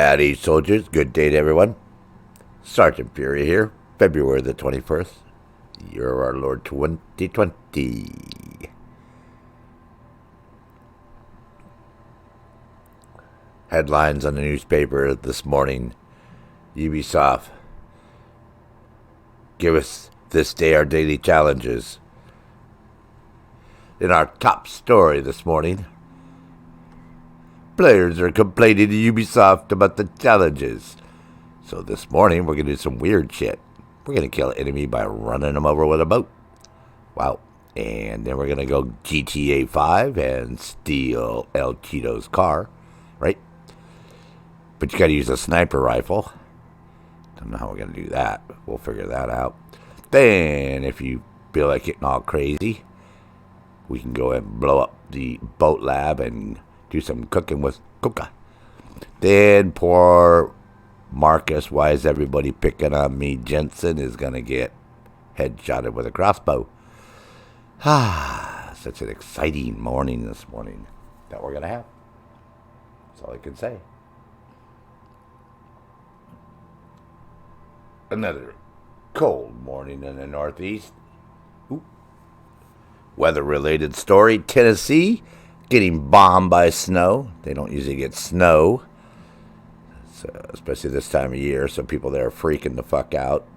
Howdy, soldiers. Good day to everyone. Sergeant Fury here, February the 21st, year of our Lord 2020. Headlines on the newspaper this morning. Ubisoft. Give us this day our daily challenges. In our top story this morning, players are complaining to Ubisoft about the challenges. So this morning, we're going to do some weird shit. We're going to kill an enemy by running them over with a boat. Wow. And then we're going to go GTA 5 and steal El Cheeto's car. Right? But you got to use a sniper rifle. Don't know how we're going to do that. We'll figure that out. Then, if you feel like getting all crazy, we can go and blow up the boat lab and do some cooking with Coca. Then poor Marcus, why is everybody picking on me? Jensen is going to get headshotted with a crossbow. Such an exciting morning this morning that we're going to have. That's all I can say. Another cold morning in the Northeast. Weather-related story. Tennessee getting bombed by snow. They don't usually get snow, so, especially this time of year. So people there are freaking the fuck out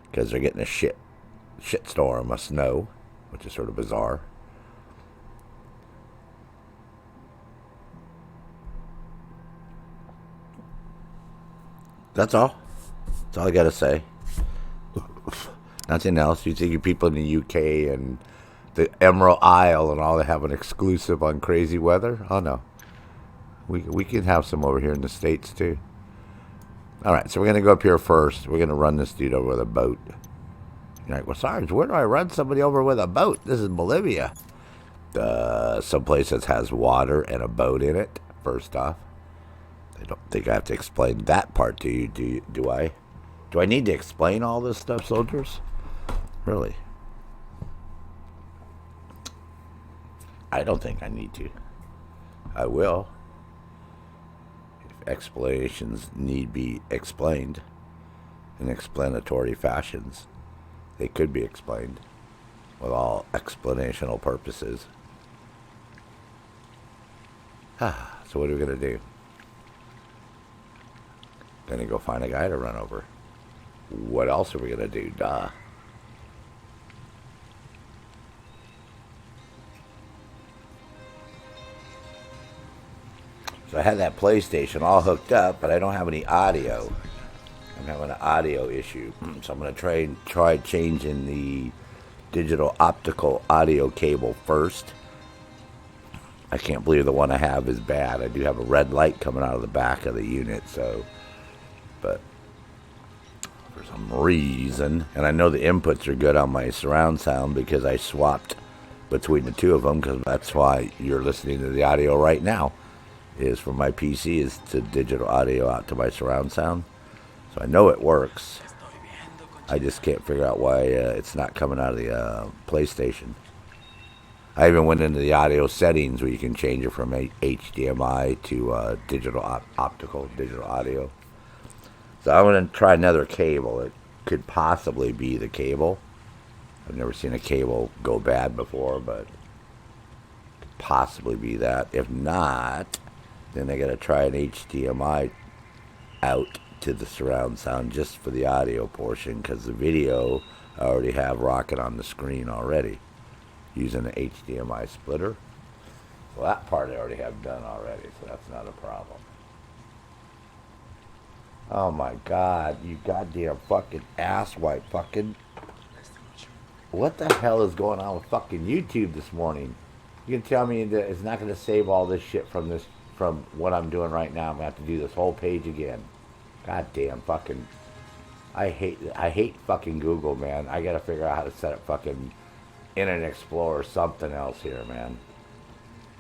because they're getting a shit storm of snow, which is sort of bizarre. That's all. That's all I gotta say. Nothing else. You think you people in the UK and the Emerald Isle and all, they have an exclusive on crazy weather? Oh no, we can have some over here in the States too. All right, so we're gonna go up here first. We're gonna run this dude over with a boat. You're like, well, Sarge, where do I run somebody over with a boat? This is Bolivia. Some place that has water and a boat in it. First off, I don't think I have to explain that part to you. Do I? Do I need to explain all this stuff, soldiers? Really? I don't think I need to. I will. If explanations need be explained in explanatory fashions, they could be explained with all explanational purposes. So what are we going to do? Going to go find a guy to run over. What else are we going to do? Duh. So I had that PlayStation all hooked up, but I don't have any audio. I'm having an audio issue. So I'm going to try changing the digital optical audio cable first. I can't believe the one I have is bad. I do have a red light coming out of the back of the unit, so, but for some reason, and I know the inputs are good on my surround sound because I swapped between the two of them, because that's why you're listening to the audio right now, is from my PC is to digital audio out to my surround sound. So I know it works. I just can't figure out why it's not coming out of the PlayStation. I even went into the audio settings where you can change it from HDMI to digital optical digital audio. So I'm going to try another cable. It could possibly be the cable. I've never seen a cable go bad before, but it could possibly be that. If not, then I got to try an HDMI out to the surround sound just for the audio portion, because the video I already have rocking on the screen already using an HDMI splitter. So that part I already have done already, so that's not a problem. Oh my God, you goddamn fucking asswipe fucking. What the hell is going on with fucking YouTube this morning? You can tell me that it's not going to save all this shit from what I'm doing right now. I'm going to have to do this whole page again. Goddamn fucking. I hate fucking Google, man. I got to figure out how to set up fucking Internet Explorer or something else here, man.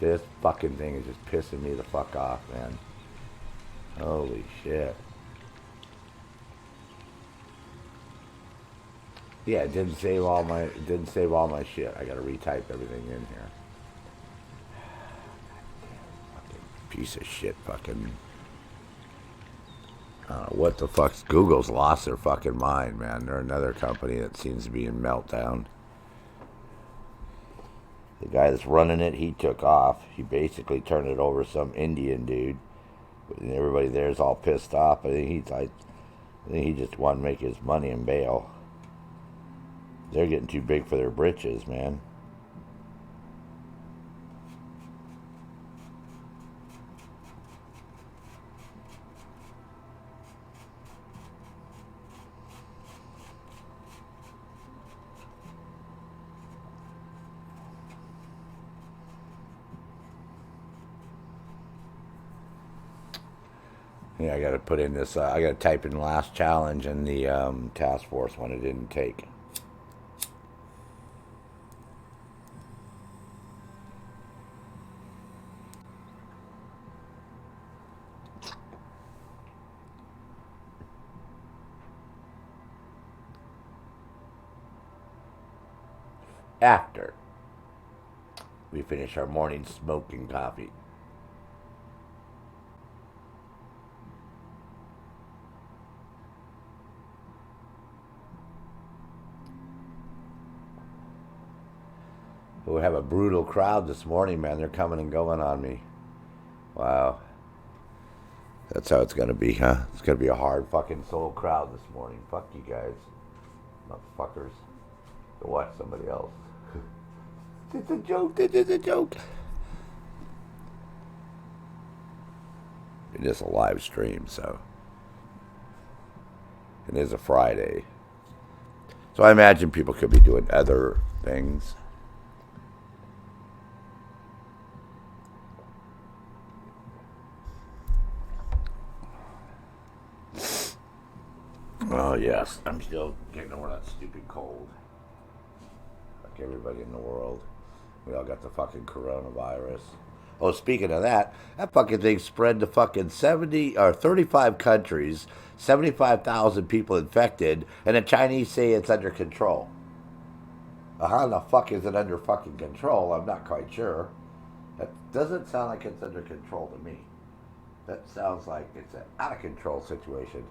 This fucking thing is just pissing me the fuck off, man. Holy shit. Yeah, it didn't save all my shit. I gotta retype everything in here. Fucking piece of shit fucking What the fuck's Google's lost their fucking mind, man. They're another company that seems to be in meltdown. The guy that's running it, he took off. He basically turned it over to some Indian dude. And everybody there's all pissed off. I think he just wanted to make his money and bail. They're getting too big for their britches, man. Yeah, I got to put in this. I got to type in last challenge in the task force one. It didn't take. After we finish our morning smoking coffee. We have a brutal crowd this morning, man. They're coming and going on me. Wow. That's how it's going to be, huh? It's going to be a hard fucking soul crowd this morning. Fuck you guys. Motherfuckers. Go watch somebody else. It's a joke. This is a joke. It is a live stream, so. It is a Friday. So I imagine people could be doing other things. Oh, yes. I'm still getting over that stupid cold. Like everybody in the world. We all got the fucking coronavirus. Oh, speaking of that fucking thing spread to fucking 70 or 35 countries, 75,000 people infected, and the Chinese say it's under control. How the fuck is it under fucking control? I'm not quite sure. That doesn't sound like it's under control to me. That sounds like it's an out of control situation.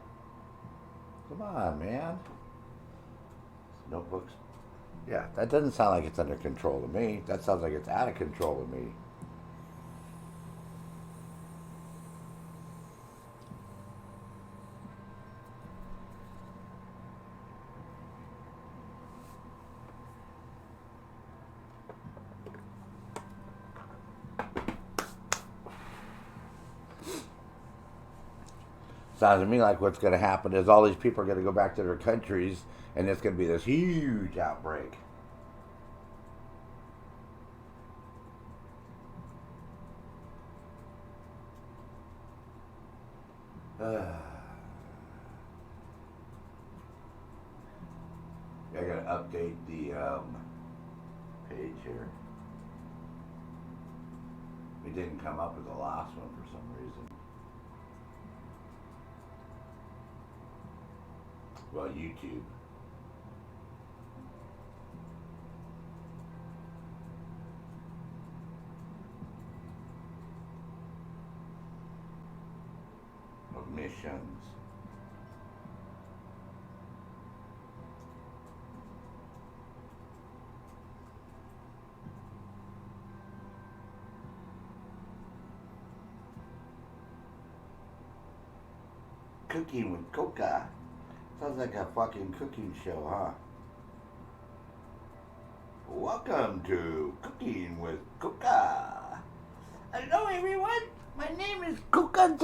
Come on, man. Notebooks. Yeah, that doesn't sound like it's under control to me. That sounds like it's out of control to me. Sounds to me like what's going to happen is all these people are going to go back to their countries, and it's going to be this huge outbreak. I got to update the page here. It didn't come up with the last one for some reason. Well, YouTube. Missions. Cooking with Coca. Sounds like a fucking cooking show, huh? Welcome to Cooking with Coca. Hello, everyone. My name is Coca.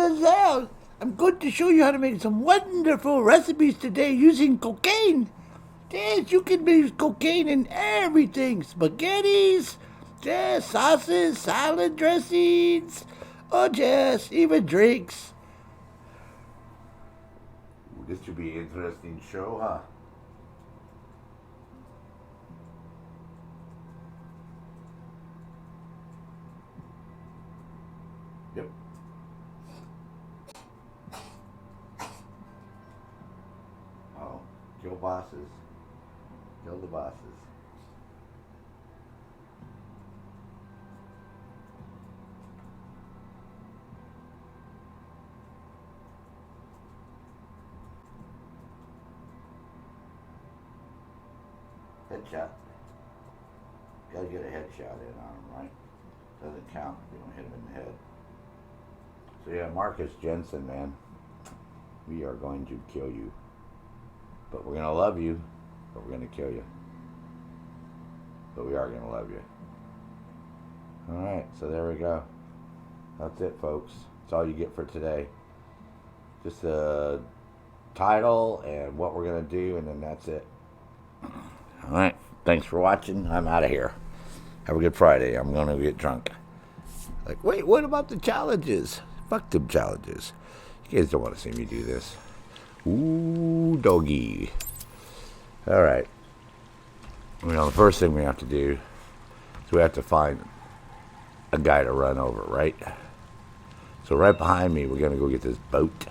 I'm going to show you how to make some wonderful recipes today using cocaine. Yes, you can use cocaine in everything. Spaghettis, yes, sauces, salad dressings, oh yes, even drinks. This should be an interesting show, huh? Yep. Oh, kill bosses. Kill the bosses. Headshot. Gotta get a headshot in on him, right? Doesn't count if you don't hit him in the head. So yeah, Marcus Jensen, man. We are going to kill you. But we're gonna love you. But we're gonna kill you. But we are gonna love you. Alright, so there we go. That's it, folks. That's all you get for today. Just a title and what we're going to do, and then that's it. Alright, thanks for watching. I'm out of here. Have a good Friday. I'm going to get drunk. Like, wait, what about the challenges? Fuck them challenges. You guys don't want to see me do this. Ooh, doggy. Alright. You know, the first thing we have to do is we have to find a guy to run over, right? So right behind me, we're going to go get this boat.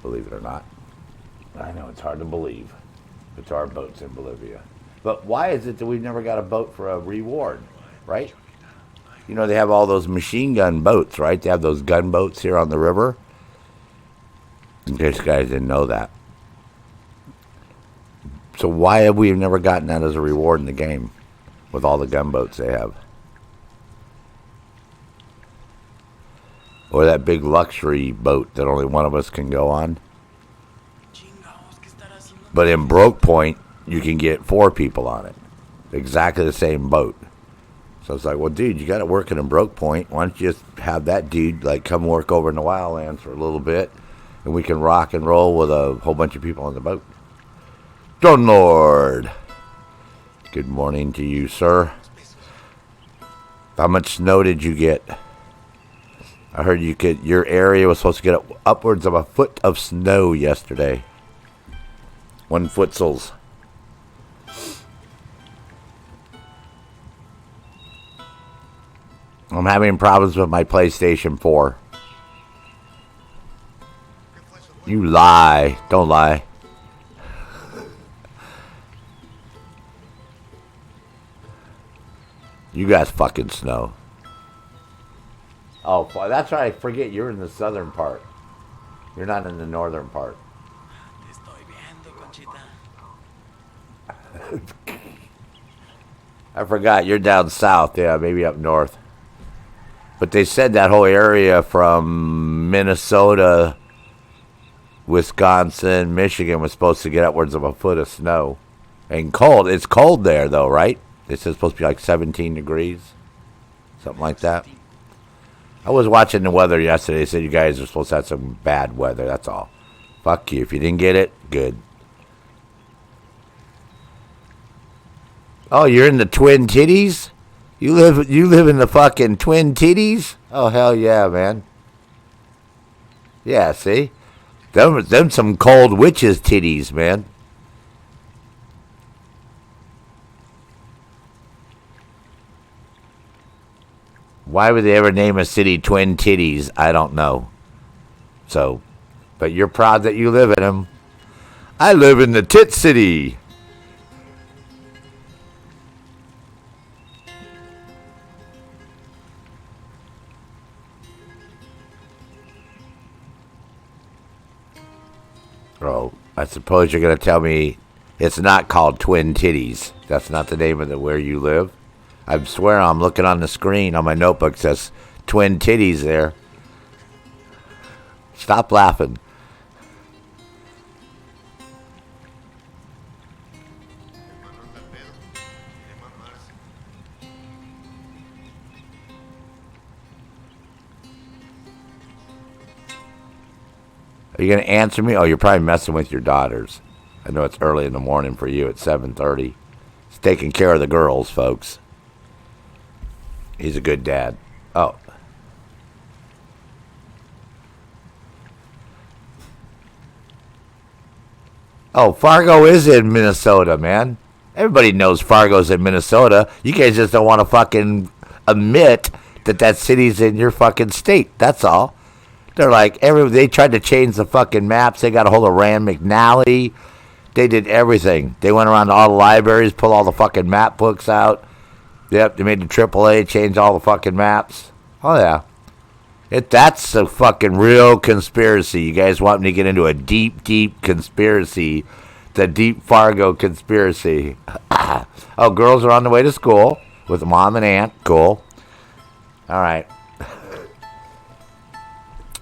Believe it or not. I know it's hard to believe. But there are boats in Bolivia. But why is it that we've never got a boat for a reward, right? You know, they have all those machine gun boats, right? They have those gunboats here on the river. In case you guys didn't know that. So why have we never gotten that as a reward in the game with all the gunboats they have? Or that big luxury boat that only one of us can go on. But in Broke Point, you can get 4 people on it. Exactly the same boat. So it's like, well, dude, you got it working in Broke Point. Why don't you just have that dude like come work over in the Wildlands for a little bit, and we can rock and roll with a whole bunch of people on the boat. Drone Lord. Good morning to you, sir. How much snow did you get? I heard your area was supposed to get upwards of a foot of snow yesterday. 1 footsols. I'm having problems with my PlayStation 4. You lie. Don't lie. You guys fucking snow. Oh, that's right. I forget you're in the southern part. You're not in the northern part. I forgot. You're down south. Yeah, maybe up north. But they said that whole area from Minnesota, Wisconsin, Michigan was supposed to get upwards of a foot of snow. And cold. It's cold there, though, right? They said it's supposed to be like 17 degrees. Something like that. I was watching the weather yesterday. They said you guys are supposed to have some bad weather. That's all. Fuck you. If you didn't get it, good. Oh, you're in the Twin Titties? You live in the fucking Twin Titties? Oh, hell yeah, man. Yeah, see? Them some cold witches titties, man. Why would they ever name a city Twin Titties? I don't know. So, but you're proud that you live in them. I live in the Tit City. Oh, I suppose you're going to tell me it's not called Twin Titties. That's not the name of where you live. I swear I'm looking on the screen on my notebook. It says Twin Titties there. Stop laughing. Are you going to answer me? Oh, you're probably messing with your daughters. I know it's early in the morning for you at 7:30. He's taking care of the girls, folks. He's a good dad. Oh. Oh, Fargo is in Minnesota, man. Everybody knows Fargo's in Minnesota. You guys just don't want to fucking admit that city's in your fucking state. That's all. They're like, they tried to change the fucking maps. They got a hold of Rand McNally. They did everything. They went around to all the libraries, pulled all the fucking map books out. Yep, they made the AAA change all the fucking maps. Oh, yeah. That's a fucking real conspiracy. You guys want me to get into a deep, deep conspiracy The deep Fargo conspiracy. Oh, girls are on the way to school with mom and aunt. Cool. All right.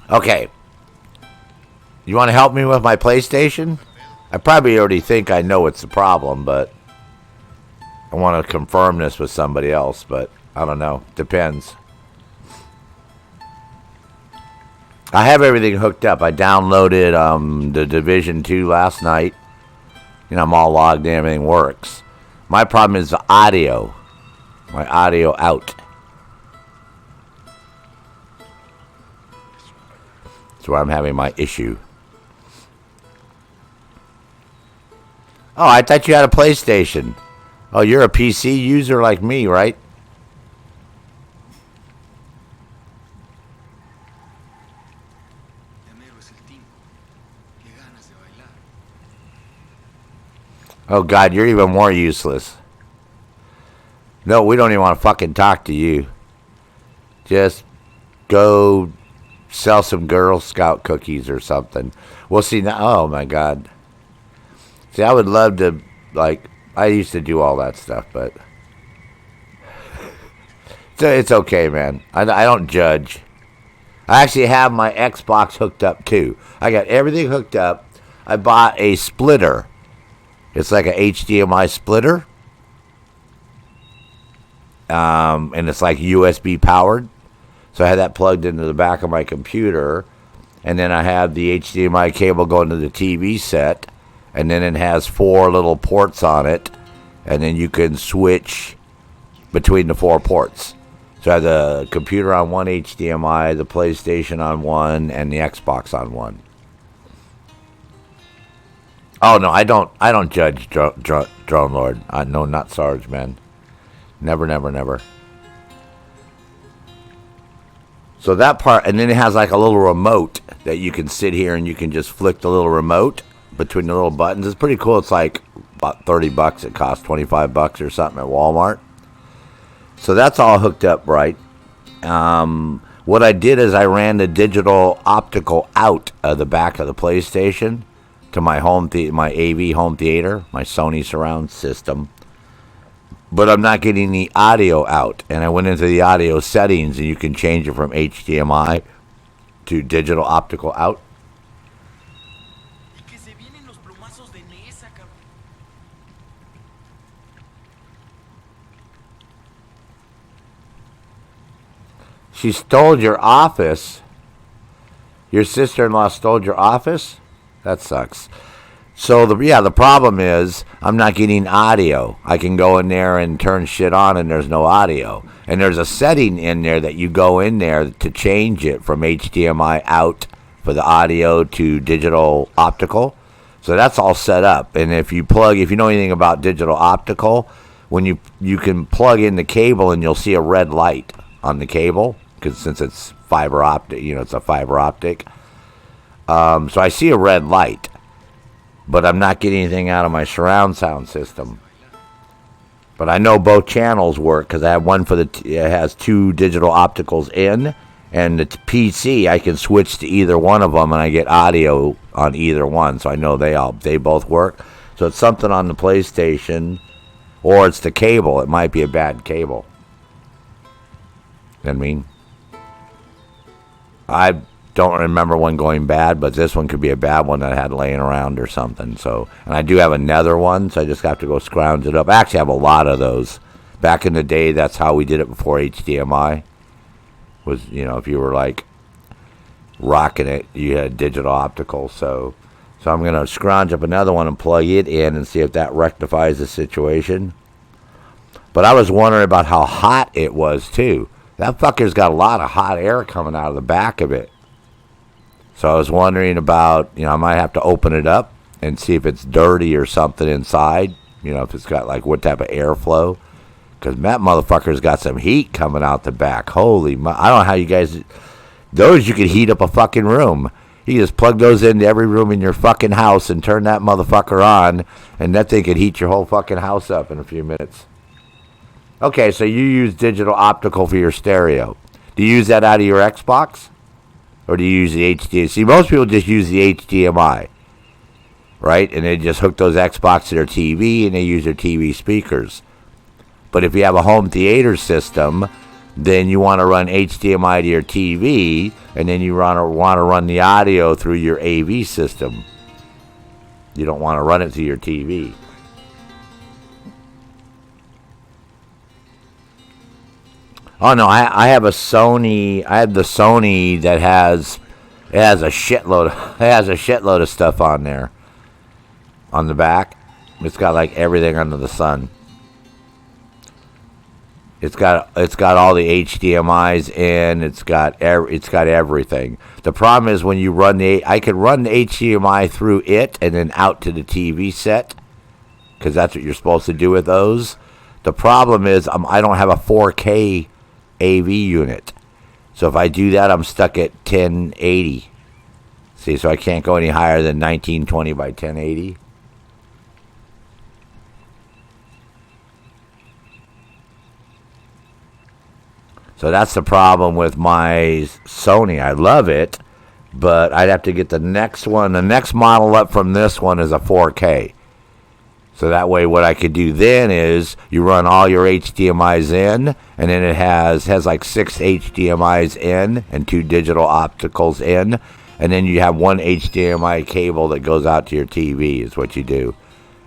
Okay. You want to help me with my PlayStation? I probably already think I know what's the problem, but I want to confirm this with somebody else, but I don't know. Depends. I have everything hooked up. I downloaded the Division 2 last night. I'm all logged in. Everything works. My problem is the audio. My audio out. That's where I'm having my issue. Oh, I thought you had a PlayStation. Oh, you're a PC user like me, right? Oh, God, you're even more useless. No, we don't even want to fucking talk to you. Just go sell some Girl Scout cookies or something. We'll see now. Oh, my God. See, I would love to, I used to do all that stuff, but it's okay, man. I don't judge. I actually have my Xbox hooked up, too. I got everything hooked up. I bought a splitter. It's like a HDMI splitter. And it's like USB powered. So I had that plugged into the back of my computer. And then I have the HDMI cable going to the TV set. And then it has 4 little ports on it. And then you can switch between the 4 ports. So I have the computer on one HDMI, the PlayStation on one, and the Xbox on one. Oh, no, I don't judge Drone Lord. No, not Sarge, man. Never, never, never. So that part, and then it has like a little remote that you can sit here and you can just flick the little remote between the little buttons. It's pretty cool. It's like about $30. It costs $25 or something at Walmart. So that's all hooked up right. What I did is I ran the digital optical out of the back of the PlayStation to my my AV home theater, my Sony surround system. But I'm not getting the audio out. And I went into the audio settings, and you can change it from HDMI to digital optical out. She stole your office. Your sister-in-law stole your office? That sucks. So, the problem is I'm not getting audio. I can go in there and turn shit on and there's no audio. And there's a setting in there that you go in there to change it from HDMI out for the audio to digital optical. So that's all set up. And if you know anything about digital optical, when you can plug in the cable and you'll see a red light on the cable. Because since it's fiber optic, it's a fiber optic. So I see a red light, but I'm not getting anything out of my surround sound system. But I know both channels work because I have one it has 2 digital opticals in, and the PC I can switch to either one of them, and I get audio on either one. So I know they both work. So it's something on the PlayStation, or it's the cable. It might be a bad cable. You know what I mean? I don't remember one going bad, but this one could be a bad one that I had laying around or something. So, and I do have another one, so I just have to go scrounge it up. I actually have a lot of those. Back in the day, that's how we did it before HDMI. Was, if you were like rocking it, you had digital optical. So I'm going to scrounge up another one and plug it in and see if that rectifies the situation. But I was wondering about how hot it was, too. That fucker's got a lot of hot air coming out of the back of it. So I was wondering about, I might have to open it up and see if it's dirty or something inside. If it's got what type of airflow. Because that motherfucker's got some heat coming out the back. I don't know how you guys, those you could heat up a fucking room. You just plug those into every room in your fucking house and turn that motherfucker on. And that thing could heat your whole fucking house up in a few minutes. Okay, so you use digital optical for your stereo. Do you use that out of your Xbox? Or do you use the HDMI? See, most people just use the HDMI. right? And they just hook those Xbox to their TV and they use their TV speakers. But if you have a home theater system, then you want to run HDMI to your TV, and then you want to run the audio through your AV system. You don't want to run it through your TV. Oh no, I have a Sony. I have the Sony that has a shitload of stuff on there. On the back, it's got like everything under the sun. It's got all the HDMI's in. It's got everything. The problem is when you run I could run the HDMI through it and then out to the TV set, because that's what you're supposed to do with those. The problem is I don't have a 4K AV unit, so if I do that, I'm stuck at 1080. See, so I can't go any higher than 1920 by 1080. So that's the problem with my Sony. I love it, but I'd have to get the next one. The next model up from this one is a 4K. So that way what I could do then is you run all your HDMIs in, and then it has like 6 HDMIs in and 2 digital opticals in, and then you have one HDMI cable that goes out to your TV is what you do.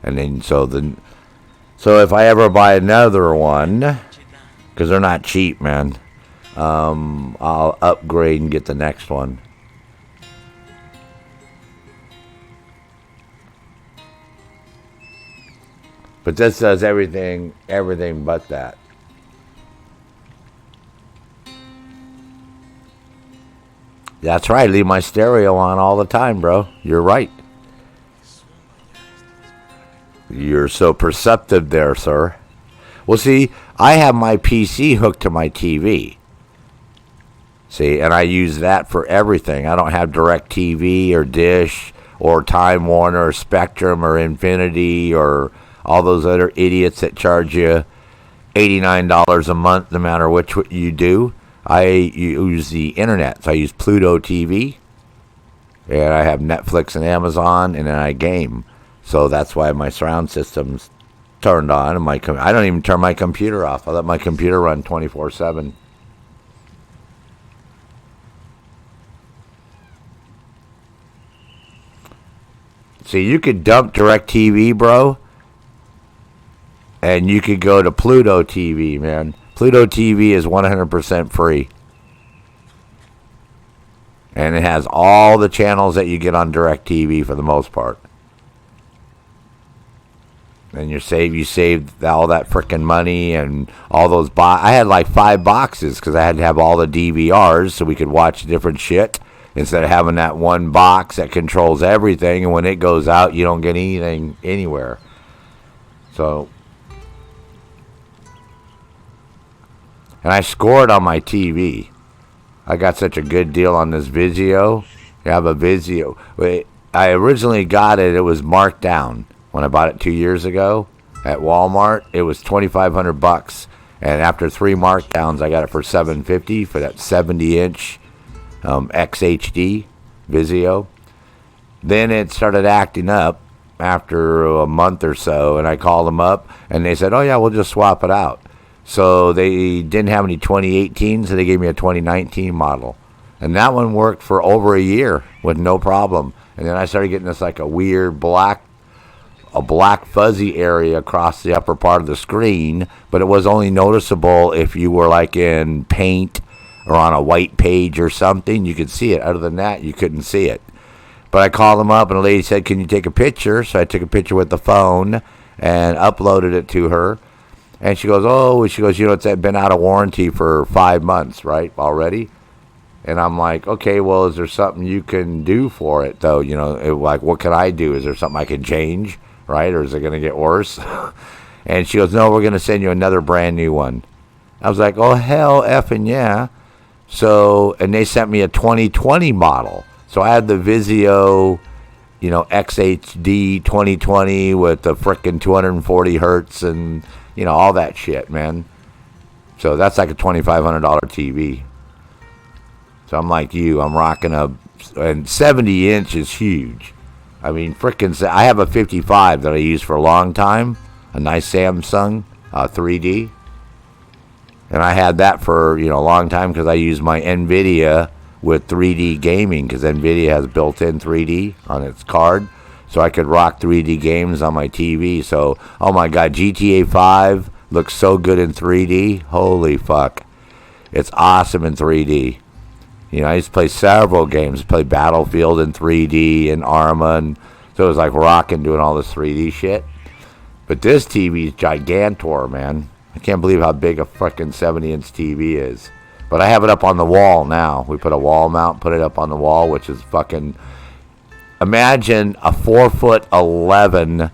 And then so if I ever buy another one, because they're not cheap, man, I'll upgrade and get the next one. But this does everything but that. That's right, leave my stereo on all the time, bro. You're right. You're so perceptive there, sir. Well, see, I have my PC hooked to my TV. See, and I use that for everything. I don't have DirecTV or Dish or Time Warner or Spectrum or Infinity or all those other idiots that charge you $89 a month no matter which you do. I use the internet, so I use Pluto TV, and I have Netflix and Amazon, and then I game. So that's why my surround system's turned on, and I don't even turn my computer off. I let my computer run 24/7. See, you could dump DirecTV, bro, and you could go to Pluto TV, man. Pluto TV is 100% free. And it has all the channels that you get on DirecTV for the most part. And you saved all that frickin' money and all those I had like 5 boxes because I had to have all the DVRs so we could watch different shit instead of having that one box that controls everything, and when it goes out you don't get anything anywhere. So, and I scored on my TV. I got such a good deal on this Vizio. You have a Vizio. I originally got it. It was marked down when I bought it 2 years ago at Walmart. It was $2,500, and after 3 markdowns, I got it for $750 for that 70-inch XHD Vizio. Then it started acting up after a month or so, and I called them up, and they said, "Oh yeah, we'll just swap it out." So they didn't have any 2018, so they gave me a 2019 model. And that one worked for over a year with no problem. And then I started getting this like a weird black fuzzy area across the upper part of the screen, but it was only noticeable if you were like in Paint or on a white page or something. You could see it. Other than that, you couldn't see it. But I called them up, and a lady said, "Can you take a picture?" So I took a picture with the phone and uploaded it to her. And she goes, "You know, it's been out of warranty for 5 months, right, already?" And I'm like, "Okay, well, is there something you can do for it, though? You know, like, what can I do? Is there something I can change, right? Or is it going to get worse?" And she goes, "No, we're going to send you another brand new one." I was like, "Oh, hell effing yeah." So, and they sent me a 2020 model. So I had the Vizio, you know, XHD 2020 with the frickin' 240 hertz and, you know, all that shit, man. So that's like a $2,500 TV. So I'm like you. I'm rocking and 70 inch is huge. I mean, frickin', I have a 55 that I used for a long time. A nice Samsung 3D. And I had that for, a long time because I used my NVIDIA with 3D gaming because NVIDIA has built-in 3D on its card. So I could rock 3D games on my TV. So, oh my God, GTA 5 looks so good in 3D. Holy fuck. It's awesome in 3D. I used to play several games. Play Battlefield in 3D and Arma. And so it was like rocking doing all this 3D shit. But this TV is gigantor, man. I can't believe how big a fucking 70-inch TV is. But I have it up on the wall now. We put a wall mount, put it up on the wall, which is fucking... Imagine a 4'11"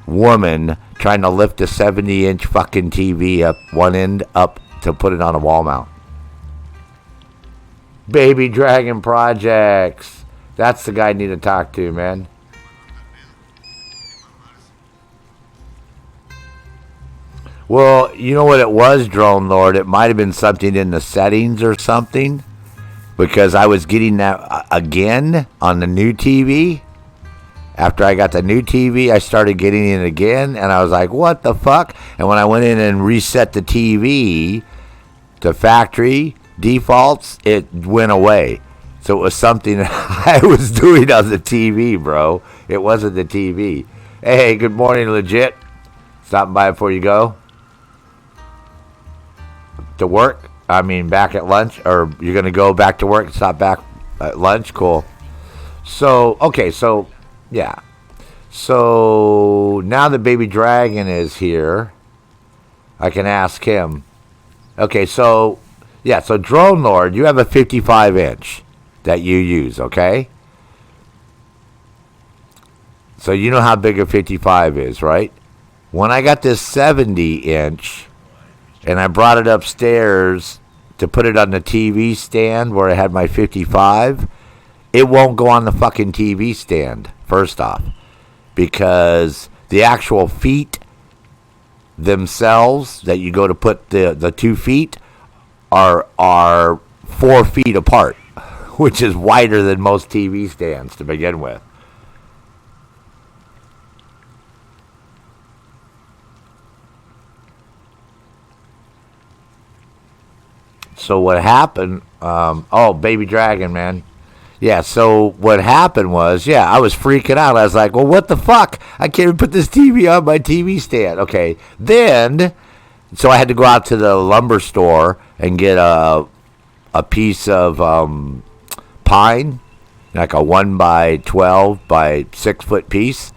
woman trying to lift a 70-inch fucking TV up one end up to put it on a wall mount. Baby Dragon Projects. That's the guy I need to talk to, man. Well, you know what it was, Drone Lord? It might have been something in the settings or something. Because I was getting that again on the new TV. After I got the new TV, I started getting it again. And I was like, what the fuck? And when I went in and reset the TV to factory defaults, it went away. So it was something I was doing on the TV, bro. It wasn't the TV. Hey, good morning, legit. Stopping by before you go to work. I mean, back at lunch, or you're going to go back to work and stop back at lunch? Cool. So, okay, so, yeah. So, now that Baby Dragon is here, I can ask him. Okay, so, yeah, so Drone Lord, you have a 55-inch that you use, okay? So, you know how big a 55 is, right? When I got this 70-inch... and I brought it upstairs to put it on the TV stand where I had my 55. It won't go on the fucking TV stand, first off. Because the actual feet themselves that you go to put the 2 feet are 4 feet apart. Which is wider than most TV stands to begin with. So what happened, Baby Dragon, man. Yeah, so what happened was, I was freaking out. I was like, well, what the fuck? I can't even put this TV on my TV stand. Okay, then, so I had to go out to the lumber store and get a piece of pine, like a 1x12 by 6 foot piece.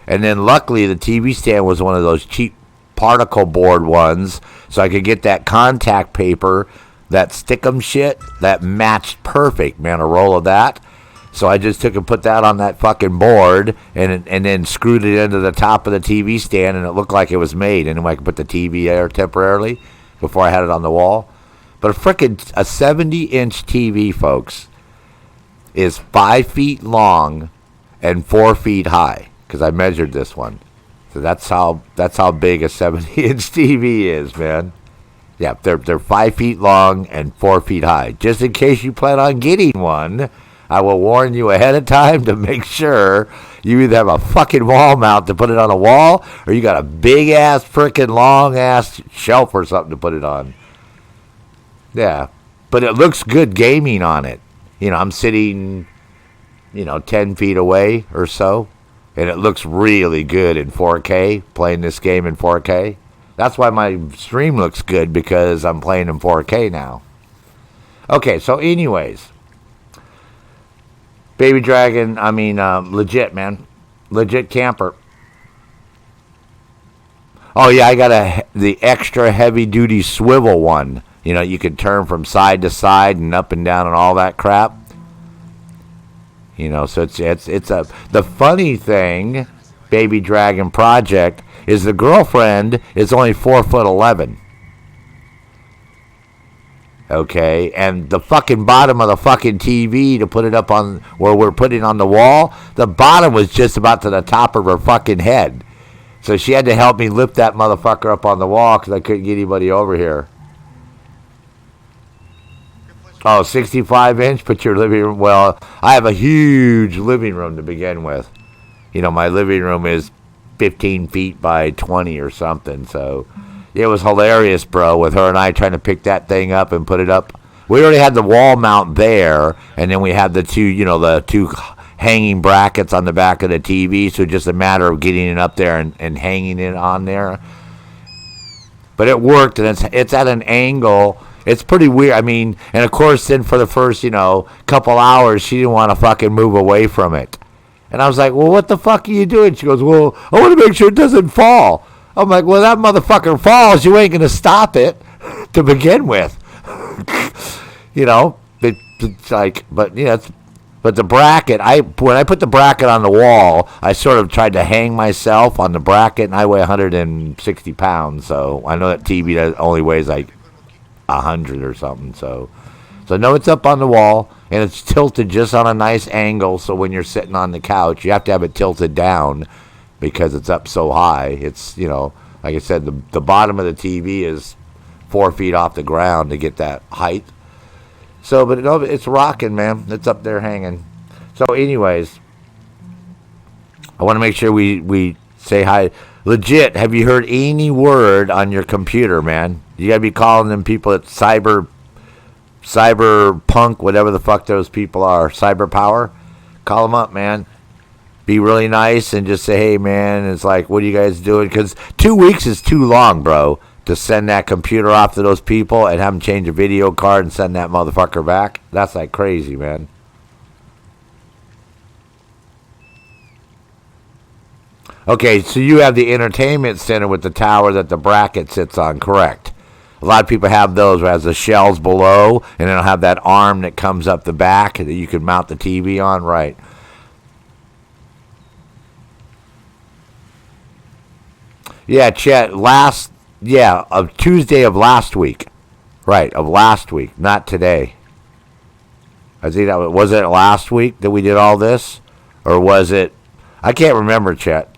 And then luckily the TV stand was one of those cheap particle board ones, so I could get that contact paper, that stickum shit, that matched perfect, man, a roll of that. So I just took and put that on that fucking board and then screwed it into the top of the TV stand, and it looked like it was made. And then I could put the TV there temporarily before I had it on the wall. But a 70-inch TV, folks, is 5 feet long and 4 feet high, because I measured this one. So that's how big a 70-inch TV is, man. Yeah, they're 5 feet long and 4 feet high. Just in case you plan on getting one, I will warn you ahead of time to make sure you either have a fucking wall mount to put it on a wall, or you got a big-ass, freaking long-ass shelf or something to put it on. Yeah, but it looks good gaming on it. I'm sitting, 10 feet away or so, and it looks really good in 4K, playing this game in 4K. That's why my stream looks good, because I'm playing in 4K now. Okay, so anyways. Baby Dragon, legit, man. Legit camper. Oh, yeah, I got the extra heavy-duty swivel one. You can turn from side to side and up and down and all that crap. So the funny thing, Baby Dragon Project, is the girlfriend is only 4'11". Okay, and the fucking bottom of the fucking TV to put it up on where we're putting on the wall, the bottom was just about to the top of her fucking head. So she had to help me lift that motherfucker up on the wall because I couldn't get anybody over here. Oh, 65-inch, put your living room. Well, I have a huge living room to begin with. You know, my living room is 15 feet by 20 or something. So it was hilarious, bro, with her and I trying to pick that thing up and put it up. We already had the wall mount there, and then we had the two hanging brackets on the back of the TV. So just a matter of getting it up there and hanging it on there. But it worked, and it's at an angle. It's pretty weird. I mean, and of course, then for the first, couple hours, she didn't want to fucking move away from it. And I was like, well, what the fuck are you doing? She goes, well, I want to make sure it doesn't fall. I'm like, well, that motherfucker falls. You ain't going to stop it to begin with. It's like, but the bracket, when I put the bracket on the wall, I sort of tried to hang myself on the bracket, and I weigh 160 pounds, so I know that TV only weighs like 100 or something, so no, it's up on the wall, and it's tilted just on a nice angle, so when you're sitting on the couch, you have to have it tilted down, because it's up so high. It's, like I said, the bottom of the TV is 4 feet off the ground to get that height. So, but it's rocking, man. It's up there hanging. So, anyways, I want to make sure we say hi. Legit, have you heard any word on your computer, man? You got to be calling them people at cyberpunk, whatever the fuck those people are, cyber power. Call them up, man. Be really nice and just say, hey, man, it's like, what are you guys doing? Because 2 weeks is too long, bro, to send that computer off to those people and have them change a video card and send that motherfucker back. That's like crazy, man. Okay, so you have the entertainment center with the tower that the bracket sits on, correct? A lot of people have those where it has the shells below, and it'll have that arm that comes up the back that you can mount the TV on, right? Yeah, Chet, of Tuesday of last week. Right, of last week, not today. I think was it last week that we did all this? Or was it, I can't remember, Chet.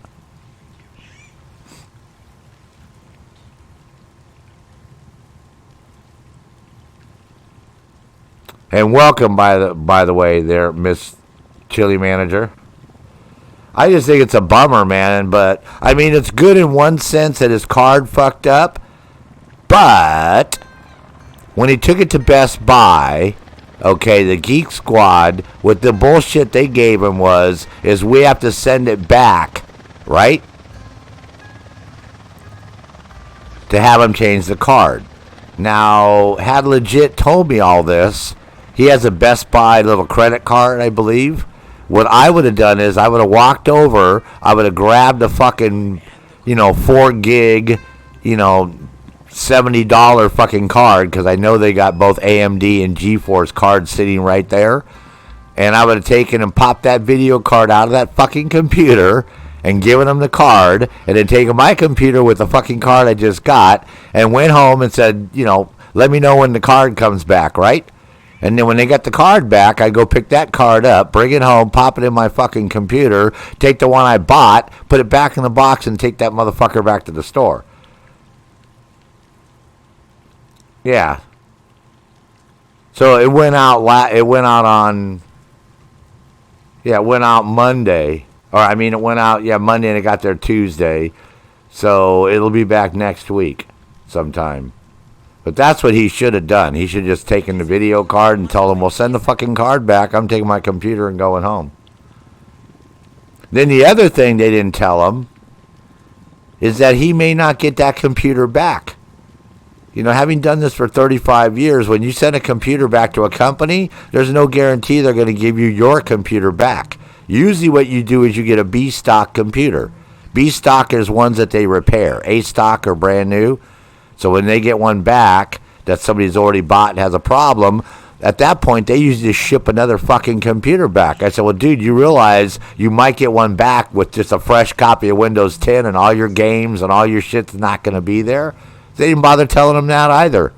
And welcome, by the way, there, Miss Chili Manager. I just think it's a bummer, man. But I mean, it's good in one sense that his card fucked up. But when he took it to Best Buy, okay, the Geek Squad, with the bullshit they gave him is we have to send it back, right? To have him change the card. Now, had Legit told me all this, he has a Best Buy little credit card, I believe. What I would have done is I would have walked over, I would have grabbed a fucking, 4 gig, $70 fucking card, because I know they got both AMD and GeForce cards sitting right there. And I would have taken and popped that video card out of that fucking computer and given them the card, and then taken my computer with the fucking card I just got and went home and said, let me know when the card comes back, right? And then when they got the card back, I go pick that card up, bring it home, pop it in my fucking computer, take the one I bought, put it back in the box, and take that motherfucker back to the store. Yeah. So it went out. It went out on. Yeah, it went out Monday, it went out Monday, and it got there Tuesday. So it'll be back next week, sometime. But that's what he should have done. He should have just taken the video card and told him, well, send the fucking card back. I'm taking my computer and going home. Then the other thing they didn't tell him is that he may not get that computer back. Having done this for 35 years, when you send a computer back to a company, there's no guarantee they're going to give you your computer back. Usually what you do is you get a B stock computer. B stock is ones that they repair. A stock are brand new. So when they get one back that somebody's already bought and has a problem, at that point, they usually just ship another fucking computer back. I said, well, dude, you realize you might get one back with just a fresh copy of Windows 10 and all your games and all your shit's not going to be there? They didn't bother telling him that either.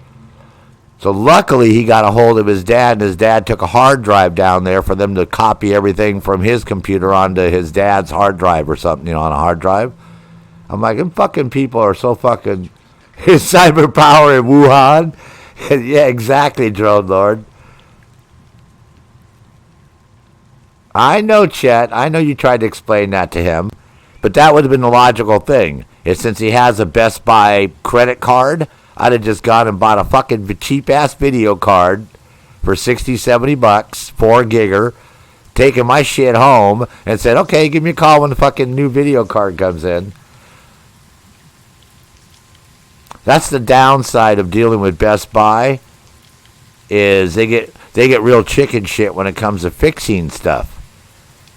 So luckily, he got a hold of his dad, and his dad took a hard drive down there for them to copy everything from his computer onto his dad's hard drive or something, on a hard drive. I'm like, them fucking people are so fucking... His cyber power in Wuhan? Yeah, exactly, Drone Lord. I know, Chet. I know you tried to explain that to him. But that would have been the logical thing. Is since he has a Best Buy credit card, I'd have just gone and bought a fucking cheap-ass video card for 60, 70 bucks, 4 gigger, taken my shit home, and said, okay, give me a call when the fucking new video card comes in. That's the downside of dealing with Best Buy, is they get real chicken shit when it comes to fixing stuff.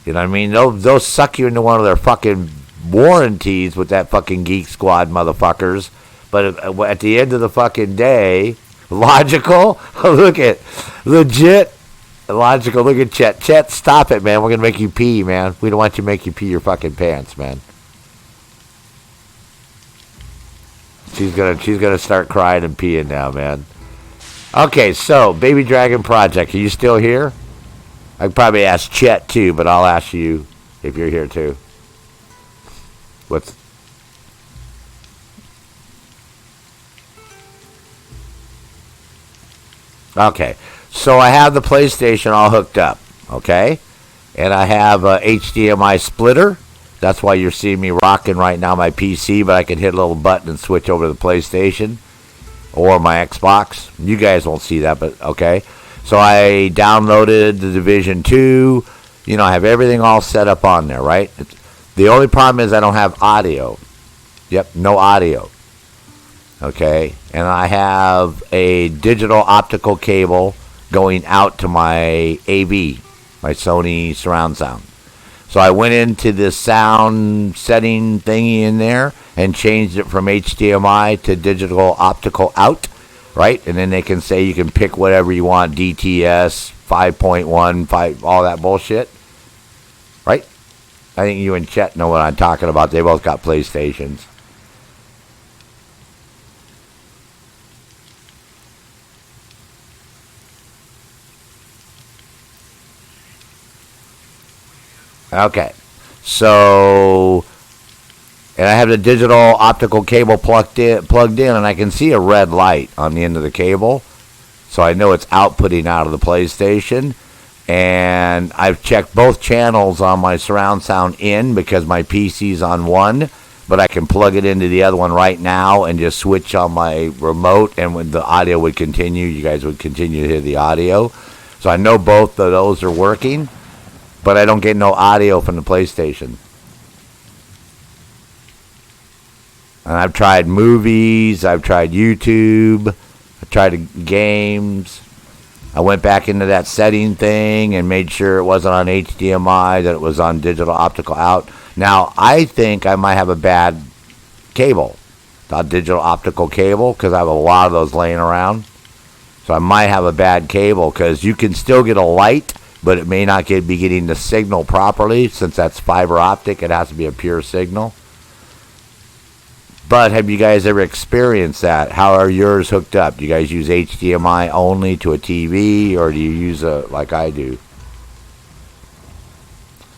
You know what I mean? They'll suck you into one of their fucking warranties with that fucking Geek Squad motherfuckers. But at the end of the fucking day, logical? Look at, legit, logical. Look at Chet. Chet, stop it, man. We're going to make you pee, man. We don't want you to make you pee your fucking pants, man. She's gonna start crying and peeing now, man. Okay, so, Baby Dragon Project, are you still here? I could probably ask Chet, too, but I'll ask you if you're here, too. Okay, so I have the PlayStation all hooked up, okay? And I have a HDMI splitter. That's why you're seeing me rocking right now my PC, but I can hit a little button and switch over to the PlayStation or my Xbox. You guys won't see that, but okay. So I downloaded the Division 2. You know, I have everything all set up on there, right? The only problem is I don't have audio. Yep, no audio. Okay, and I have a digital optical cable going out to my AV, my Sony surround sound. So I went into this sound setting thingy in there and changed it from HDMI to digital optical out, right? And then they can say you can pick whatever you want, DTS, 5.1, 5, all that bullshit, right? I think you and Chet know what I'm talking about. They both got PlayStations. Okay, so, and I have the digital optical cable plugged in, and I can see a red light on the end of the cable, so I know it's outputting out of the PlayStation. And I've checked both channels on my surround sound in because my PC's on one, but I can plug it into the other one right now and just switch on my remote, and when the audio would continue, you guys would continue to hear the audio. So I know both of those are working. But I don't get no audio from the PlayStation. And I've tried movies, I've tried YouTube, I've tried games. I went back into that setting thing and made sure it wasn't on HDMI, that it was on digital optical out. Now, I think I might have a bad cable, a digital optical cable, because I have a lot of those laying around. So I might have a bad cable, because you can still get a light, but it may not be getting the signal properly. Since that's fiber optic, it has to be a pure signal. But have you guys ever experienced that? How are yours hooked up? Do you guys use HDMI only to a TV, or do you use a, like I do?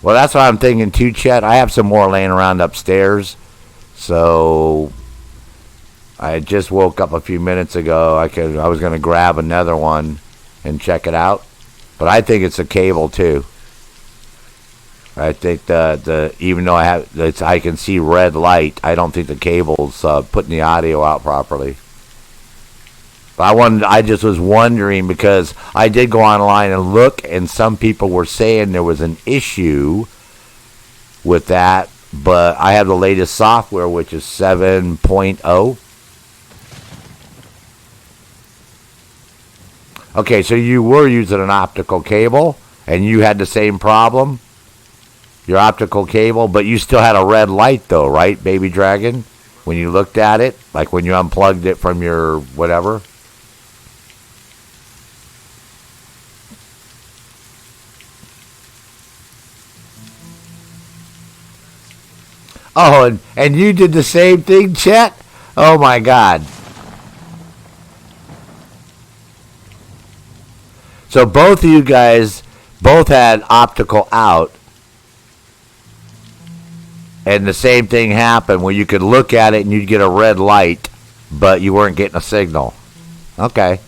Well, that's what I'm thinking too, Chet. I have some more laying around upstairs. So I just woke up a few minutes ago. I was going to grab another one and check it out. But I think it's a cable too. I think the even though I can see red light, I don't think the cable's putting the audio out properly. But I just was wondering, because I did go online and look, and some people were saying there was an issue with that. But I have the latest software, which is 7.0. Okay, so you were using an optical cable, and you had the same problem, your optical cable, but you still had a red light, though, right, Baby Dragon? When you looked at it, like when you unplugged it from your whatever? Oh, and you did the same thing, Chet? Oh, my God. So both of you guys both had optical out, and the same thing happened where you could look at it and you'd get a red light, but you weren't getting a signal. Okay.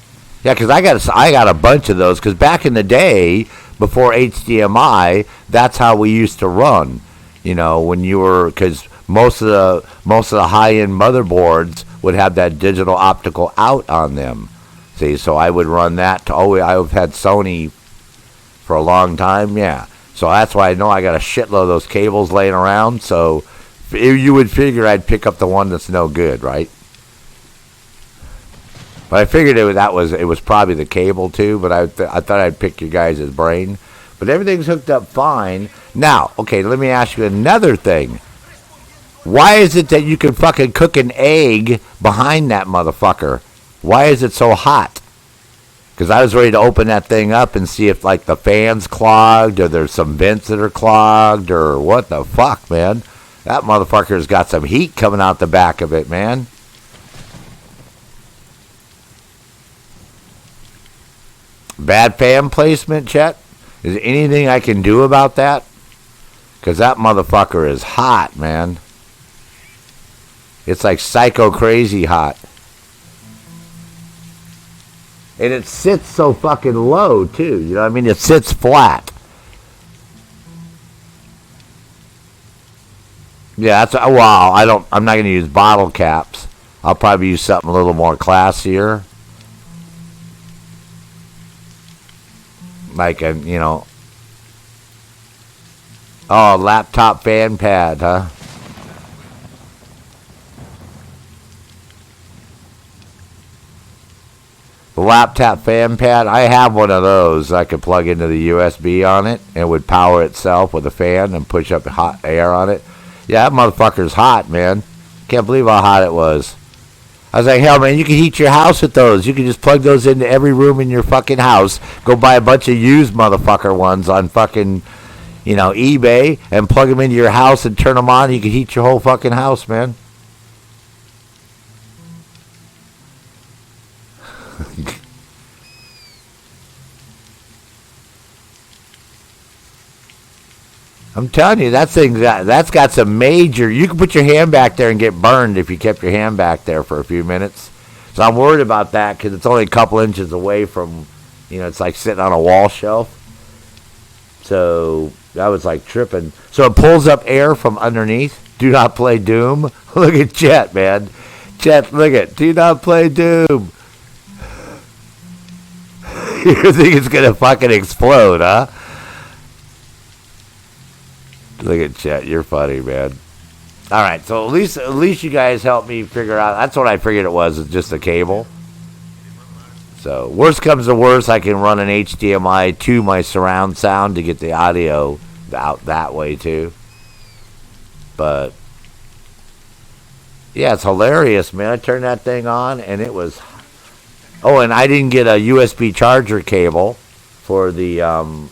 Yeah, because I got a bunch of those, because back in the day, before HDMI, that's how we used to run. You know, when you were, because most of the high-end motherboards would have that digital optical out on them. See, so I would run that to, I've had Sony for a long time, yeah. So that's why I know I got a shitload of those cables laying around. So you would figure I'd pick up the one that's no good, right? But I figured it was probably the cable too. But I thought I'd pick your guys' brain. But everything's hooked up fine. Now, okay, let me ask you another thing. Why is it that you can fucking cook an egg behind that motherfucker? Why is it so hot? Because I was ready to open that thing up and see if, like, the fan's clogged or there's some vents that are clogged or what the fuck, man. That motherfucker's got some heat coming out the back of it, man. Bad fan placement, Chet? Is there anything I can do about that? Because that motherfucker is hot, man. It's like psycho crazy hot. And it sits so fucking low, too. You know what I mean? It sits flat. Yeah, that's, wow, I'm not going to use bottle caps. I'll probably use something a little more classier. Like a, you know. Oh, laptop fan pad, huh? The laptop fan pad, I have one of those. I could plug into the USB on it and it would power itself with a fan and push up hot air on it. Yeah, that motherfucker's hot, man. Can't believe how hot it was. I was like, hell, man, you can heat your house with those. You can just plug those into every room in your fucking house. Go buy a bunch of used motherfucker ones on fucking, you know, eBay and plug them into your house and turn them on. You can heat your whole fucking house, man. I'm telling you, that's got some major. You can put your hand back there and get burned if you kept your hand back there for a few minutes. So I'm worried about that because it's only a couple inches away from, you know, it's like sitting on a wall shelf. So I was like tripping. So it pulls up air from underneath. Do not play Doom. Look at Chet, man. Chet, look at. Do not play Doom. You think it's gonna fucking explode, huh? Look at Chet, you're funny, man. All right, so at least you guys helped me figure out. That's what I figured it was. It's just a cable. So worst comes to worst, I can run an HDMI to my surround sound to get the audio out that way too. But yeah, it's hilarious, man. I turned that thing on and it was. Oh, and I didn't get a USB charger cable for the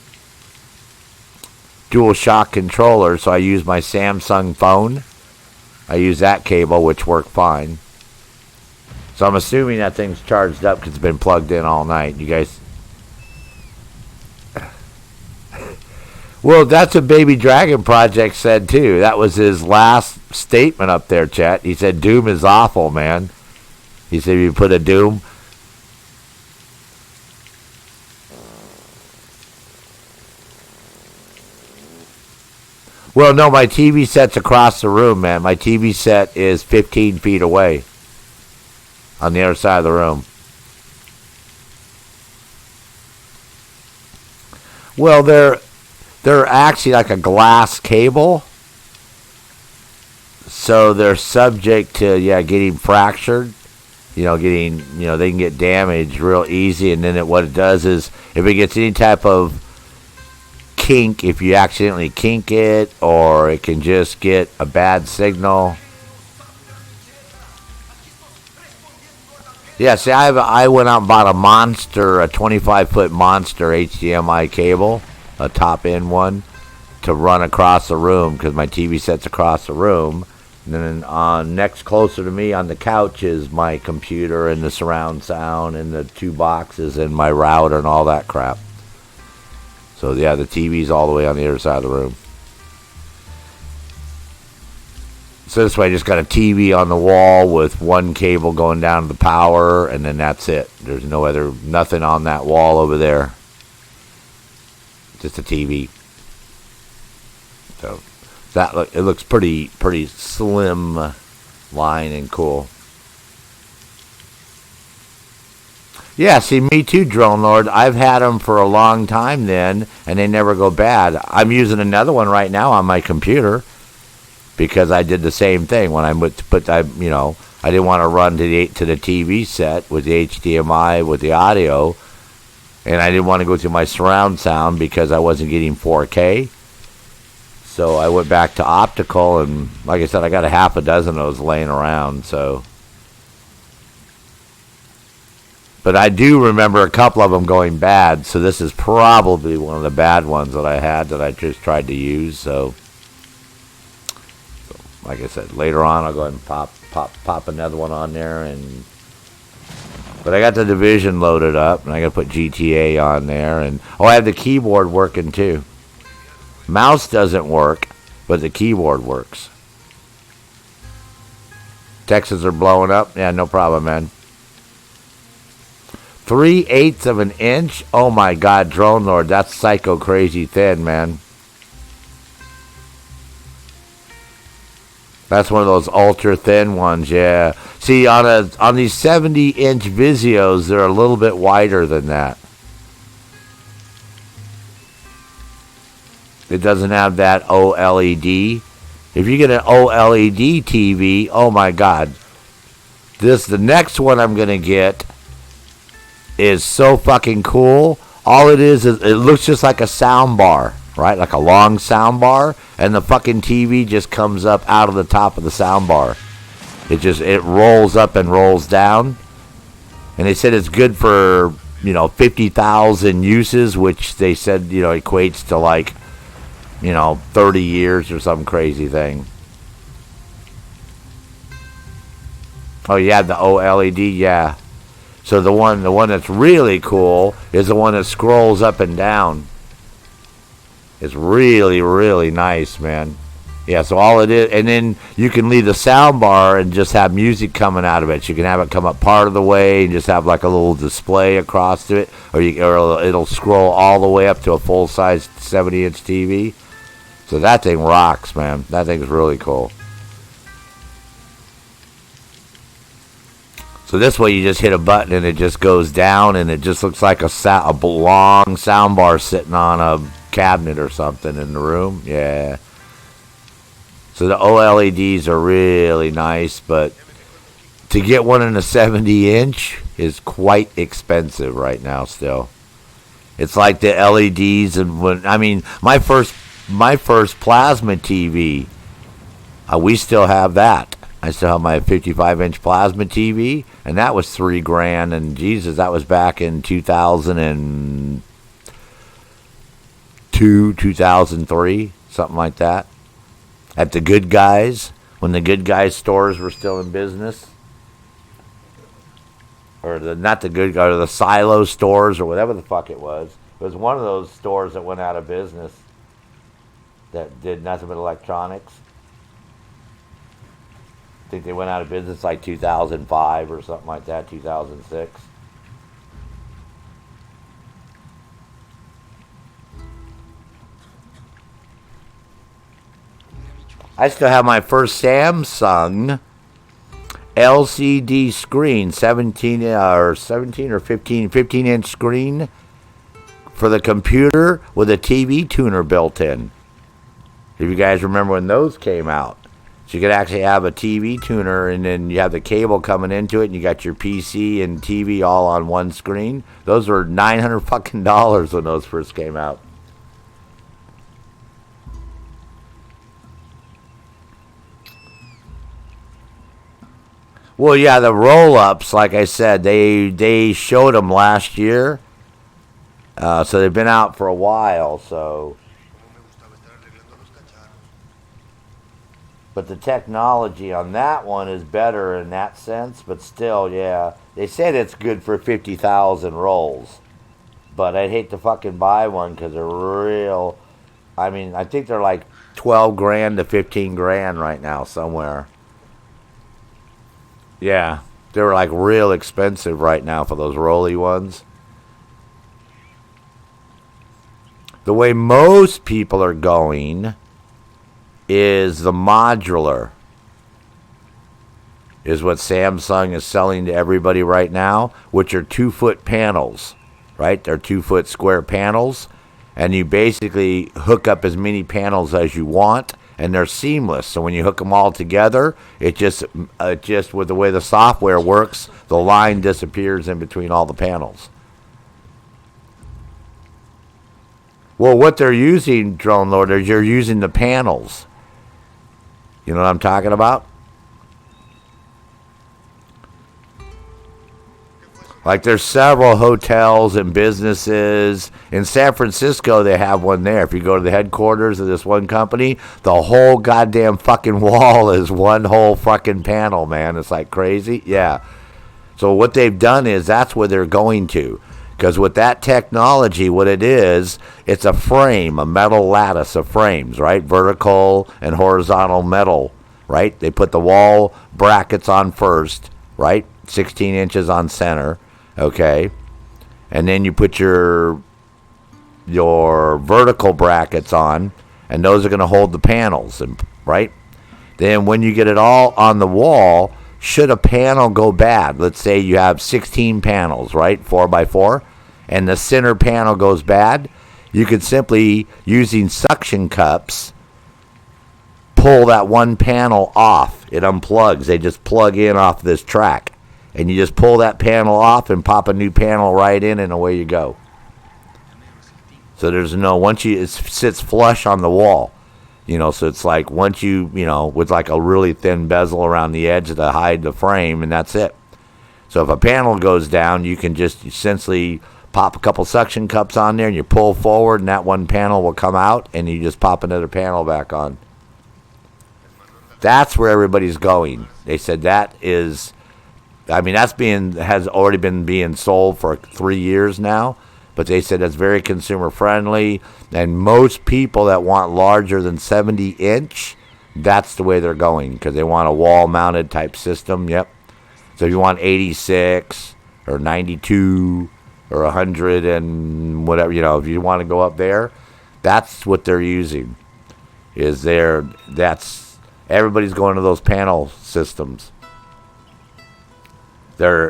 dual shock controller, so I use my Samsung phone. I use that cable, which worked fine. So I'm assuming that thing's charged up because it's been plugged in all night. You guys. Well, that's what Baby Dragon Project said too. That was his last statement up there, chat. He said Doom is awful, man. He said if you put a Doom. Well, no, my TV set's across the room, man. My TV set is 15 feet away on the other side of the room. Well, they're actually like a glass cable. So they're subject to, getting fractured. They can get damaged real easy. And then what it does is, if it gets any type of kink, if you accidentally kink it, or it can just get a bad signal. Yeah, see, I went out and bought a 25-foot monster HDMI cable, a top-end one, to run across the room because my TV set's across the room. And then next closer to me on the couch is my computer and the surround sound and the two boxes and my router and all that crap. So, yeah, the TV's all the way on the other side of the room. So this way I just got a TV on the wall with one cable going down to the power, and then that's it. There's nothing on that wall over there. just a TV. So it looks pretty slim line and cool. Yeah, see, me too, Drone Lord. I've had them for a long time then, and they never go bad. I'm using another one right now on my computer because I did the same thing when I I didn't want to run to the TV set with the HDMI with the audio, and I didn't want to go through my surround sound because I wasn't getting 4K. So I went back to optical, and like I said, I got a half a dozen of those laying around. So. But I do remember a couple of them going bad, so this is probably one of the bad ones that I had that I just tried to use. So like I said, later on I'll go ahead and pop another one on there. But I got the Division loaded up, and I got to put GTA on there. And I have the keyboard working too. Mouse doesn't work, but the keyboard works. Texas are blowing up. Yeah, no problem, man. 3/8 of an inch? Oh my God, Drone Lord, that's psycho crazy thin, man. That's one of those ultra thin ones, yeah. See, on these 70-inch Vizios, they're a little bit wider than that. It doesn't have that OLED. If you get an OLED TV, oh my God. The next one I'm gonna get is so fucking cool. All it is it looks just like a sound bar, right? Like a long sound bar, and the fucking TV just comes up out of the top of the sound bar. It rolls up and rolls down. And they said it's good for, 50,000 uses, which they said, equates to like, 30 years or some crazy thing. Oh, yeah, the OLED, yeah. So the one that's really cool is the one that scrolls up and down. It's really, really nice, man. Yeah, so all it is, and then you can leave the sound bar and just have music coming out of it. You can have it come up part of the way and just have like a little display across to it, or it'll scroll all the way up to a full-size 70-inch TV. So that thing rocks, man. That thing's really cool. So this way you just hit a button and it just goes down, and it just looks like a long sound bar sitting on a cabinet or something in the room. Yeah. So the OLEDs are really nice, but to get one in a 70-inch is quite expensive right now still. It's like the LEDs, and my first plasma TV, we still have that. I still have my 55-inch plasma TV, and that was $3,000. And Jesus, that was back in 2002, 2003, something like that. At the Good Guys, when the Good Guys stores were still in business, or not the Good Guys, or the Silo stores, or whatever the fuck it was. It was one of those stores that went out of business that did nothing but electronics. I think they went out of business like 2005 or something like that, 2006. I still have my first Samsung LCD screen, 17 or 15-inch screen for the computer with a TV tuner built in. If you guys remember when those came out. So you could actually have a TV tuner, and then you have the cable coming into it, and you got your PC and TV all on one screen. Those were $900 fucking when those first came out. Well, yeah, the roll-ups, like I said, they showed them last year, so they've been out for a while. So. But the technology on that one is better in that sense. But still, yeah. They said it's good for 50,000 rolls. But I'd hate to fucking buy one because they're real. I think they're like $12,000 to $15,000 right now somewhere. Yeah. They're like real expensive right now for those rolly ones. The way most people are going is the modular, is what Samsung is selling to everybody right now, which are 2-foot panels, right? They're 2-foot square panels, and you basically hook up as many panels as you want, and they're seamless. So when you hook them all together, it just with the way the software works, the line disappears in between all the panels. Well, what they're using, Drone Lord, is you're using the panels. You know what I'm talking about? Like there's several hotels and businesses. In San Francisco, they have one there. If you go to the headquarters of this one company, the whole goddamn fucking wall is one whole fucking panel, man. It's like crazy. Yeah. So what they've done is that's where they're going to. Because with that technology, what it is, it's a frame, a metal lattice of frames, right? Vertical and horizontal metal, right? They put the wall brackets on first, right? 16 inches on center. Okay, and then you put your vertical brackets on, and those are going to hold the panels, and right? Then when you get it all on the wall, should a panel go bad, let's say you have 16 panels, right, 4x4, and the center panel goes bad, you could simply, using suction cups, pull that one panel off. It unplugs. They just plug in off this track. And you just pull that panel off and pop a new panel right in, and away you go. So there's no, it sits flush on the wall. You know, so it's like once with like a really thin bezel around the edge to hide the frame, and that's it. So if a panel goes down, you can just essentially pop a couple suction cups on there, and you pull forward, and that one panel will come out, and you just pop another panel back on. That's where everybody's going. They said that is... I mean, has already been being sold for 3 years now, but they said it's very consumer friendly, and most people that want larger than 70 inch, that's the way they're going, because they want a wall mounted type system. Yep. So if you want 86 or 92 or 100 and whatever, if you want to go up there, that's what they're using. Everybody's going to those panel systems.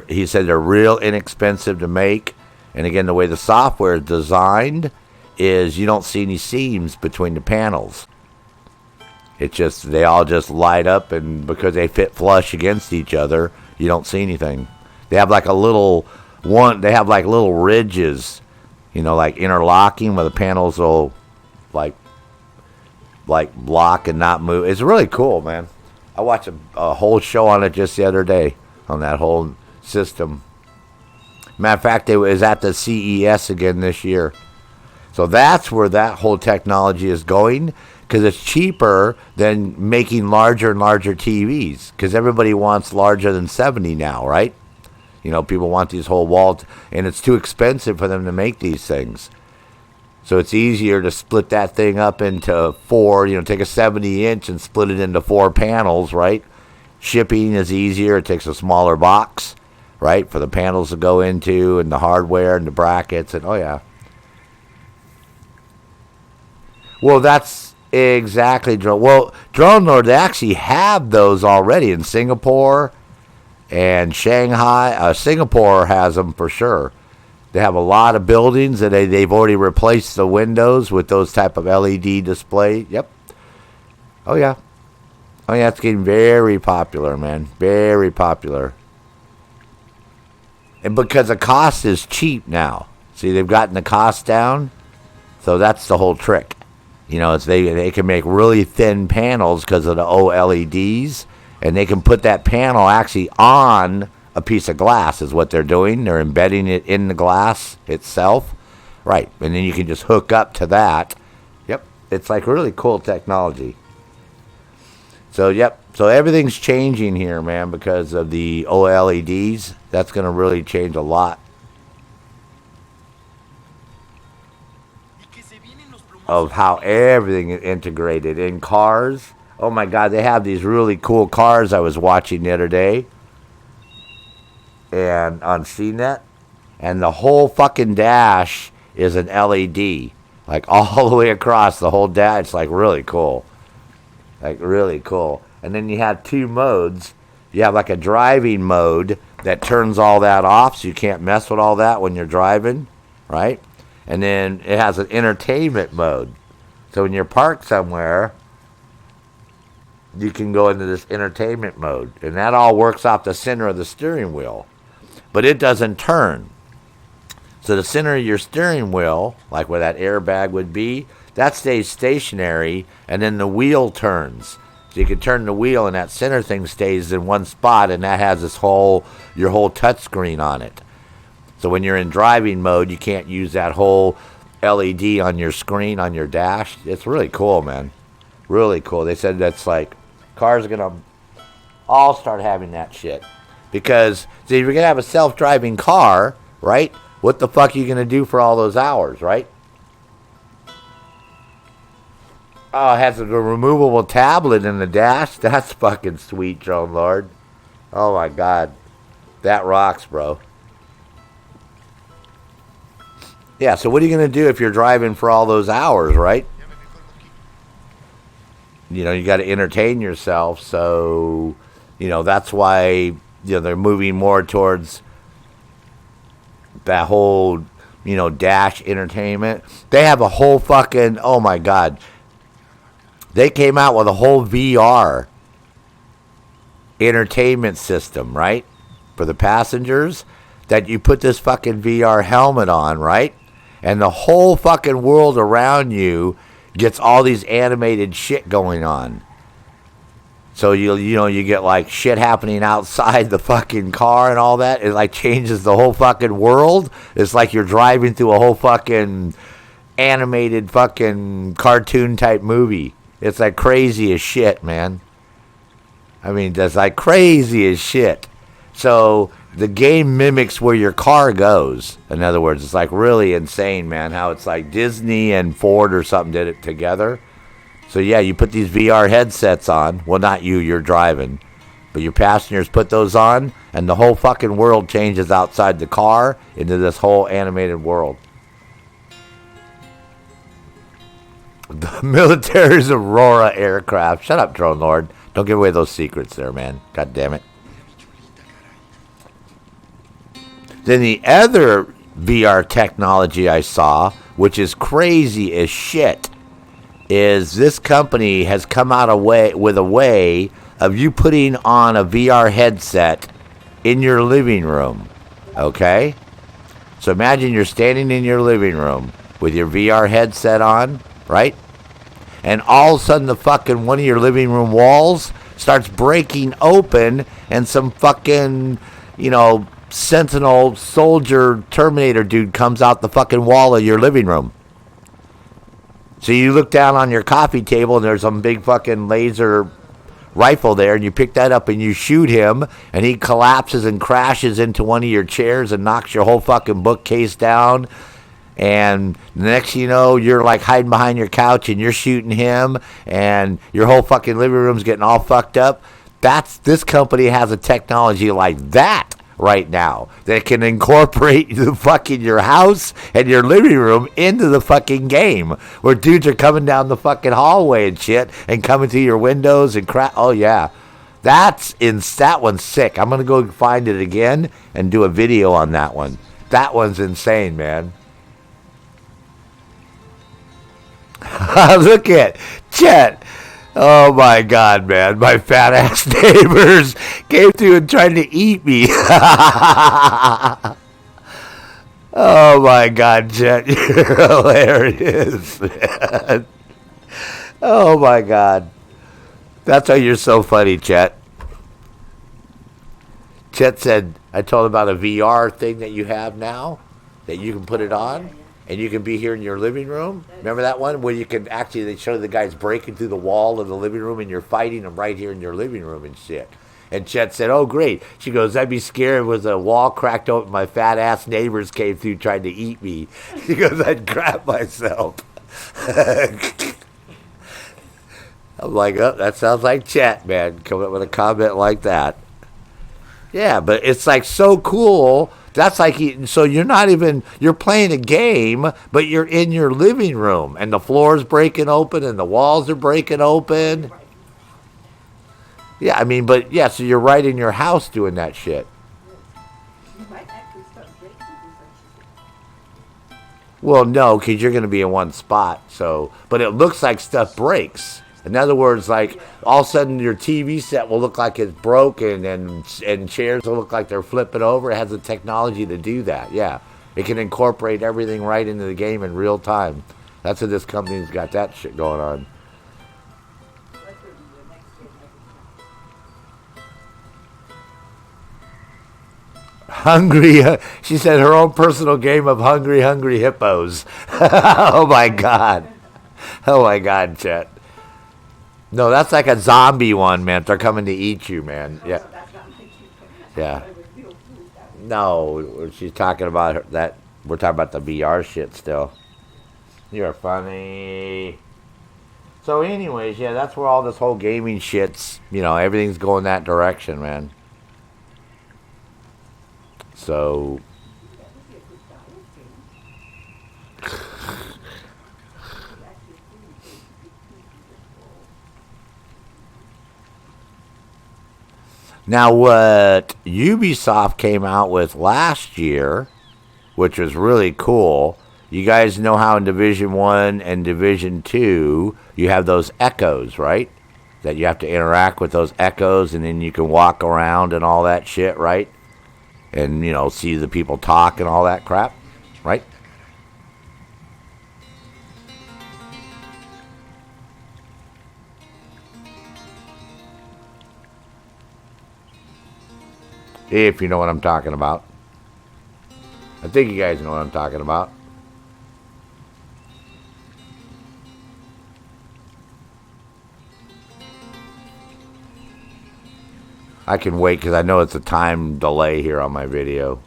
He said they're real inexpensive to make. And again, the way the software is designed is you don't see any seams between the panels. It's just, they all just light up, and because they fit flush against each other, you don't see anything. They have like little ridges, like interlocking where the panels will like block and not move. It's really cool, man. I watched a whole show on it just the other day on that whole system. Matter of fact, it was at the CES again this year. So that's where that whole technology is going, because it's cheaper than making larger and larger TVs, because everybody wants larger than 70 now, right? People want these whole walls, and it's too expensive for them to make these things. So it's easier to split that thing up into 4, take a 70 inch and split it into 4 panels, right? Shipping is easier. It takes a smaller box, right, for the panels to go into, and the hardware and the brackets, and oh yeah. Well, that's exactly Drone. Well, Drone Lord, they actually have those already in Singapore and Shanghai. Singapore has them for sure. They have a lot of buildings, and they've already replaced the windows with those type of LED display. Yep. Oh yeah. Oh yeah, it's getting very popular, man. Very popular. And because the cost is cheap now. See, they've gotten the cost down. So that's the whole trick. They can make really thin panels because of the OLEDs. And they can put that panel actually on a piece of glass is what they're doing. They're embedding it in the glass itself. Right. And then you can just hook up to that. Yep. It's like really cool technology. So, yep. So everything's changing here, man, because of the OLEDs. That's going to really change a lot of how everything is integrated in cars. Oh, my God. They have these really cool cars I was watching the other day and on CNET. And the whole fucking dash is an LED. like all the way across the whole dash. It's like really cool. Like really cool. And then you have two modes. You have like a driving mode that turns all that off, so you can't mess with all that when you're driving, right? And then it has an entertainment mode. So when you're parked somewhere, you can go into this entertainment mode. And that all works off the center of the steering wheel. But it doesn't turn. So the center of your steering wheel, like where that airbag would be, that stays stationary, and then the wheel turns. So you can turn the wheel, and that center thing stays in one spot, and that has your whole touch screen on it. So when you're in driving mode, you can't use that whole LED on your screen on your dash. It's really cool, man. Really cool. They said that's like cars are gonna all start having that shit, because see, if you're gonna have a self-driving car, right? What the fuck are you gonna do for all those hours, right? Oh, it has a removable tablet in the dash. That's fucking sweet, Drone Lord. Oh my god, that rocks, bro. Yeah, so what are you gonna do if you're driving for all those hours, right? You know, you got to entertain yourself. So, you know, that's why they're moving more towards that whole dash entertainment. They have a whole fucking oh my god. They came out with a whole VR entertainment system, right? For the passengers, that you put this fucking VR helmet on, right? And the whole fucking world around you gets all these animated shit going on. So you get like shit happening outside the fucking car and all that. It like changes the whole fucking world. It's like you're driving through a whole fucking animated fucking cartoon type movie. It's like crazy as shit, man. I mean, that's like crazy as shit. So the game mimics where your car goes. In other words, it's like really insane, man, how it's like Disney and Ford or something did it together. So yeah, you put these VR headsets on. Well, not you, you're driving. But your passengers put those on, and the whole fucking world changes outside the car into this whole animated world. The military's Aurora aircraft. Shut up, Drone Lord. Don't give away those secrets there, man. God damn it. Then the other VR technology I saw, which is crazy as shit, is this company has come out with a way of you putting on a VR headset in your living room. Okay? So imagine you're standing in your living room with your VR headset on, right? And all of a sudden the fucking one of your living room walls starts breaking open, and some fucking, Sentinel soldier Terminator dude comes out the fucking wall of your living room. So you look down on your coffee table and there's some big fucking laser rifle there, and you pick that up and you shoot him, and he collapses and crashes into one of your chairs and knocks your whole fucking bookcase down. And the next you know, you're like hiding behind your couch and you're shooting him, and your whole fucking living room's getting all fucked up. This company has a technology like that right now that can incorporate the fucking your house and your living room into the fucking game, where dudes are coming down the fucking hallway and shit and coming through your windows and crap. Oh yeah, that one's sick. I'm gonna go find it again and do a video on that one. That one's insane, man. Look at Chet. Oh my god, man. My fat ass neighbors came through and tried to eat me. Oh my god, Chet. You're hilarious, man. Oh my god. That's why you're so funny, Chet. Chet said, I told him about a VR thing that you have now, that you can put it on. And you can be here in your living room. Remember that one where you can actually, they show the guys breaking through the wall of the living room and you're fighting them right here in your living room and shit. And Chet said, oh, great. She goes, I'd be scared if a wall cracked open, my fat ass neighbors came through trying to eat me. She goes, I'd crap myself. I'm like, oh, that sounds like Chet, man. Coming up with a comment like that. Yeah, but it's like so cool That's like, so you're not even, you're playing a game, but you're in your living room, and the floor's breaking open, and the walls are breaking open. Yeah, I mean, but yeah, so you're right in your house doing that shit. Well, no, because you're going to be in one spot. So, but it looks like stuff breaks. In other words, like all of a sudden your TV set will look like it's broken, and chairs will look like they're flipping over. It has the technology to do that. Yeah, it can incorporate everything right into the game in real time. That's what this company's got that shit going on. Hungry, she said her own personal game of Hungry Hippos. Oh my God. Oh my God, Chet. No, that's like a zombie one, man. They're coming to eat you, man. Yeah. Yeah. No, she's talking about that. We're talking about the VR shit still. You're funny. So anyways, yeah, that's where all this whole gaming shit's, everything's going that direction, man. So now what Ubisoft came out with last year, which was really cool. You guys know how in Division 1 and Division 2 you have those echoes, right? That you have to interact with those echoes, and then you can walk around and all that shit, right? And, see the people talk and all that crap, right? If you know what I'm talking about. I think you guys know what I'm talking about. I can wait because I know it's a time delay here on my video.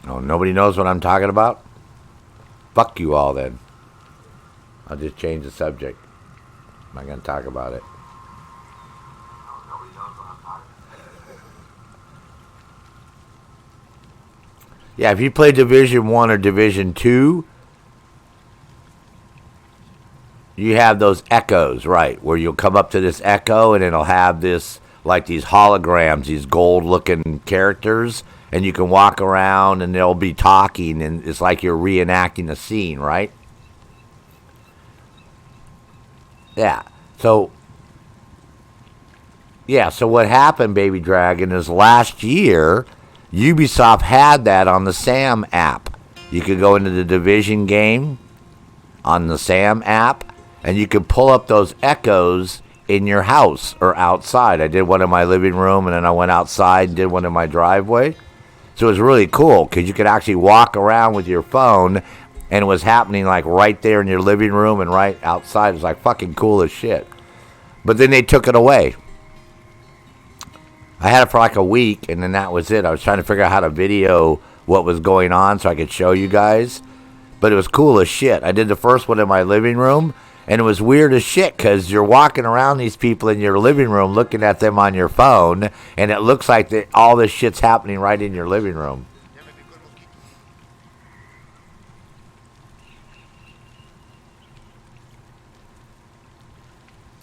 Oh, nobody knows what I'm talking about? Fuck you all then. I'll just change the subject. I'm not going to talk about it. Yeah, if you play Division 1 or Division 2, you have those echoes, right, where you'll come up to this echo and it'll have this, like these holograms, these gold-looking characters, and you can walk around and they'll be talking, and it's like you're reenacting a scene, right? Yeah, so what happened, Baby Dragon, is last year Ubisoft had that on the Sam app. You could go into the Division game on the Sam app, and you could pull up those echoes in your house or outside. I did one in my living room, and then I went outside and did one in my driveway. So it was really cool because you could actually walk around with your phone, and it was happening like right there in your living room and right outside. It was like fucking cool as shit. But then they took it away. I had it for like a week, and then that was it. I was trying to figure out how to video what was going on so I could show you guys. But it was cool as shit. I did the first one in my living room, and it was weird as shit because you're walking around these people in your living room looking at them on your phone, and it looks like all this shit's happening right in your living room.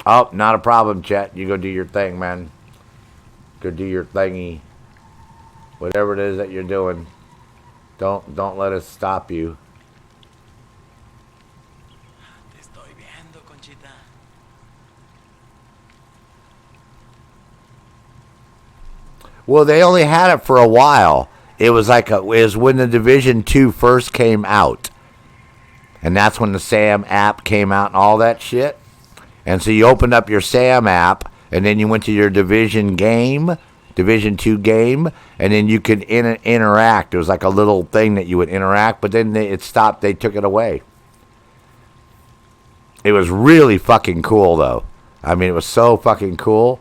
Oh, not a problem, Chet. You go do your thing, man. Go do your thingy. Whatever it is that you're doing. Don't let us stop you. Well, they only had it for a while. It was like it was when the Division 2 first came out. And that's when the Sam app came out and all that shit. And so you opened up your Sam app, and then you went to your Division 2 game, and then you could interact. It was like a little thing that you would interact, but then it stopped. They took it away. It was really fucking cool, though. I mean, it was so fucking cool.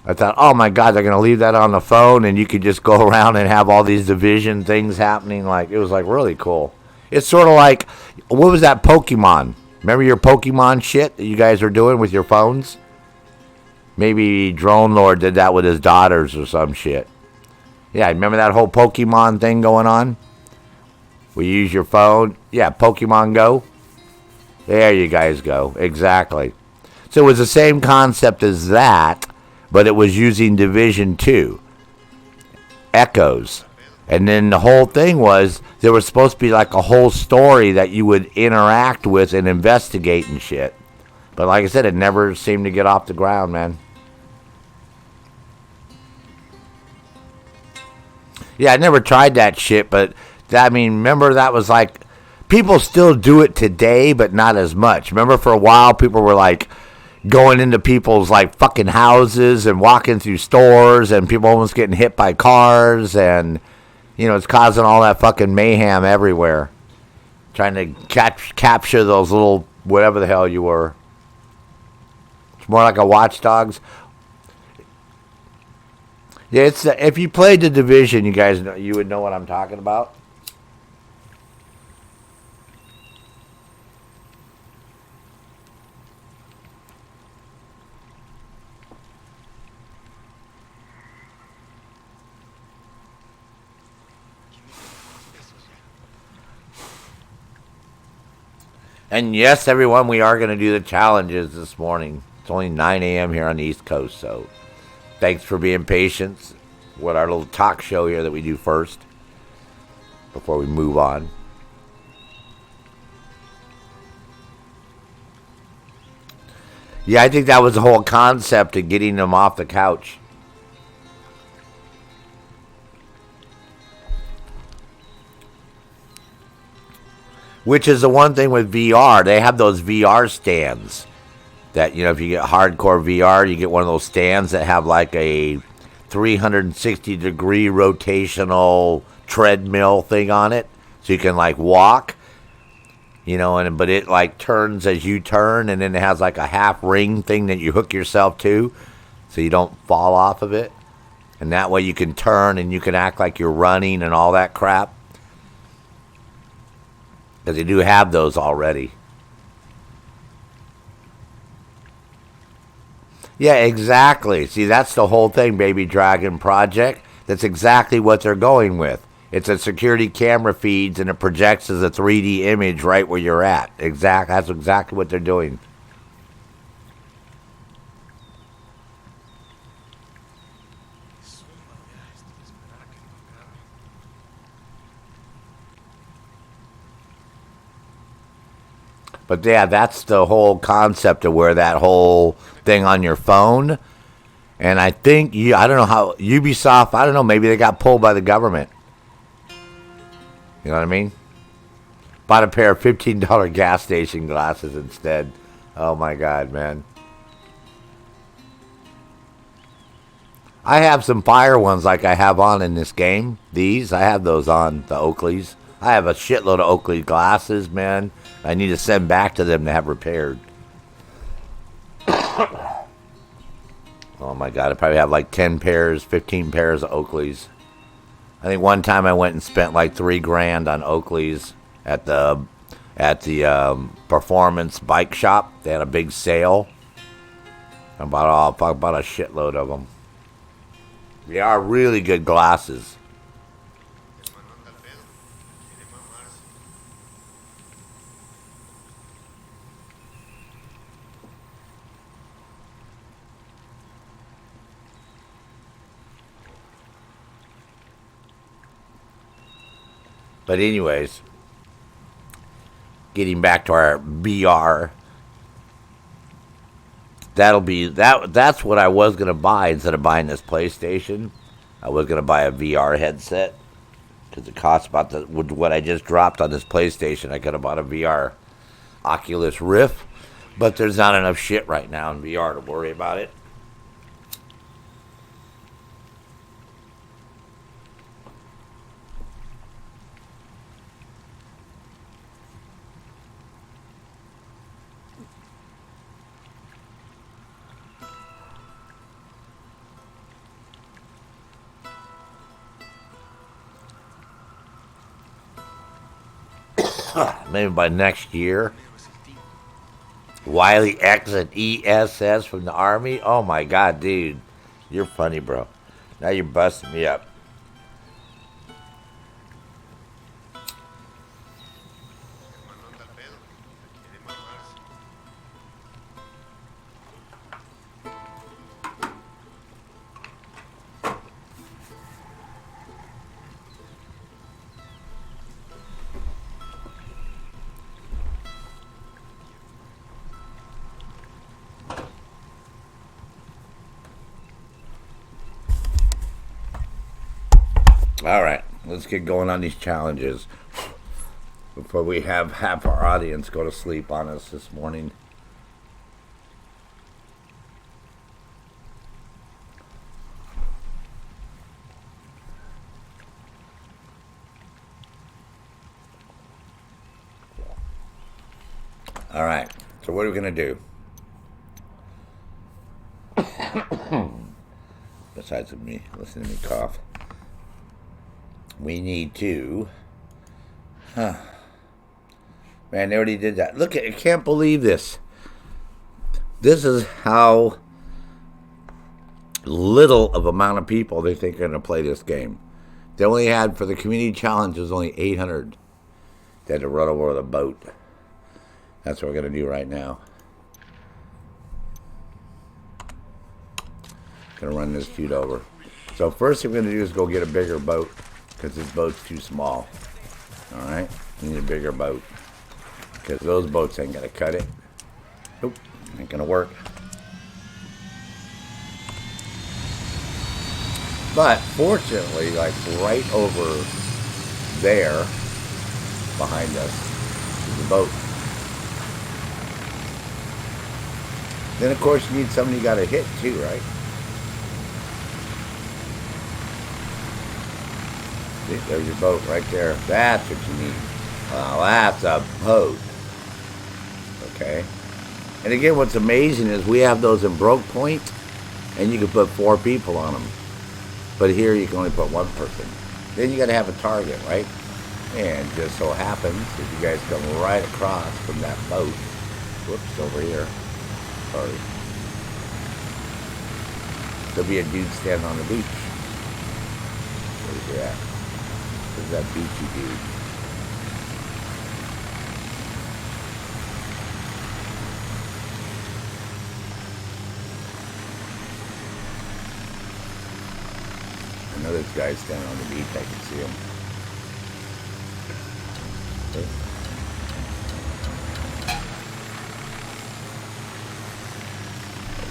I thought, oh my God, they're going to leave that on the phone and you could just go around and have all these division things happening. Like, it was like really cool. It's sort of like, what was that Pokemon? Remember your Pokemon shit that you guys were doing with your phones? Maybe Drone Lord did that with his daughters or some shit. Yeah, remember that whole Pokemon thing going on? We use your phone. Yeah, Pokemon Go. There you guys go. Exactly. So it was the same concept as that, but it was using Division 2. Echoes. And then the whole thing was there was supposed to be like a whole story that you would interact with and investigate and shit. But like I said, it never seemed to get off the ground, man. Yeah, I never tried that shit, but I mean, remember that was like, people still do it today, but not as much. Remember for a while, people were like going into people's like fucking houses and walking through stores and people almost getting hit by cars and, you know, it's causing all that fucking mayhem everywhere. Trying to capture those little, whatever the hell you were. It's more like a watchdogs. Yeah, it's if you played the Division, you guys know, you would know what I'm talking about. And yes, everyone, we are going to do the challenges this morning. It's only 9 a.m. here on the East Coast, so thanks for being patient with our little talk show here that we do first before we move on. Yeah, I think that was the whole concept of getting them off the couch. Which is the one thing with VR. They have those VR stands that, you know, if you get hardcore VR, you get one of those stands that have like a 360-degree rotational treadmill thing on it. So you can like walk, you know, but it like turns as you turn, and then it has like a half ring thing that you hook yourself to so you don't fall off of it. And that way you can turn and you can act like you're running and all that crap. Because they do have those already. Yeah, exactly. See, that's the whole thing, Baby Dragon Project. That's exactly what they're going with. It's a security camera feeds and it projects as a 3D image right where you're at. That's exactly what they're doing. But yeah, that's the whole concept of where that whole thing on your phone. And I think, I don't know how, Ubisoft, I don't know, maybe they got pulled by the government. You know what I mean? Bought a pair of $15 gas station glasses instead. Oh my God, man. I have some fire ones like I have on in this game. I have those on, the Oakleys. I have a shitload of Oakley glasses, man. I need to send back to them to have repaired. Oh my God, I probably have like 10 pairs, 15 pairs of Oakleys. I think one time I went and spent like $3,000 on Oakleys at the performance bike shop. They had a big sale. I bought a shitload of them. They are really good glasses. But anyways, getting back to our VR, that's what I was going to buy instead of buying this PlayStation. I was going to buy a VR headset because it costs about what I just dropped on this PlayStation. I could have bought a VR Oculus Rift, but there's not enough shit right now in VR to worry about it. Maybe by next year. Wiley X and ESS from the Army. Oh my God, dude. You're funny, bro. Now you're busting me up. All right, let's get going on these challenges before we have half our audience go to sleep on us this morning. All right, so what are we going to do? Besides me, listen to me cough. We need to... Man, they already did that. Look, I can't believe this. This is how little of amount of people they think are going to play this game. They only had, for the community challenge, was only 800. They had to run over with a boat. That's what we're going to do right now. Going to run this dude over. So first thing we're going to do is go get a bigger boat, because this boat's too small. Alright? We need a bigger boat, because those boats ain't going to cut it. Nope. Ain't going to work. But fortunately, like right over there, behind us, is a boat. Then of course you need somebody you got to hit too, right? See, there's your boat right there. That's what you need. Wow, that's a boat. Okay. And again, what's amazing is we have those in Broke Point, and you can put 4 people on them. But here you can only put 1 person. Then you got to have a target, right? And just so happens that you guys come right across from that boat. Whoops, over here. Sorry. There'll be a dude standing on the beach. Where's he at? Where's that beachy dude? I know this guy's standing on the beach. I can see him.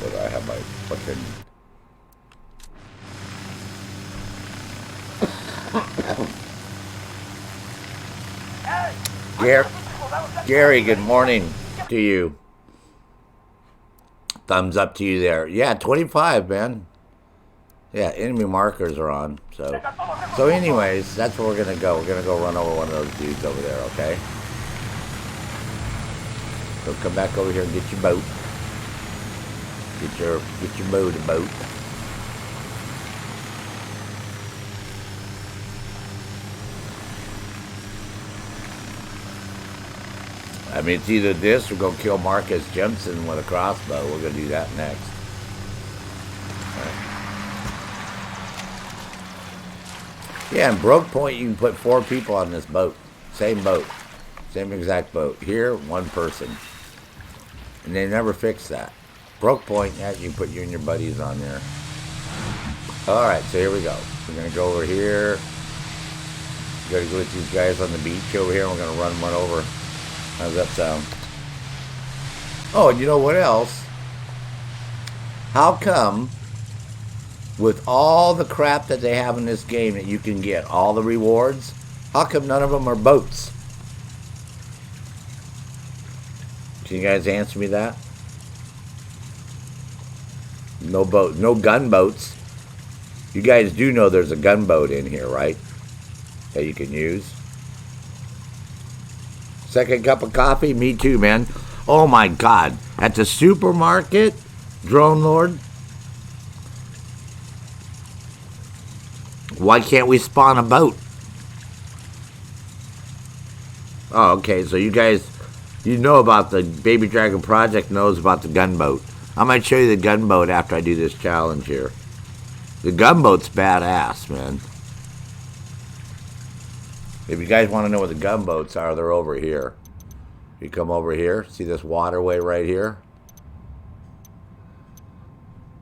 What do I have my fucking... Gary, good morning to you. Thumbs up to you there. Yeah, 25, man. Yeah, enemy markers are on. So anyways, that's where we're going to go. We're going to go run over one of those dudes over there, okay? So come back over here and get your boat. Get your motorboat. I mean, it's either this or go kill Marcus Jemison with a crossbow. We're going to do that next. All right. Yeah, in Broke Point, you can put 4 people on this boat. Same boat. Same exact boat. Here, 1 person. And they never fixed that. Broke Point, yeah, you can put you and your buddies on there. Alright, so here we go. We're going to go over here. We're going to go with these guys on the beach over here, and we're going to run one over. How's that sound? Oh, and you know what else? How come, with all the crap that they have in this game that you can get, all the rewards, how come none of them are boats? Can you guys answer me that? No boat, no gunboats. You guys do know there's a gunboat in here, right? That you can use. Second cup of coffee? Me too, man. Oh my God. At the supermarket, Drone Lord, why can't we spawn a boat? Oh, okay. So you guys, you know about the Baby Dragon Project knows about the gunboat. I might show you the gunboat after I do this challenge here. The gunboat's badass, man. If you guys want to know where the gunboats are, they're over here. You come over here, see this waterway right here?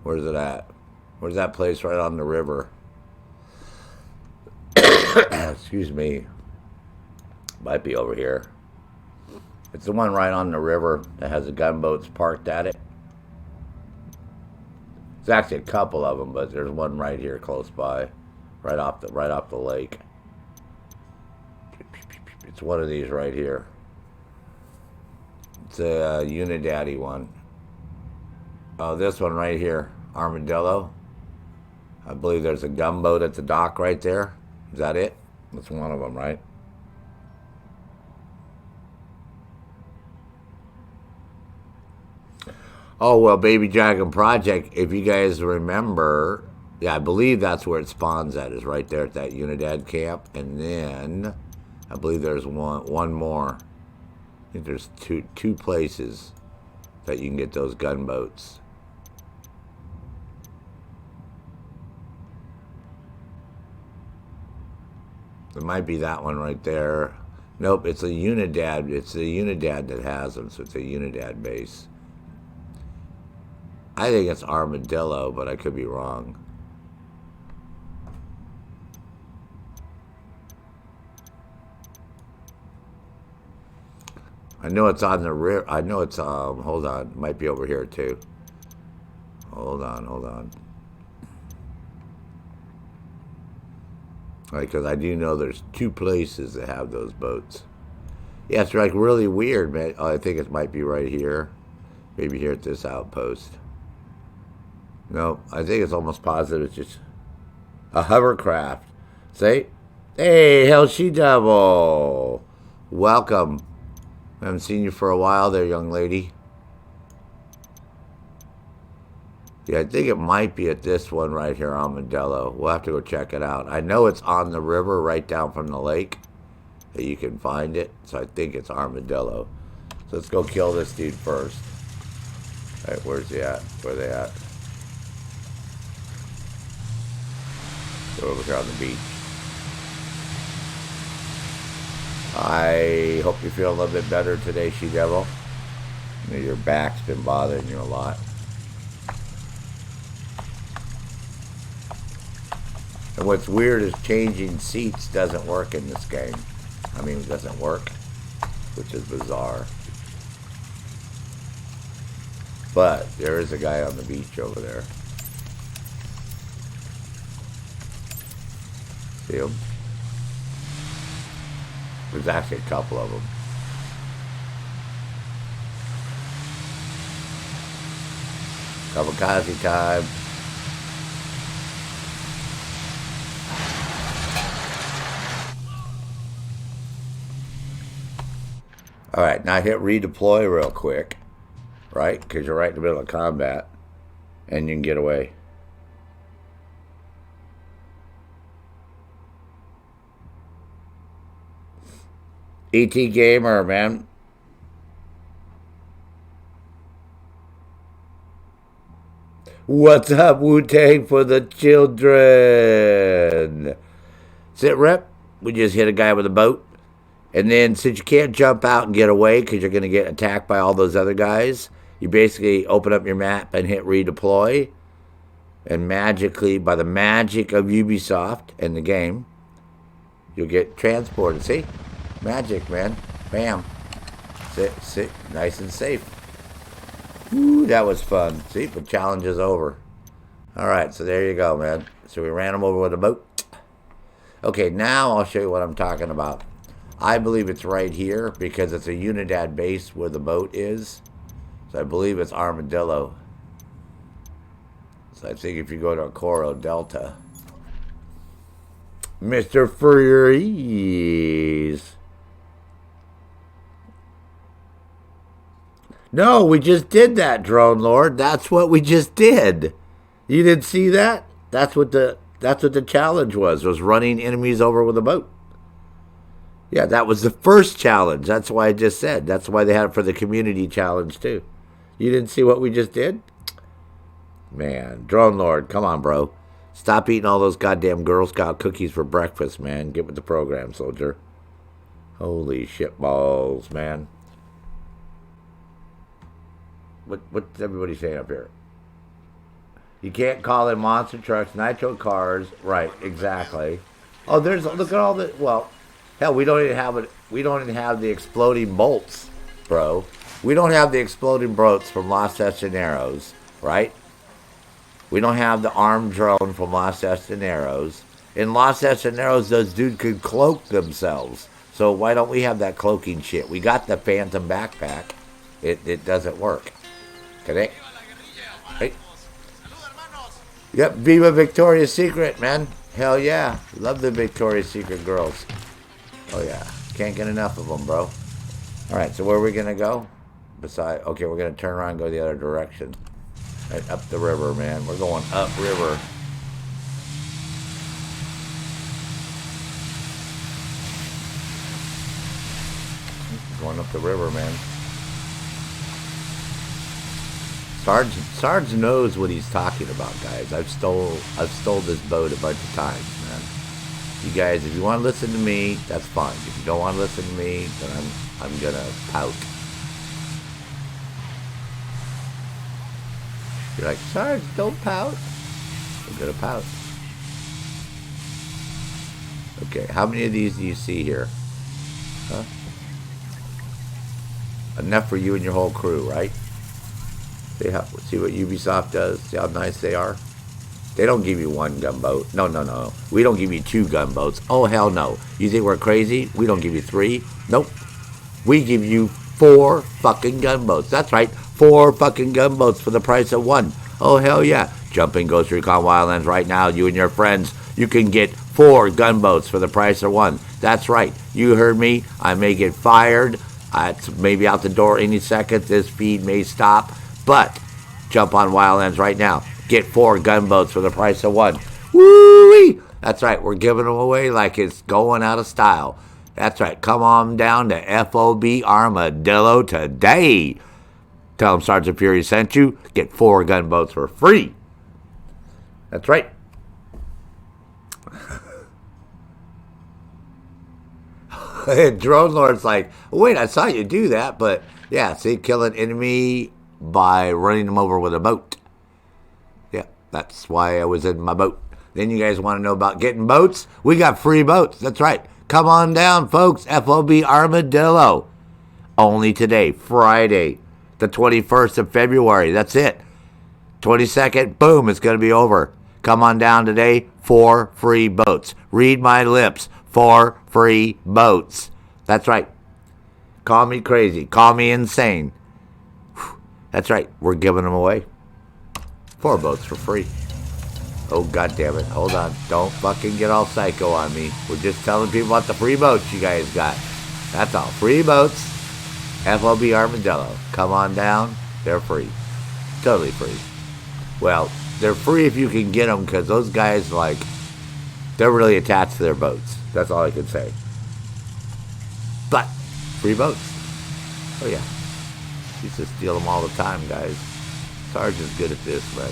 Where's it at? Where's that place right on the river? Excuse me. Might be over here. It's the one right on the river that has the gunboats parked at it. There's actually a couple of them, but there's one right here close by, right off the lake. It's one of these right here. It's a Unidaddy one. Oh, this one right here, Armadillo. I believe there's a gunboat at the dock right there. Is that it? That's one of them, right? Oh, well, Baby Dragon Project, if you guys remember, yeah, I believe that's where it spawns at, is right there at that Unidad camp. And then I believe there's one more. I think there's two places that you can get those gunboats. It might be that one right there. Nope, it's a Unidad. It's a Unidad that has them, so it's a Unidad base. I think it's Armadillo, but I could be wrong. I know it's on the river. I know it's, hold on. Might be over here, too. Hold on. Because I do know there's two places that have those boats. Yeah, it's like really weird, man. Oh, I think it might be right here. Maybe here at this outpost. No, I think it's almost positive it's just a hovercraft. See? Hey, Hell She Devil. Welcome. I haven't seen you for a while there, young lady. Yeah, I think it might be at this one right here, Armadillo. We'll have to go check it out. I know it's on the river right down from the lake that you can find it. So I think it's Armadillo. So let's go kill this dude first. All right, where's he at? Where are they at? They're over here on the beach. I hope you feel a little bit better today, She-Devil. You know, your back's been bothering you a lot. And what's weird is changing seats doesn't work in this game. I mean, it doesn't work, which is bizarre. But there is a guy on the beach over there. See him? There's actually a couple of them. Kamikaze time. All right, now hit redeploy real quick, right? Because you're right in the middle of combat, and you can get away. ET Gamer, man. What's up, Wu-Tang for the children? Sit rep. We just hit a guy with a boat. And then since you can't jump out and get away because you're going to get attacked by all those other guys, you basically open up your map and hit redeploy. And magically, by the magic of Ubisoft and the game, you'll get transported. See? Magic, man. Bam. Sit. Nice and safe. Ooh, that was fun. See, the challenge is over. All right, so there you go, man. So we ran him over with a boat. Okay, now I'll show you what I'm talking about. I believe it's right here because it's a Unidad base where the boat is. So I believe it's Armadillo. So I think if you go to Orcoro Delta, Mr. Freeze. No, we just did that, Drone Lord. That's what we just did. You didn't see that? That's what the challenge was running enemies over with a boat. Yeah, that was the first challenge. That's why I just said. That's why they had it for the community challenge, too. You didn't see what we just did? Man, Drone Lord, come on, bro. Stop eating all those goddamn Girl Scout cookies for breakfast, man. Get with the program, soldier. Holy shit balls, man. What's everybody saying up here? You can't call in monster trucks, nitro cars. Right, exactly. Oh, look at all the, well, hell, we don't even have it. We don't even have the exploding bolts, bro. We don't have the exploding bolts from Los Estaneros, right? We don't have the armed drone from Los Estaneros. In Los Estaneros, those dudes could cloak themselves. So why don't we have that cloaking shit? We got the Phantom backpack. It doesn't work. Correct? Hey. Yep, Viva Victoria's Secret, man. Hell yeah. Love the Victoria's Secret girls. Oh yeah. Can't get enough of them, bro. Alright, so where are we going to go? Okay, we're going to turn around and go the other direction. Right up the river, man. We're going up river. Going up the river, man. Sarge knows what he's talking about, guys. I've stole this boat a bunch of times, man. You guys, if you want to listen to me, that's fine. If you don't want to listen to me, then I'm gonna pout. You're like, Sarge, don't pout. I'm gonna pout. Okay, how many of these do you see here? Huh? Enough for you and your whole crew, right? See what Ubisoft does? See how nice they are? They don't give you one gunboat. No. We don't give you two gunboats. Oh, hell no. You think we're crazy? We don't give you three. Nope. We give you 4 fucking gunboats. That's right. 4 fucking gunboats for the price of 1. Oh, hell yeah. Jump in Ghost Recon Wildlands right now. You and your friends. You can get 4 gunboats for the price of 1. That's right. You heard me. I may get fired. It's maybe out the door any second. This feed may stop. But jump on Wildlands right now. Get 4 gunboats for the price of 1. Woo-wee! That's right. We're giving them away like it's going out of style. That's right. Come on down to FOB Armadillo today. Tell them Sergeant Fury sent you. Get 4 gunboats for free. That's right. Drone Lord's like, wait, I saw you do that. But yeah, see, kill an enemy by running them over with a boat. Yeah, that's why I was in my boat. Then you guys want to know about getting boats? We got free boats. That's right. Come on down, folks. FOB Armadillo. Only today, Friday, the 21st of February. That's it. 22nd, boom, it's going to be over. Come on down today. 4 free boats. Read my lips. 4 free boats. That's right. Call me crazy. Call me insane. That's right. We're giving them away. 4 boats for free. Oh, God damn it. Hold on. Don't fucking get all psycho on me. We're just telling people about the free boats you guys got. That's all. Free boats. FOB Armadillo. Come on down. They're free. Totally free. Well, they're free if you can get them because those guys, like, they're really attached to their boats. That's all I can say. But, free boats. Oh, yeah. Used to steal them all the time, guys. Sarge is good at this, man.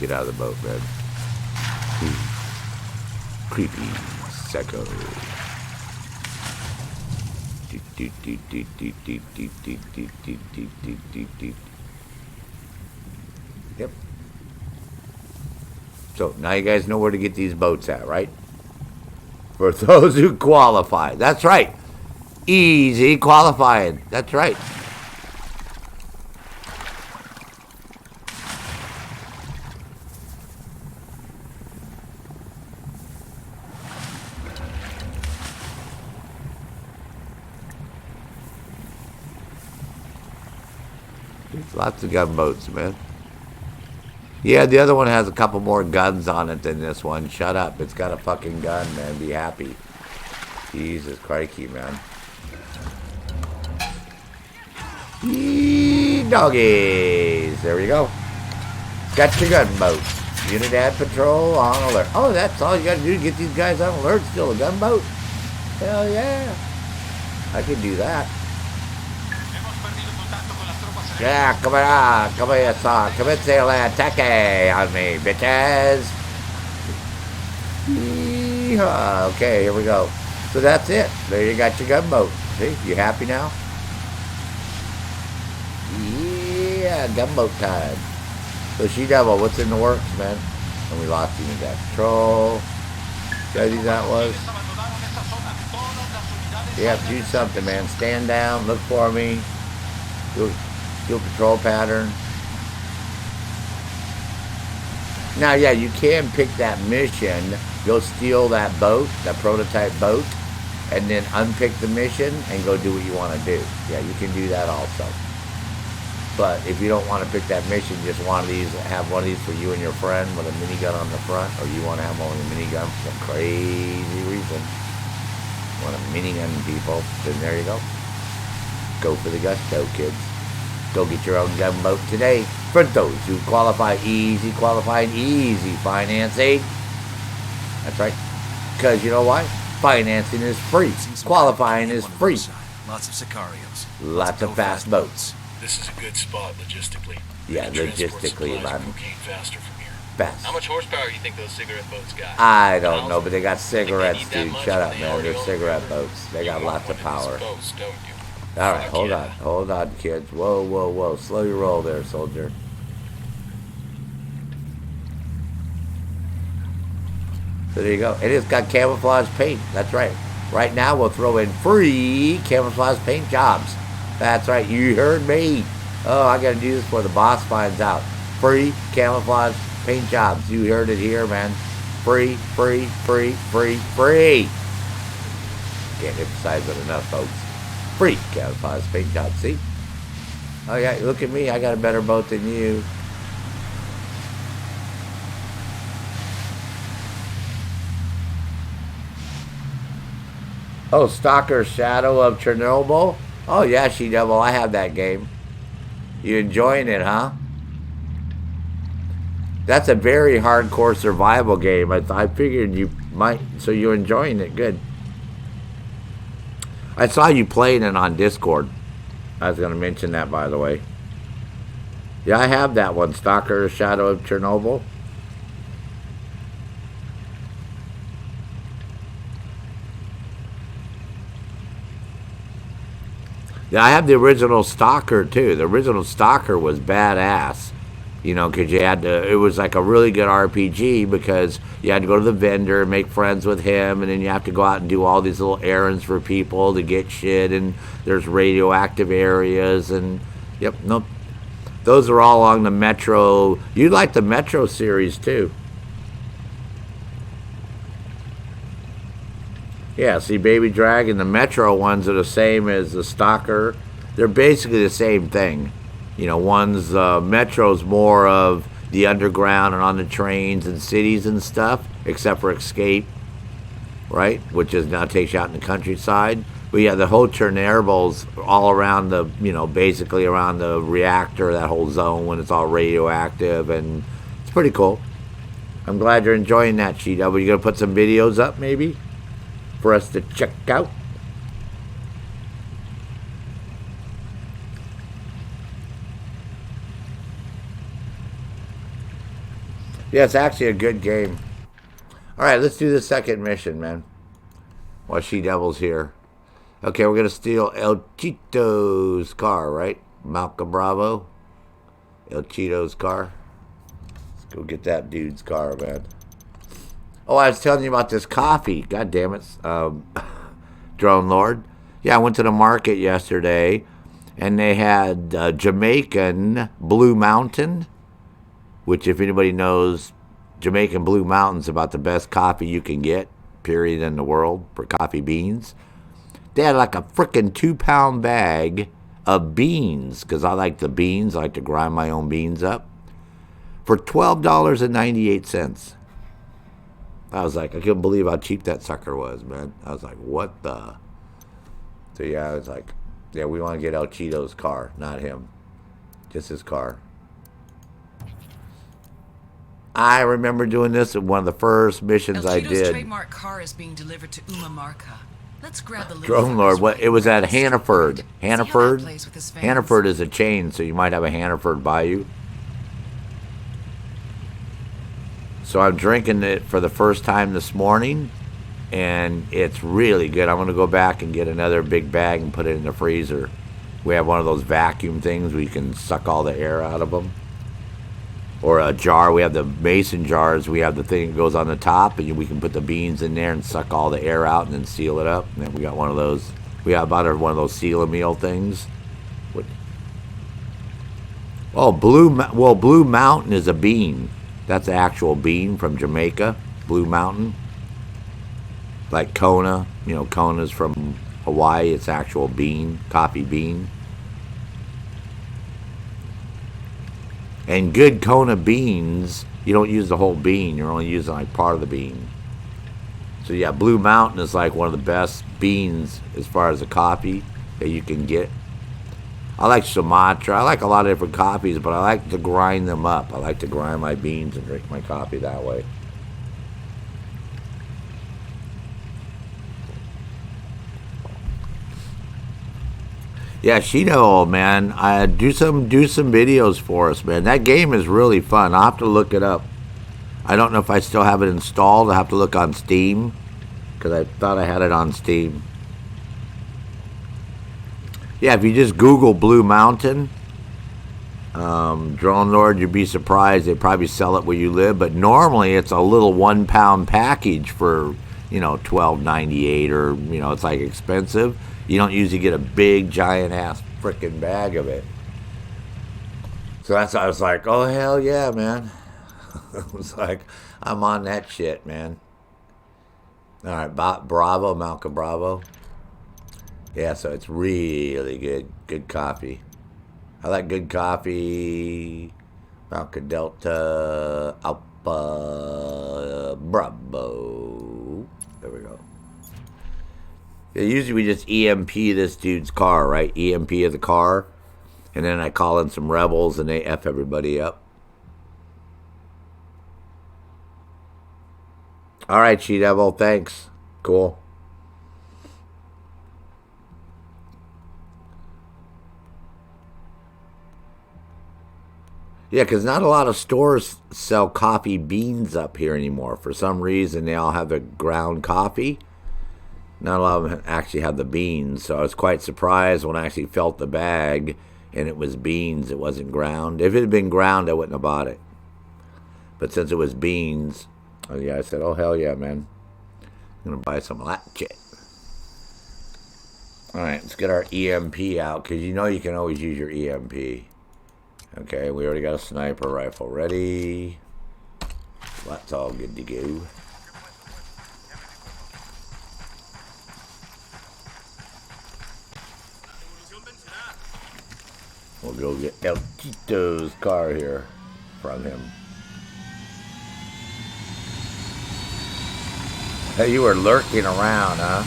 Get out of the boat, man. Creepy psycho. Yep. So now you guys know where to get these boats at, right? For those who qualify. That's right. Easy qualifying. That's right. There's lots of gunboats, man. Yeah, the other one has a couple more guns on it than this one. Shut up. It's got a fucking gun, man. Be happy. Jesus crikey, man. Yee, doggies. There we go. Got your gunboat. Unidad patrol on alert. Oh, that's all you gotta do to get these guys on alert. Still a gunboat? Hell yeah. I can do that. Yeah, come on, come here, son. Commence el ataque on me, bitches. Yeehaw. Okay, here we go. So that's it. There you got your gunboat. See, you happy now? Yeah, gunboat time. So She-Devil, what's in the works, man? And we lost Unidad patrol. See how that was? Yeah, do something, man. Stand down, look for me. Do a patrol pattern. Now, yeah, you can pick that mission. Go steal that boat, that prototype boat, and then unpick the mission and go do what you want to do. Yeah, you can do that also. But if you don't want to pick that mission, just one of these, have one of these for you and your friend with a minigun on the front, or you want to have only a minigun for some crazy reason. Want a minigun, people? Then there you go. Go for the gusto, kids. Go get your own gunboat today. For those who qualify easy financing. That's right. Because you know what? Financing is free. Qualifying is free. Lots of Sicarios. Lots of fast boats. This is a good spot logistically. Yeah, logistically, man. Faster from here. Fast. How much horsepower do you think those cigarette boats got? I don't know, but they got cigarettes, dude. Shut up, man. They're cigarette boats. They got lots of power. Boats, don't you? All right, hold on. Hold on, kids. Whoa, whoa, whoa. Slow your roll there, soldier. So there you go. And it's got camouflage paint. That's right. Right now, we'll throw in free camouflage paint jobs. That's right. You heard me. Oh, I got to do this before the boss finds out. Free camouflage paint jobs. You heard it here, man. Free, free, free, free, free. Can't emphasize it enough, folks. Free camouflage paint jobs. See? Oh, yeah. Look at me. I got a better boat than you. Oh, Stalker Shadow of Chernobyl. Oh, yeah, She-Devil, I have that game. You enjoying it, huh? That's a very hardcore survival game. I figured you might, so you're enjoying it. Good. I saw you playing it on Discord. I was going to mention that, by the way. Yeah, I have that one, Stalker Shadow of Chernobyl. Yeah, I have the original Stalker, too. The original Stalker was badass. You know, because you had to, it was like a really good RPG because you had to go to the vendor and make friends with him, and then you have to go out and do all these little errands for people to get shit, and there's radioactive areas, and, yep, nope. Those are all along the Metro. You like the Metro series, too. Yeah, see, Baby Dragon, the Metro ones are the same as the Stalker. They're basically the same thing. You know, one's Metro's more of the underground and on the trains and cities and stuff, except for Escape, right? Which is now takes you out in the countryside. But yeah, the whole Chernobyl's all around the, you know, basically around the reactor, that whole zone when it's all radioactive, and it's pretty cool. I'm glad you're enjoying that, She-Devil. You gonna put some videos up, maybe, for us to check out? Yeah, it's actually a good game. Alright, let's do the second mission, man. While She-Devil's here. Okay, we're going to steal El Chito's car, right? Malcolm Bravo. El Chito's car. Let's go get that dude's car, man. Oh, I was telling you about this coffee. God damn it. Drone Lord. Yeah, I went to the market yesterday, and they had Jamaican Blue Mountain, which, if anybody knows, Jamaican Blue Mountain's about the best coffee you can get, period, in the world for coffee beans. They had like a frickin' 2-pound bag of beans, because I like the beans. I like to grind my own beans up, for $12.98. I was like, I couldn't believe how cheap that sucker was, man. I was like, what the? So, yeah, I was like, yeah, we want to get El Chito's car, not him. Just his car. I remember doing this in one of the first missions I El Cheeto's did. trademark car is being delivered to Uma Marca. Let's grab the little Drone Lord, fuckers what? right It was around at the street Hannaford. grid. See how that Hannaford? plays with his fans. Hannaford is a chain, so you might have a Hannaford by you. So I'm drinking it for the first time this morning, and it's really good. I'm going to go back and get another big bag and put it in the freezer. We have one of those vacuum things where you can suck all the air out of them. Or a jar. We have the mason jars. We have the thing that goes on the top, and we can put the beans in there and suck all the air out and then seal it up. And then we got one of those. We got about one of those seal-a-meal things. Oh, Blue Mountain is a bean. That's the actual bean from Jamaica. Blue Mountain. Like Kona. You know, Kona's from Hawaii. It's actual bean. Coffee bean. And good Kona beans, you don't use the whole bean. You're only using like part of the bean. So yeah, Blue Mountain is like one of the best beans as far as the coffee that you can get. I like Sumatra. I like a lot of different coffees, but I like to grind them up. I like to grind my beans and drink my coffee that way. Yeah, Sheeto, man, do some videos for us, man. That game is really fun. I'll have to look it up. I don't know if I still have it installed. I'll have to look on Steam, because I thought I had it on Steam. Yeah, if you just Google Blue Mountain, Drone Lord, you'd be surprised. They probably sell it where you live, but normally it's a little 1 pound package for, you know, $12.98, or, you know, it's like expensive. You don't usually get a big, giant-ass frickin' bag of it. So that's why I was like, oh, hell yeah, man. I was like, I'm on that shit, man. All right, Bravo, Malca Bravo. Yeah, so it's really good. Good coffee. I like good coffee. Malca Delta, Alpha, Bravo. There we go. Usually we just EMP this dude's car, right? EMP of the car. And then I call in some rebels and they F everybody up. All right, She-Devil, thanks. Cool. Yeah, because not a lot of stores sell coffee beans up here anymore. For some reason, they all have the ground coffee. Not a lot of them actually have the beans, so I was quite surprised when I actually felt the bag and it was beans. It wasn't ground. If it had been ground, I wouldn't have bought it. But since it was beans, oh yeah, I said, oh hell yeah, man. I'm going to buy some of that shit. Alright, let's get our EMP out, because you know you can always use your EMP. Okay, we already got a sniper rifle ready. That's all good to go. We'll go get El Cheeto's car here from him. Hey, you were lurking around, huh?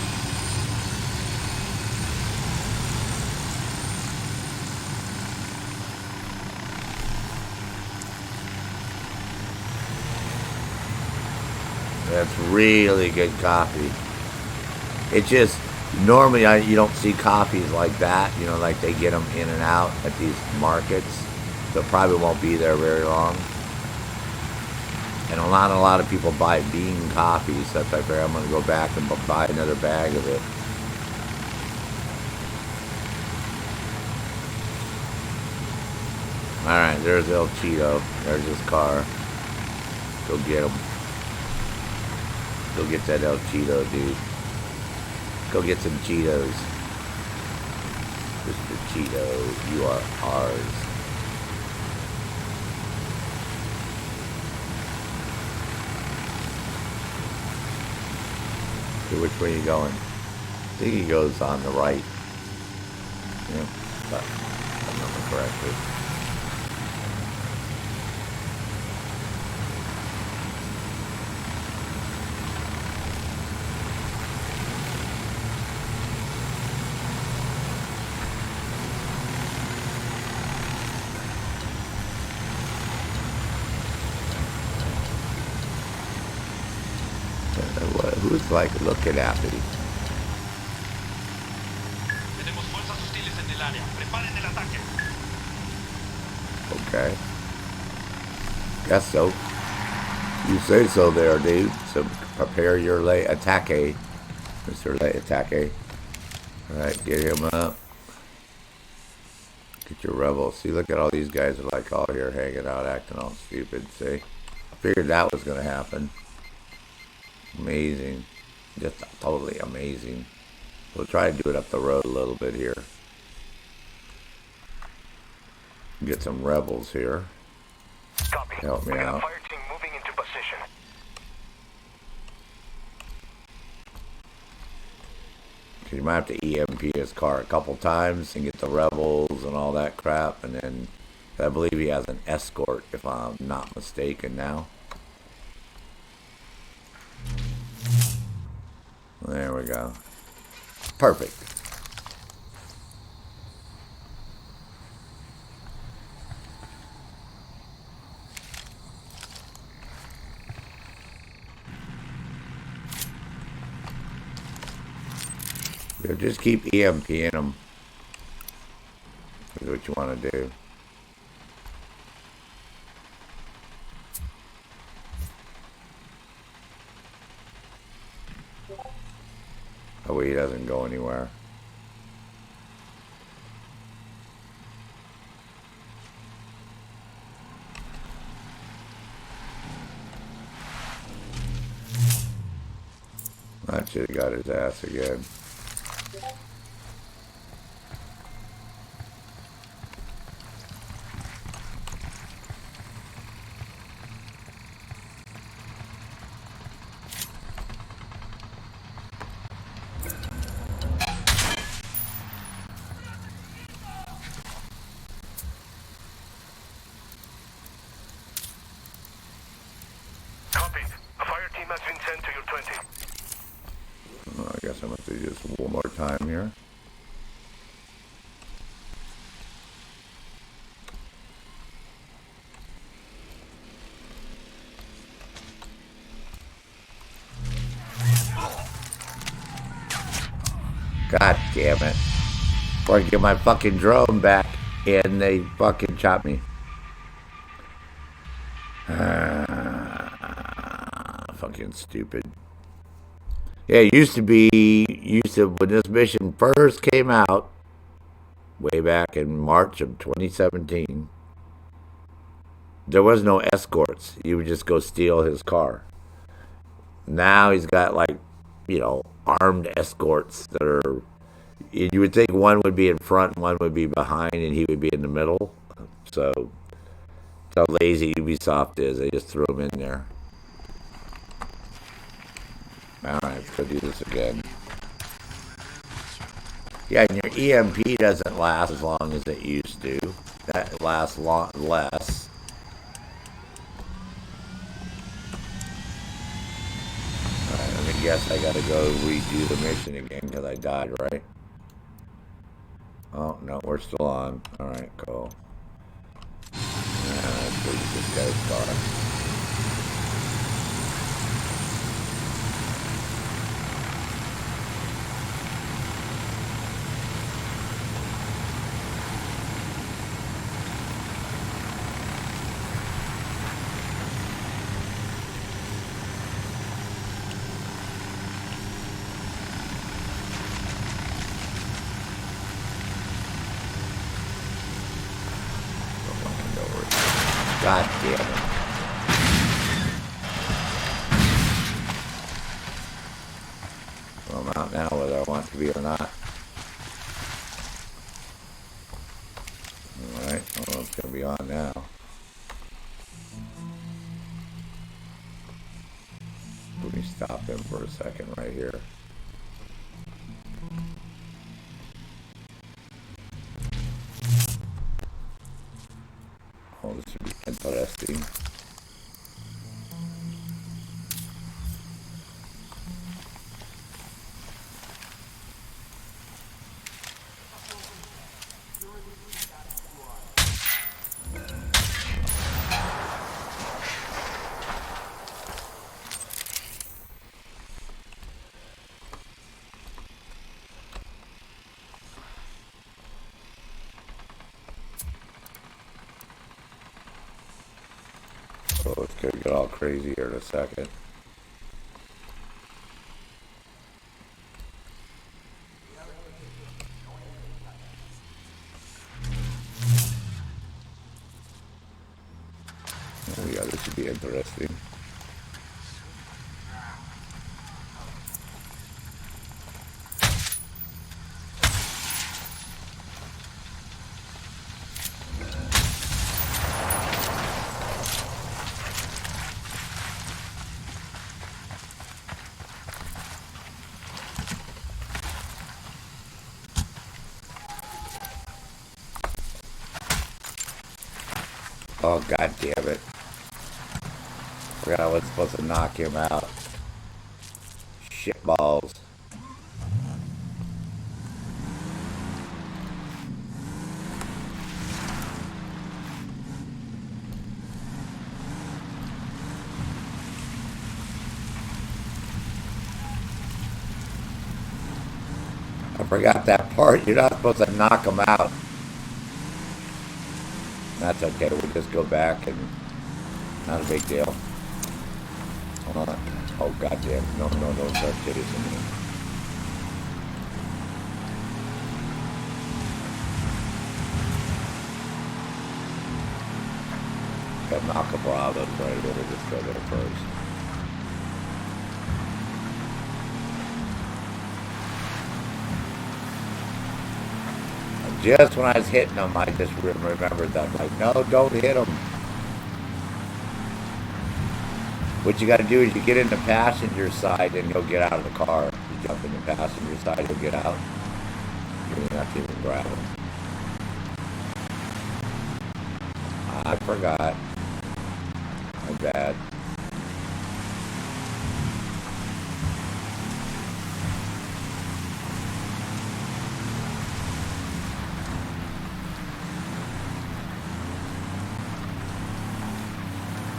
That's really good coffee. It just... Normally, you don't see coffees like that, you know, like they get them in and out at these markets. So it probably won't be there very long. And a lot of people buy bean coffee, so I figure I'm going to go back and buy another bag of it. Alright, there's El Cheeto. There's his car. Go get him. Go get that El Cheeto, dude. Go get some Cheetos. Mr. Cheeto, you are ours. Okay, which way are you going? I think he goes on the right. Yeah, if I remember correctly. He's like looking at me. Okay. Guess so. You say so there, dude. So prepare your late attack, Mr. Late attack. Alright, get him up. Get your rebels. See, look at all these guys are like all here hanging out, acting all stupid. See? I figured that was going to happen. Amazing. Just totally amazing. We'll try to do it up the road a little bit here. Get some rebels here. Copy. Help me out. Fire team moving into position. You might have to EMP his car a couple times and get the rebels and all that crap. And then I believe he has an escort, if I'm not mistaken now. There we go. Perfect. Yeah, just keep EMPing them. That's what you want to do. Oh, he doesn't go anywhere. I should have got his ass again. Copy. A fire team has been sent to your 20. Well, I guess I'm going to do this one more time here. God damn it. Before I get my fucking drone back and they fucking chop me. Fucking stupid. Yeah, it used to when this mission first came out, way back in March of 2017, there was no escorts. You would just go steal his car. Now he's got armed escorts that are, you would think one would be in front and one would be behind and he would be in the middle. So that's how lazy Ubisoft is. They just threw him in there. Alright, let's go do this again. Yeah, and your EMP doesn't last as long as it used to. That lasts less. Alright, let me guess I gotta go redo the mission again because I died, right? Oh, no, we're still on. Alright, cool. Let's go get this guy's car. God damn it. Well, I'm out now whether I want to be or not. Alright, well, it's going to be on now. Let me stop him for a second right here. Oh, this should be interesting. Gonna get all crazy here in a second. Oh yeah, this should be interesting. Oh, god damn it. Forgot I was supposed to knock him out. Shitballs. I forgot that part. You're not supposed to knock him out. That's okay. We'll just go back and not a big deal. Hold on. Oh, goddamn. No, don't start chasing me. Got knock a Bravo right over. Just go there first. Just when I was hitting him, I just remembered that. Like, no, don't hit him. What you got to do is you get in the passenger side and you'll get out of the car. You jump in the passenger side, you'll get out. You don't have to even grab him. I forgot. My bad.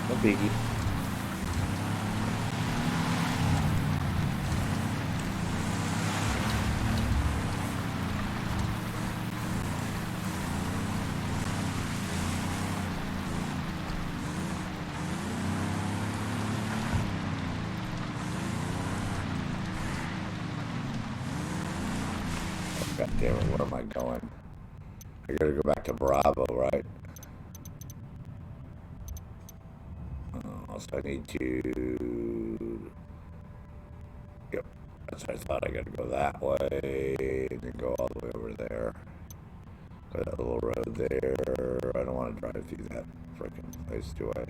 No biggie. God damn it, where am I going? I gotta go back to Bravo, right? So I need to... Yep, that's what I thought. I gotta go that way, and then go all the way over there. Go that little road there. I don't want to drive through that freaking place, do I?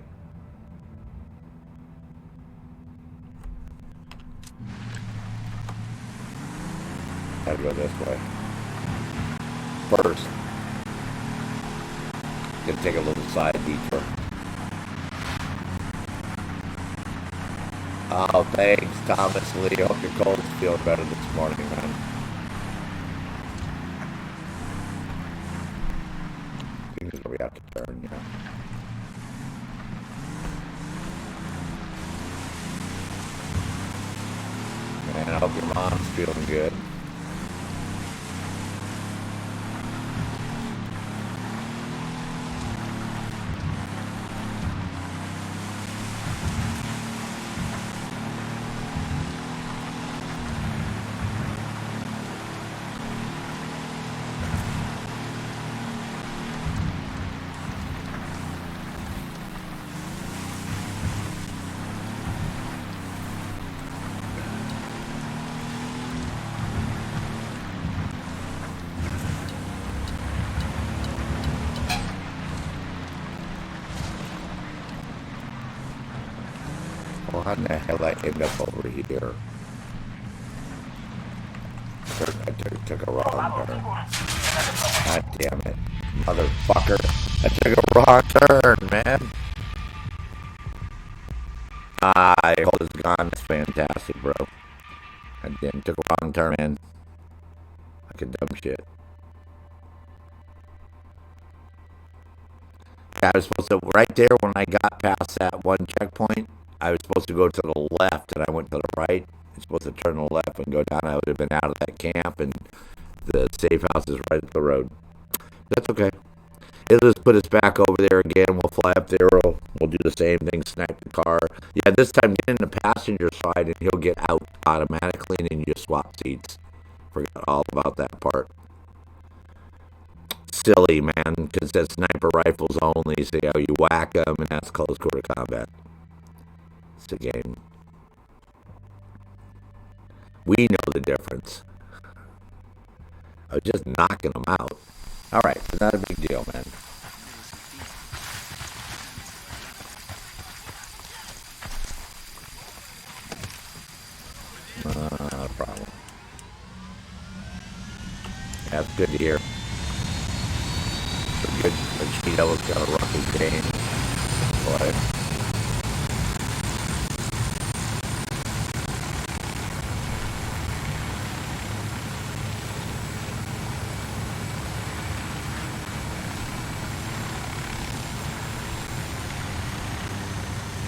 Gotta go this way. First. Gonna take a little side detour. Oh, thanks, Thomas Lee. Hope your cold's feeling better this morning, man. I think this is where we have to turn, yeah. Man, I hope your mom's feeling good. Well, how in the hell I end up over here? I took a wrong turn. God damn it. Motherfucker. I took a wrong turn, man. I hold his gun. That's fantastic, bro. I didn't. Took a wrong turn, man. Like a dumb shit. Yeah, I was supposed to, right there when I got past that one checkpoint, I was supposed to go to the left, and I went to the right. I was supposed to turn to the left and go down. I would have been out of that camp, and the safe house is right up the road. That's okay. He'll just put us back over there again. We'll fly up there. We'll do the same thing, snipe the car. Yeah, this time get in the passenger side and he'll get out automatically and then you just swap seats. Forgot all about that part. Silly, man, because that's sniper rifles only. So you whack them and that's close quarter combat. It's a game. We know the difference. I was just knocking them out. Alright, it's not a big deal, man. Not a problem. That's good to hear. So good. Cheeto's got a rough game. Boy.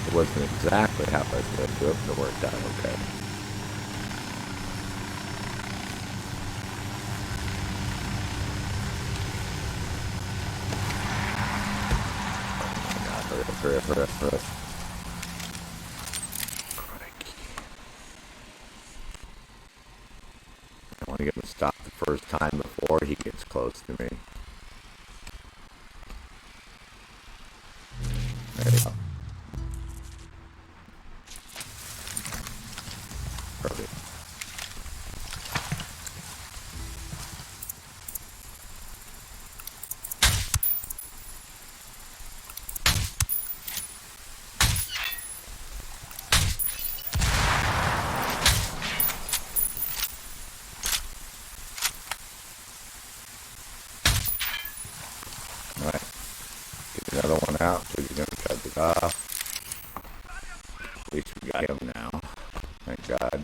It wasn't exactly how I was going to do it, but it worked out okay. Hurry up. I want to get him to stop the first time before he gets close to me. There you go. Perfect. Alright. Get another one out, so you're going to cut it off. At least we got him now. Thank God.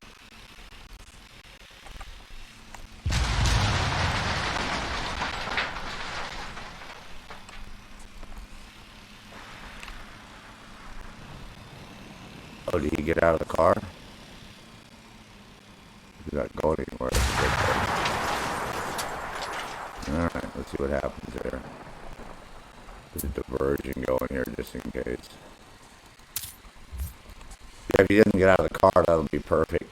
Oh, did he get out of the car? He's not going anywhere. Alright, let's see what happens there. There's a diversion going here just in case. Yeah, if he doesn't get out of the car, that'll be perfect.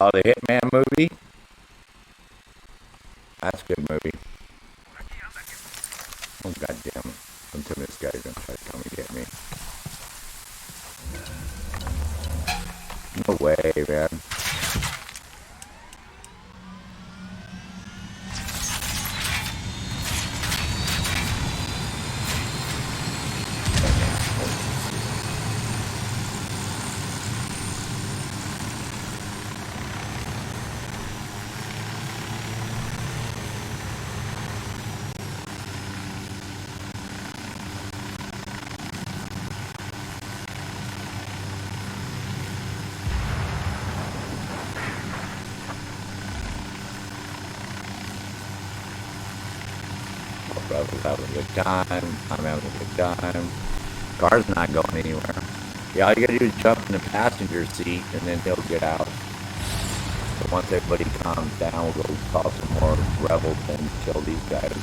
Oh, the Hitman movie? That's a good movie. Oh, God damn it. Until this guy's gonna try to come and get me. No way, man. Brother's having a good time. I'm having a good time. Car's not going anywhere. Yeah, all you gotta do is jump in the passenger seat and then he'll get out. So once everybody calms down, we'll go call some more rebels and kill these guys.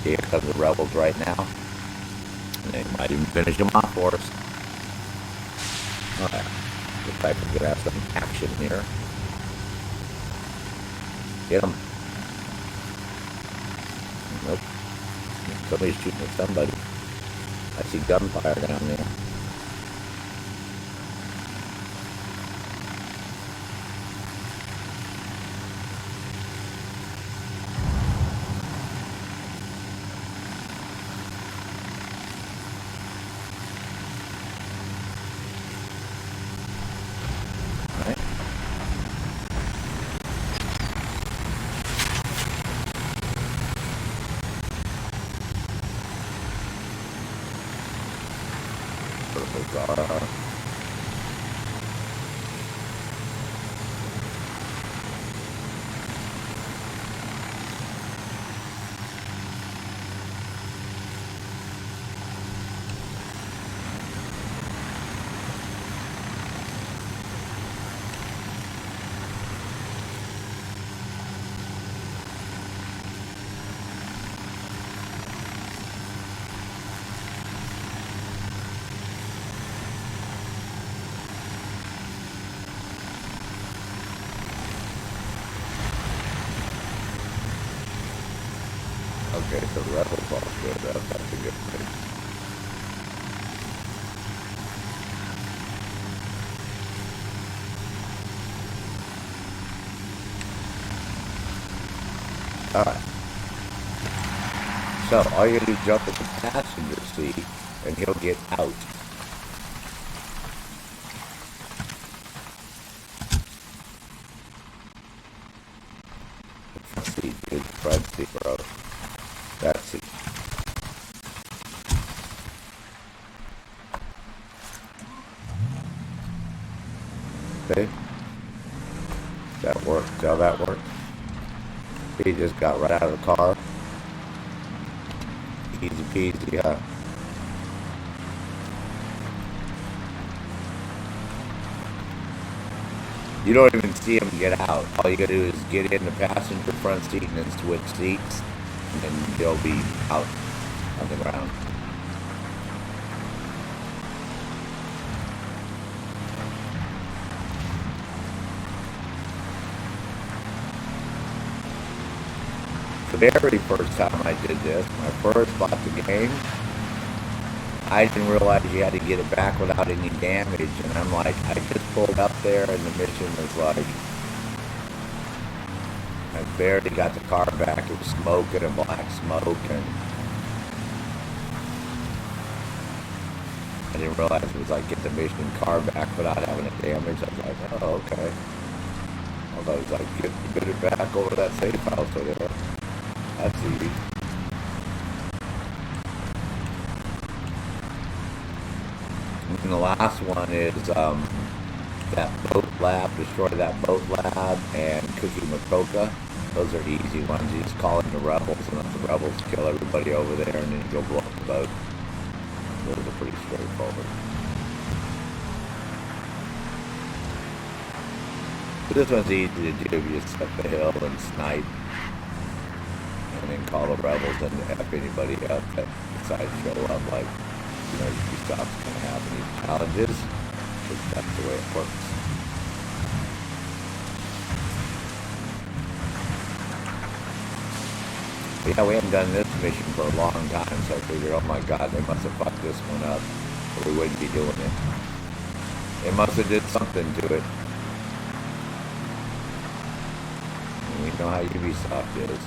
Here comes the rebels right now. And they might even finish them off for us. Alright. Looks like we're gonna have some action here. Get him. Nope. Somebody's shooting at somebody. I see gunfire down there. Okay, so the rebels all showed up. That's a good thing. Alright. So, all you gotta do is jump in the passenger seat, and he'll get out. The front seat, dude. The front seat, bro. That's it. Okay. That worked. See how that worked? He just got right out of the car. Easy peasy, huh? You don't even see him get out. All you gotta do is get in the passenger front seat and then switch seats, and then he'll be out on the ground. The very first time I did this, when I first bought the game, I didn't realize you had to get it back without any damage, and I'm like, I just pulled up there and the mission was like, I barely got the car back. It was smoking and black smoke, and I didn't realize it was like get the mission car back without having it damaged. I was like, oh, okay. I thought it was like get it back over that safe house or whatever. That's easy. And the last one is that boat lab, destroy that boat lab, and cooking with Coca. Those are easy ones. You just call in the rebels and let the rebels kill everybody over there, and then you go blow up the boat. Those are pretty straightforward. But this one's easy to do. You just up the hill and snipe, and then call the rebels and F anybody up that decides to show up. Like, you know, you stop going to have any challenges, because that's the way it works. But yeah, we haven't done this mission for a long time, so I figured, oh my god, they must have fucked this one up, or we wouldn't be doing it. They must have did something to it. And we know how Ubisoft is.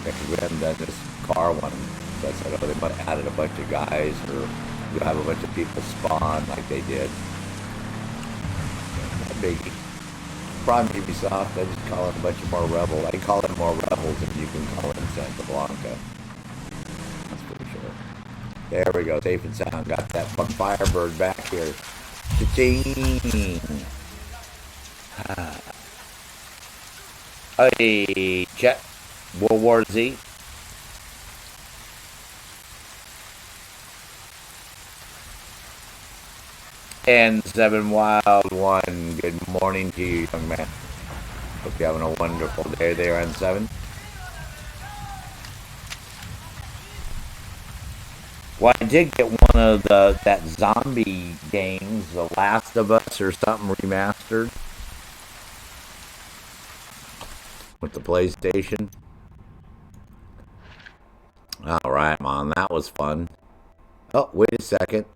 Because we haven't done this car one. So I said, oh, they might have added a bunch of guys, or you'll have a bunch of people spawn like they did. Not biggie. Problem Ubisoft, I just call in a bunch of more rebels. I call in more rebels than you can call in Santa Blanca. That's pretty sure. There we go, safe and sound. Got that fucking Firebird back here. Cha-ching! Hey, check. World War Z. And 7 Wild 1, good morning to you, young man. Hope you're having a wonderful day there on 7. Well, I did get one of that zombie games, The Last of Us or something remastered with the PlayStation. Alright, Mom, that was fun. Oh, wait a second.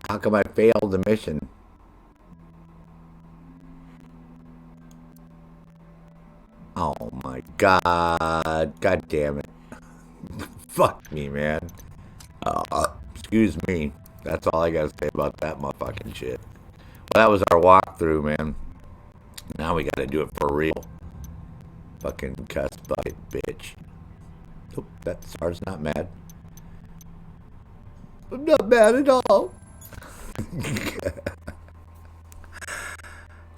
How come I failed the mission? Oh my god. God damn it. Fuck me, man. Excuse me. That's all I gotta say about that motherfucking shit. Well, that was our walkthrough, man. Now we gotta do it for real. Fucking cuss bucket bitch. Nope, that SAR's not mad. I'm not mad at all.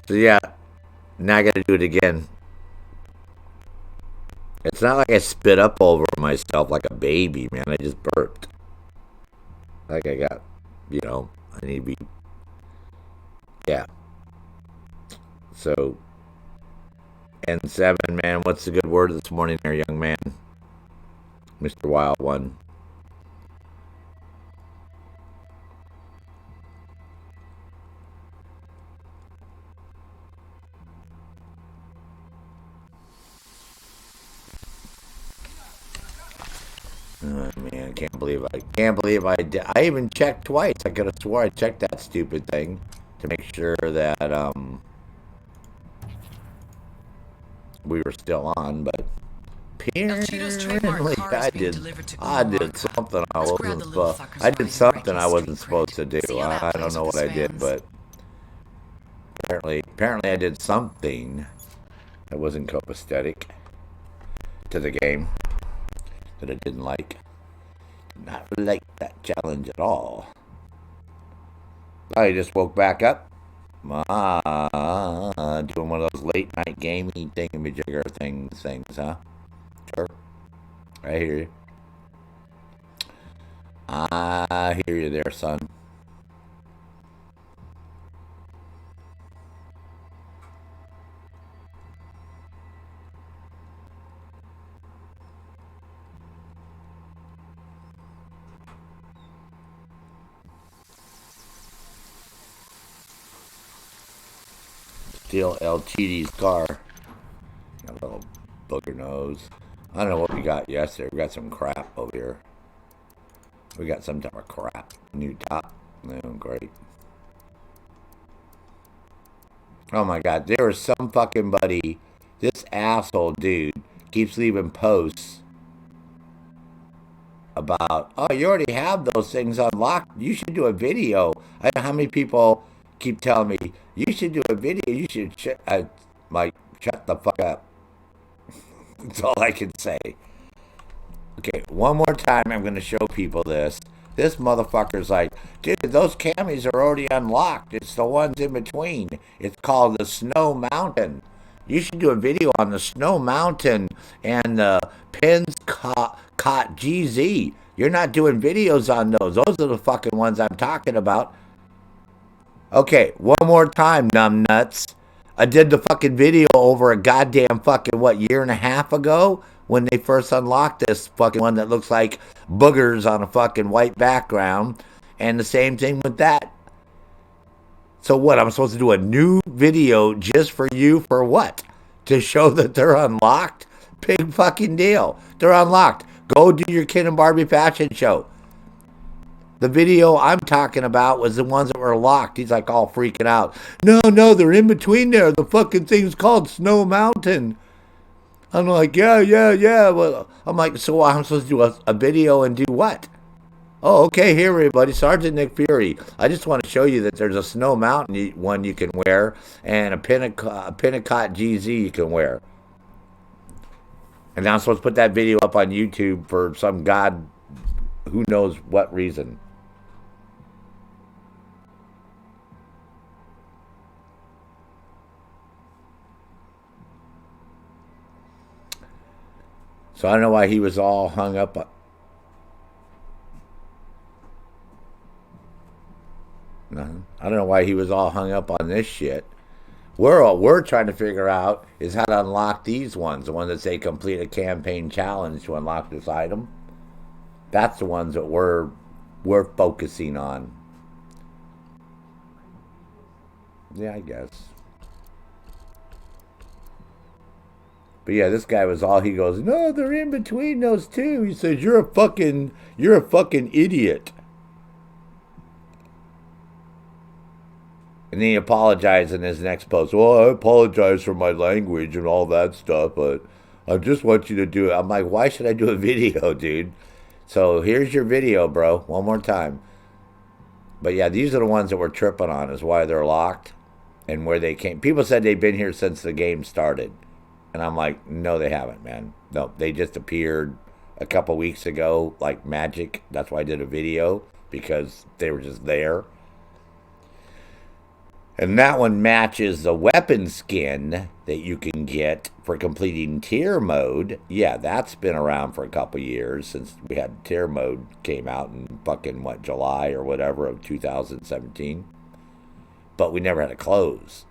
So yeah, now I gotta do it again. It's not like I spit up over myself like a baby, man. I just burped. Like I got, you know, I need to be, yeah. So, N7, man, what's the good word this morning there, young man? Mr. Wild One. Oh man, can't believe I did. I even checked twice. I could have swore I checked that stupid thing to make sure that we were still on, but Cheeto's trademark apparently car is being delivered to I did Marca. something I Let's grab wasn't the little supposed. fuckers I while did you something break I his wasn't street supposed cred. to do. See how that I plays don't know with what his I did, fans? but apparently I did something that wasn't copacetic to the game that I didn't like. Not like that challenge at all. I just woke back up. Doing one of those late night gaming thingamajigger things, huh? Sure. I hear you. I hear you there, son. Steal LTD's car. Got a little booger nose. I don't know what we got yesterday. We got some crap over here. We got some type of crap. New top. Oh, great. Oh my god. There was some fucking buddy. This asshole dude keeps leaving posts about, oh, you already have those things unlocked. You should do a video. I don't know how many people keep telling me, you should do a video. You should, shut the fuck up. That's all I can say. Okay, one more time I'm going to show people this. This motherfucker's like, dude, those camis are already unlocked. It's the ones in between. It's called the Snow Mountain. You should do a video on the Snow Mountain and the Pins Caught GZ. You're not doing videos on those. Those are the fucking ones I'm talking about. Okay, one more time, numbnuts. I did the fucking video over a goddamn fucking, year and a half ago when they first unlocked this fucking one that looks like boogers on a fucking white background. And the same thing with that. So what, I'm supposed to do a new video just for you for what? To show that they're unlocked? Big fucking deal. They're unlocked. Go do your Ken and Barbie fashion show. The video I'm talking about was the ones that were locked. He's like all freaking out. No, they're in between there. The fucking thing's called Snow Mountain. I'm like, yeah. Well, I'm like, so I'm supposed to do a video and do what? Oh, okay, here, everybody. Sergeant Nick Fury. I just want to show you that there's a Snow Mountain one you can wear and a Pinnacle GZ you can wear. And now I'm supposed to put that video up on YouTube for some god who knows what reason. So I don't know why he was all hung up. Nothing. I don't know why he was all hung up on this shit. We're trying to figure out is how to unlock these ones. The ones that say complete a campaign challenge to unlock this item. That's the ones that we're focusing on. Yeah, I guess. But yeah, this guy was all, he goes, no, they're in between those two. He says, you're a fucking idiot. And then he apologized in his next post. Well, I apologize for my language and all that stuff, but I just want you to do it. I'm like, why should I do a video, dude? So here's your video, bro. One more time. But yeah, these are the ones that we're tripping on is why they're locked and where they came. People said they've been here since the game started. And I'm like, no, they haven't, man. No, they just appeared a couple weeks ago like magic. That's why I did a video, because they were just there. And that one matches the weapon skin that you can get for completing tier mode. Yeah, that's been around for a couple years since we had tier mode came out in fucking, July or whatever of 2017. But we never had to close.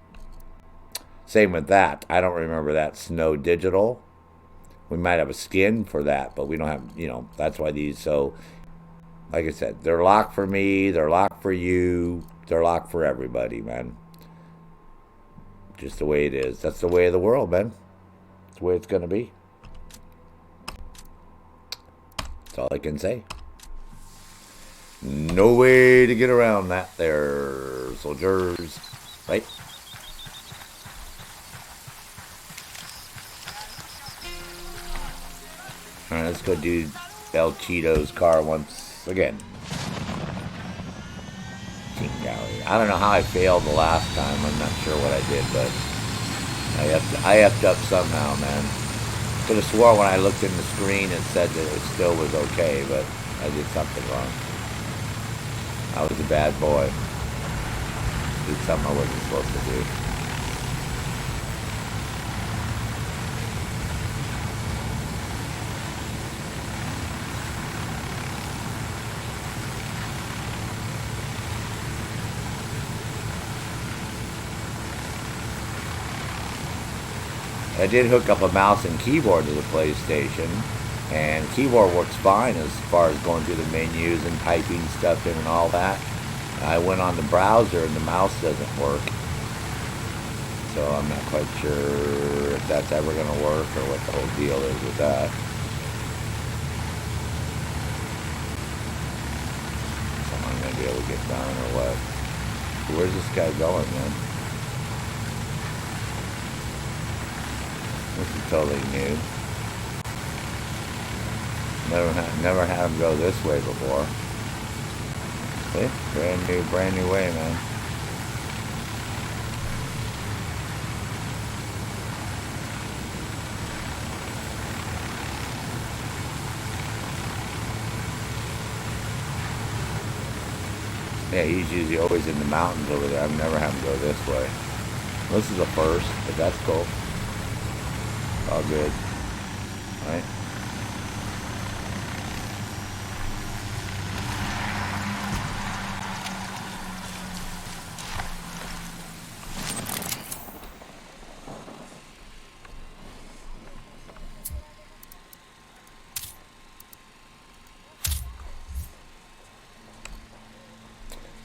Same with that. I don't remember that Snow Digital. We might have a skin for that, but we don't have, that's why these, so, like I said, they're locked for me, they're locked for you, they're locked for everybody, man. Just the way it is. That's the way of the world, man. That's the way it's going to be. That's all I can say. No way to get around that there, soldiers. Right? Alright, let's go do El Cheeto's car once again. I don't know how I failed the last time. I'm not sure what I did, but I effed up somehow, man. Could have swore when I looked in the screen it said that it still was okay, but I did something wrong. I was a bad boy. Did something I wasn't supposed to do. I did hook up a mouse and keyboard to the PlayStation, and keyboard works fine as far as going through the menus and typing stuff in and all that. I went on the browser and the mouse doesn't work, so I'm not quite sure if that's ever going to work or what the whole deal is with that. Something I'm going to be able to get done or what. Where's this guy going, man? This is totally new. Never had him go this way before. See? Brand new way, man. Yeah, he's usually always in the mountains over there. I've never had him go this way. This is a first, but that's cool. All good. Right?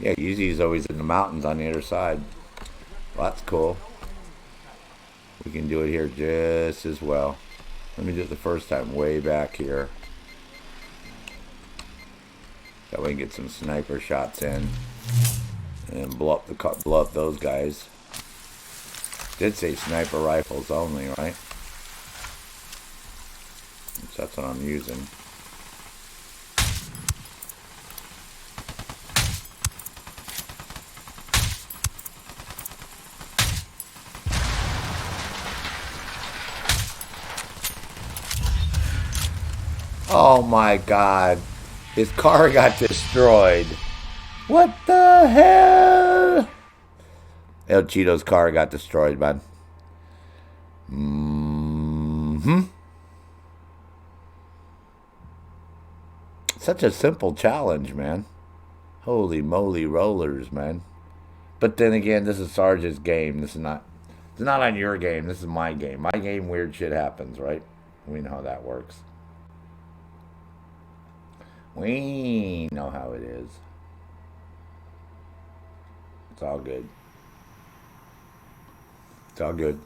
Yeah, usually he's always in the mountains on the other side. Well, that's cool. We can do it here just as well. Let me do it the first time way back here. That way we can get some sniper shots in and blow up those guys. Did say sniper rifles only, right? So that's what I'm using. Oh my god. His car got destroyed. What the hell? El Cheeto's car got destroyed, man. Such a simple challenge, man. Holy moly rollers, man. But then again, this is Sarge's game. It's not on your game. This is my game. My game, weird shit happens, right? We know how that works. We know how it is. It's all good. It's all good.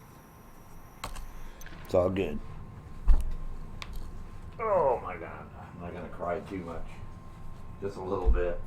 It's all good. Oh my god. I'm not going to cry too much. Just a little bit.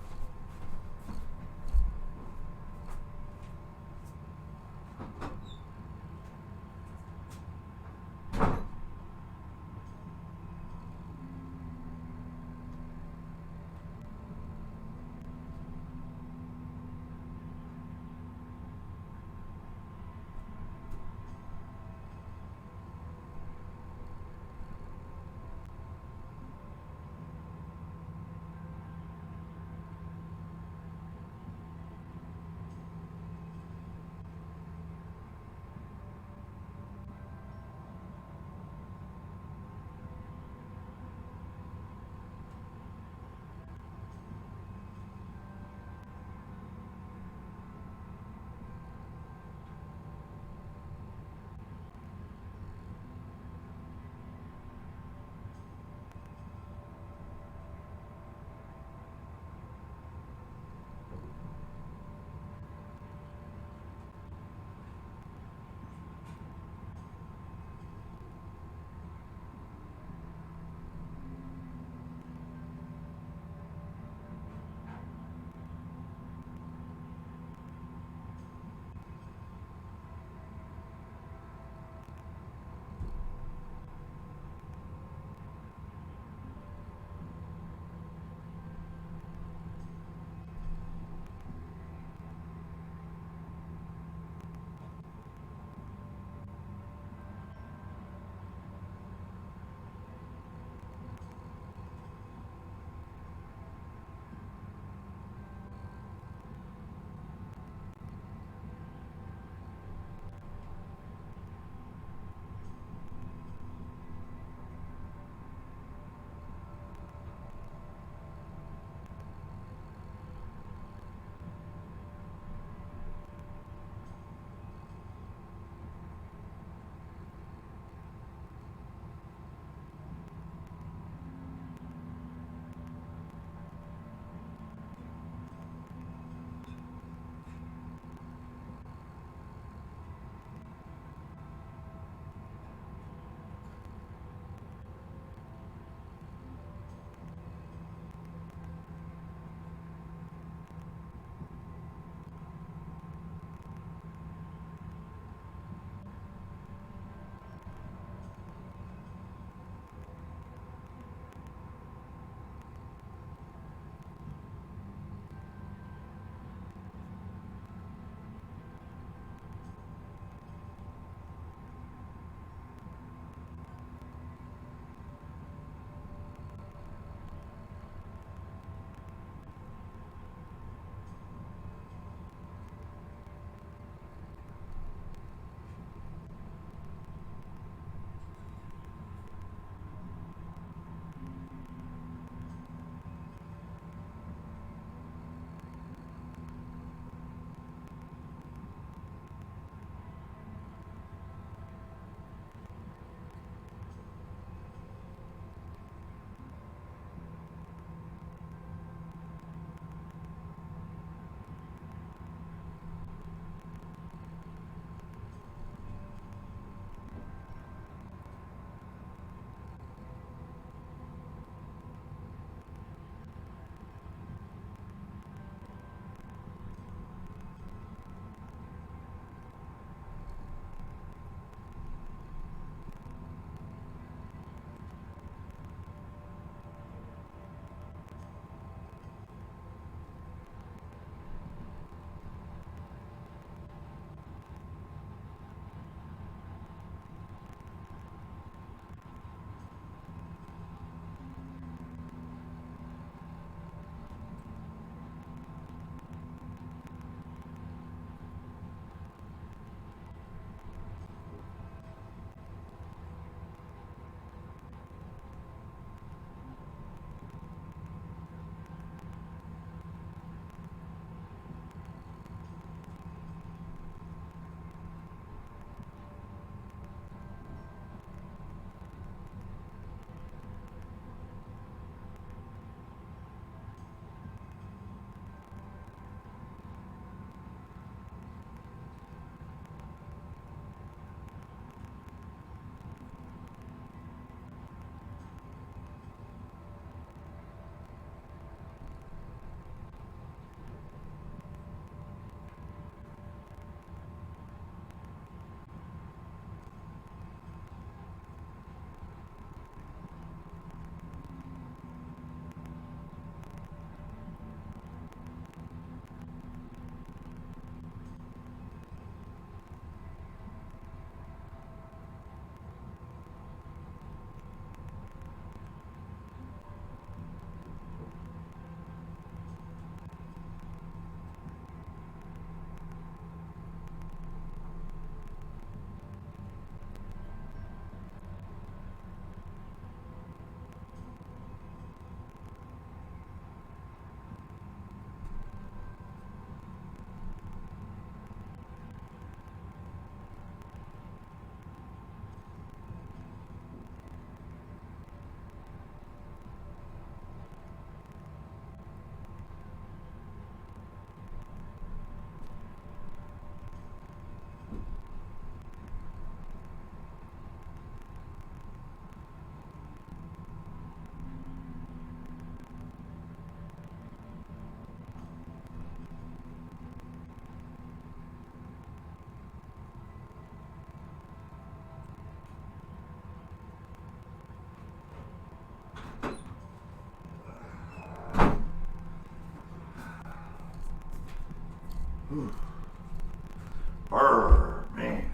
Brr, man.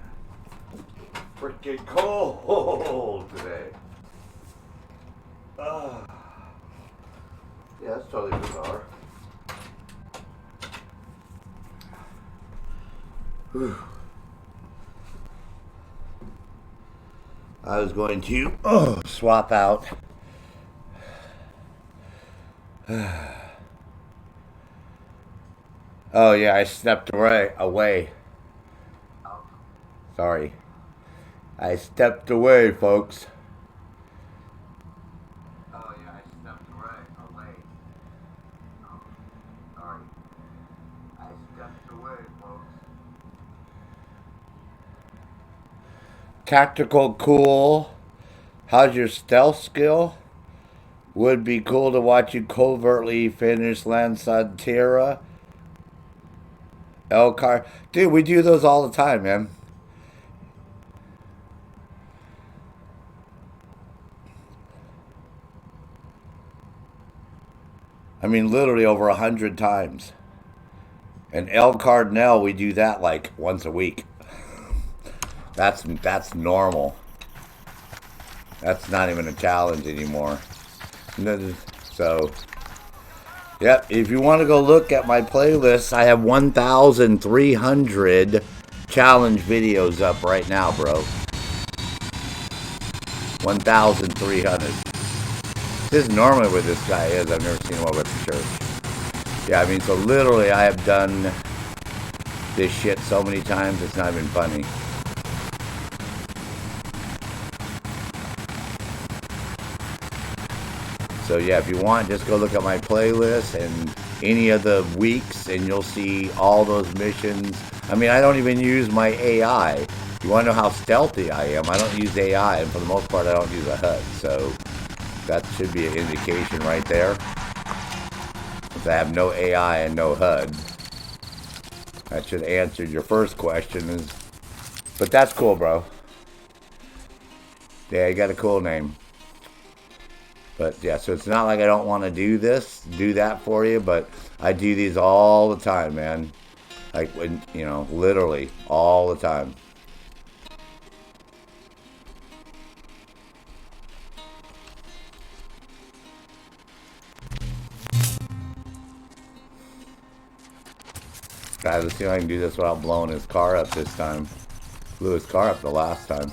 Freaking cold today. Yeah, that's totally bizarre. Whew. I was going to swap out oh yeah, I stepped away. Sorry. I stepped away, folks. Oh yeah, I stepped away. Oh, sorry. I stepped away, folks. Tactical cool. How's your stealth skill? Would be cool to watch you covertly finish Lanzadera. Elcar. Dude, we do those all the time, man. I mean, literally over 100 times. And El Cardinal, we do that like once a week. That's normal. That's not even a challenge anymore. So, yep, if you want to go look at my playlist, I have 1,300 challenge videos up right now, bro. 1,300. This is normally where this guy is. I've never seen him over at the church. Yeah, I mean, so literally I have done this shit so many times, it's not even funny. So yeah, if you want, just go look at my playlist and any of the weeks and you'll see all those missions. I mean, I don't even use my AI. You want to know how stealthy I am? I don't use AI, and for the most part, I don't use a HUD. So that should be an indication right there. If I have no AI and no HUD, that should answer your first question. But that's cool, bro. Yeah, you got a cool name. But yeah, so it's not like I don't want to do that for you, but I do these all the time, man. Like, when, you know, literally all the time. Guys, let's see if I can do this without blowing his car up this time. Blew his car up the last time.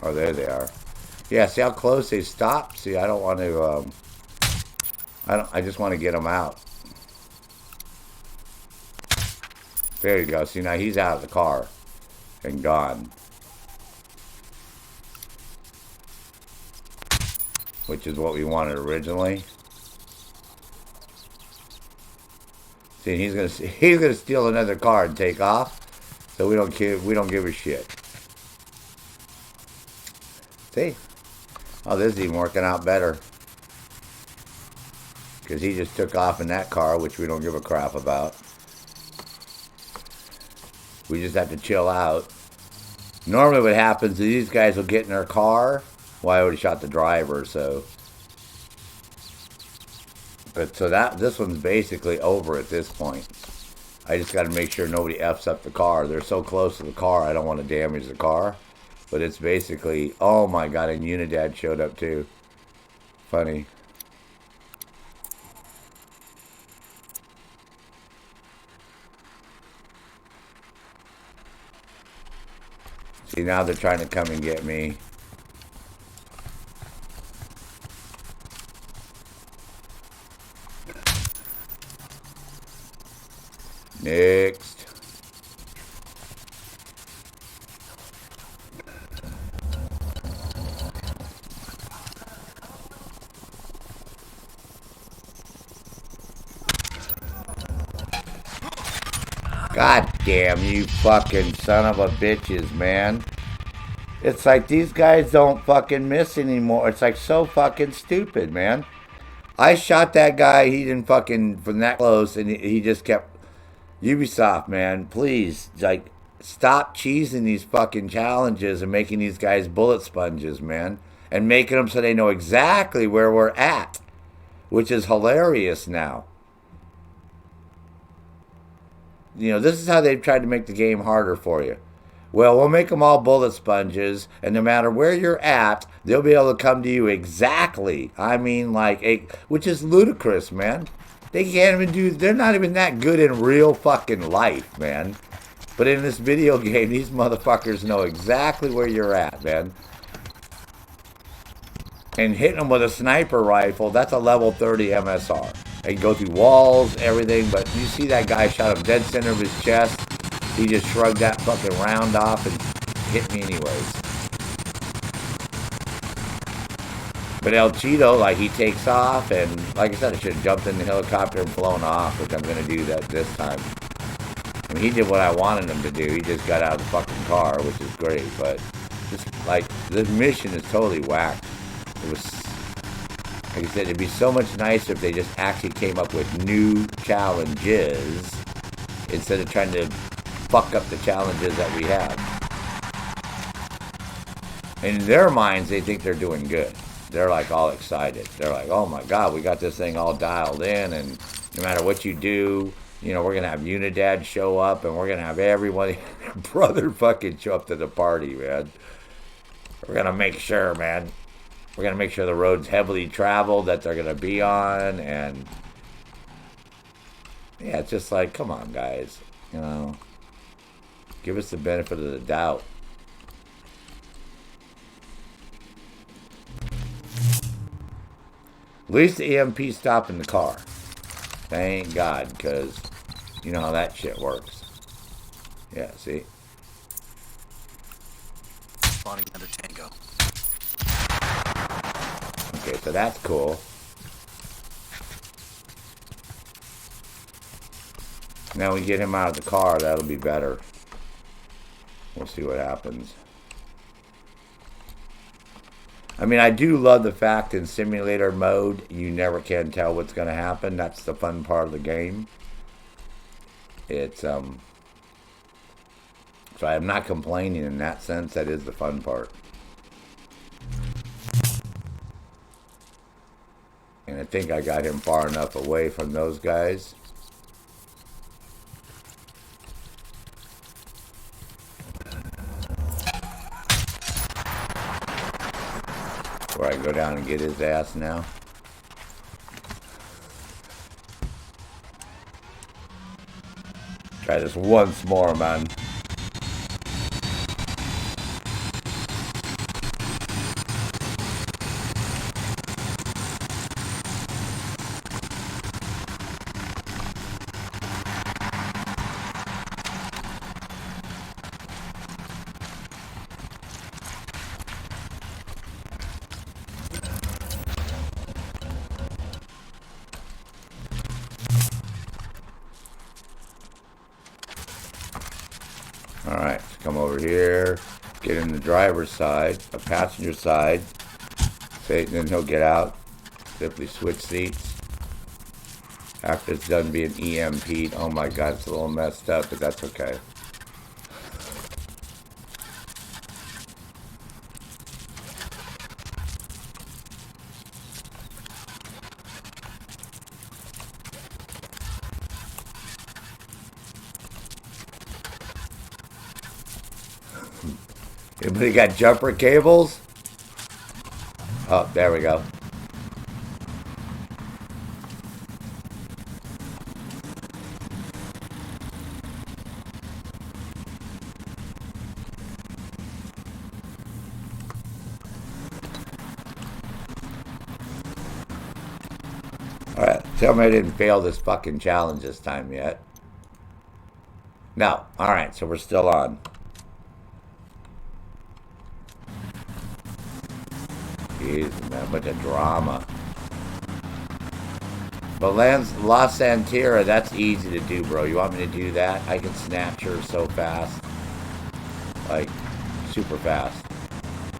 Oh, there they are. Yeah, see how close they stop? See, I don't want to, I just want to get them out. There you go. See, now he's out of the car and gone. Which is what we wanted originally. See, he's gonna steal another car and take off. So we don't give a shit. See? Oh, this is even working out better. Because he just took off in that car, which we don't give a crap about. We just have to chill out. Normally what happens is these guys will get in their car. Well, I already shot the driver, so. But so this one's basically over at this point. I just got to make sure nobody F's up the car. They're so close to the car, I don't want to damage the car. But it's basically, oh my god, and Unidad showed up too. Funny. See, now they're trying to come and get me. Next. God damn you fucking son of a bitches, man. It's like these guys don't fucking miss anymore. It's like so fucking stupid, man. I shot that guy, he didn't fucking, from that close, and he just kept, Ubisoft, man, please, stop cheesing these fucking challenges and making these guys bullet sponges, man. and making them so they know exactly where we're at, which is hilarious now. You know, this is how they've tried to make the game harder for you. Well, we'll make them all bullet sponges, and no matter where you're at, they'll be able to come to you exactly. I mean, which is ludicrous, man. They can't even do, they're not even that good in real fucking life, man. But in this video game, these motherfuckers know exactly where you're at, man. And hitting them with a sniper rifle, that's a level 30 MSR. They go through walls, everything, but you see that guy shot him dead center of his chest. He just shrugged that fucking round off and hit me anyways. But El Cheeto, like, he takes off, and like I said, I should have jumped in the helicopter and flown off, which I'm going to do that this time. I mean, he did what I wanted him to do. He just got out of the fucking car, which is great, but just, like, this mission is totally whacked. It was, like I said, it'd be so much nicer if they just actually came up with new challenges instead of trying to fuck up the challenges that we have. In their minds, they think they're doing good. They're like all excited. They're like, oh my God, we got this thing all dialed in, and no matter what you do, you know, we're going to have Unidad show up, and we're going to have everyone, brother fucking show up to the party, man. We're going to make sure, man. We're going to make sure the road's heavily traveled that they're going to be on, and yeah, it's just like, come on, guys, you know. Give us the benefit of the doubt. At least the EMP stopped in the car. Thank God, because you know how that shit works. Yeah, see? Spotting another tango. Okay, so that's cool. Now we get him out of the car, that'll be better. We'll see what happens. I mean, I do love the fact in simulator mode, you never can tell what's going to happen. That's the fun part of the game. It's, so I'm not complaining in that sense. That is the fun part. And I think I got him far enough away from those guys. Where I go down and get his ass now. Try this once more, man. Alright, come over here, get in the driver's side, the passenger side, then he'll get out, simply switch seats. After it's done being EMP'd, oh my God, it's a little messed up, but that's okay. Anybody got jumper cables? Oh, there we go. Alright, tell me I didn't fail this fucking challenge this time yet. No. Alright, so we're still on. Jeez, man, a bunch of drama. But La Santera, that's easy to do, bro. You want me to do that? I can snatch her so fast. Like, super fast.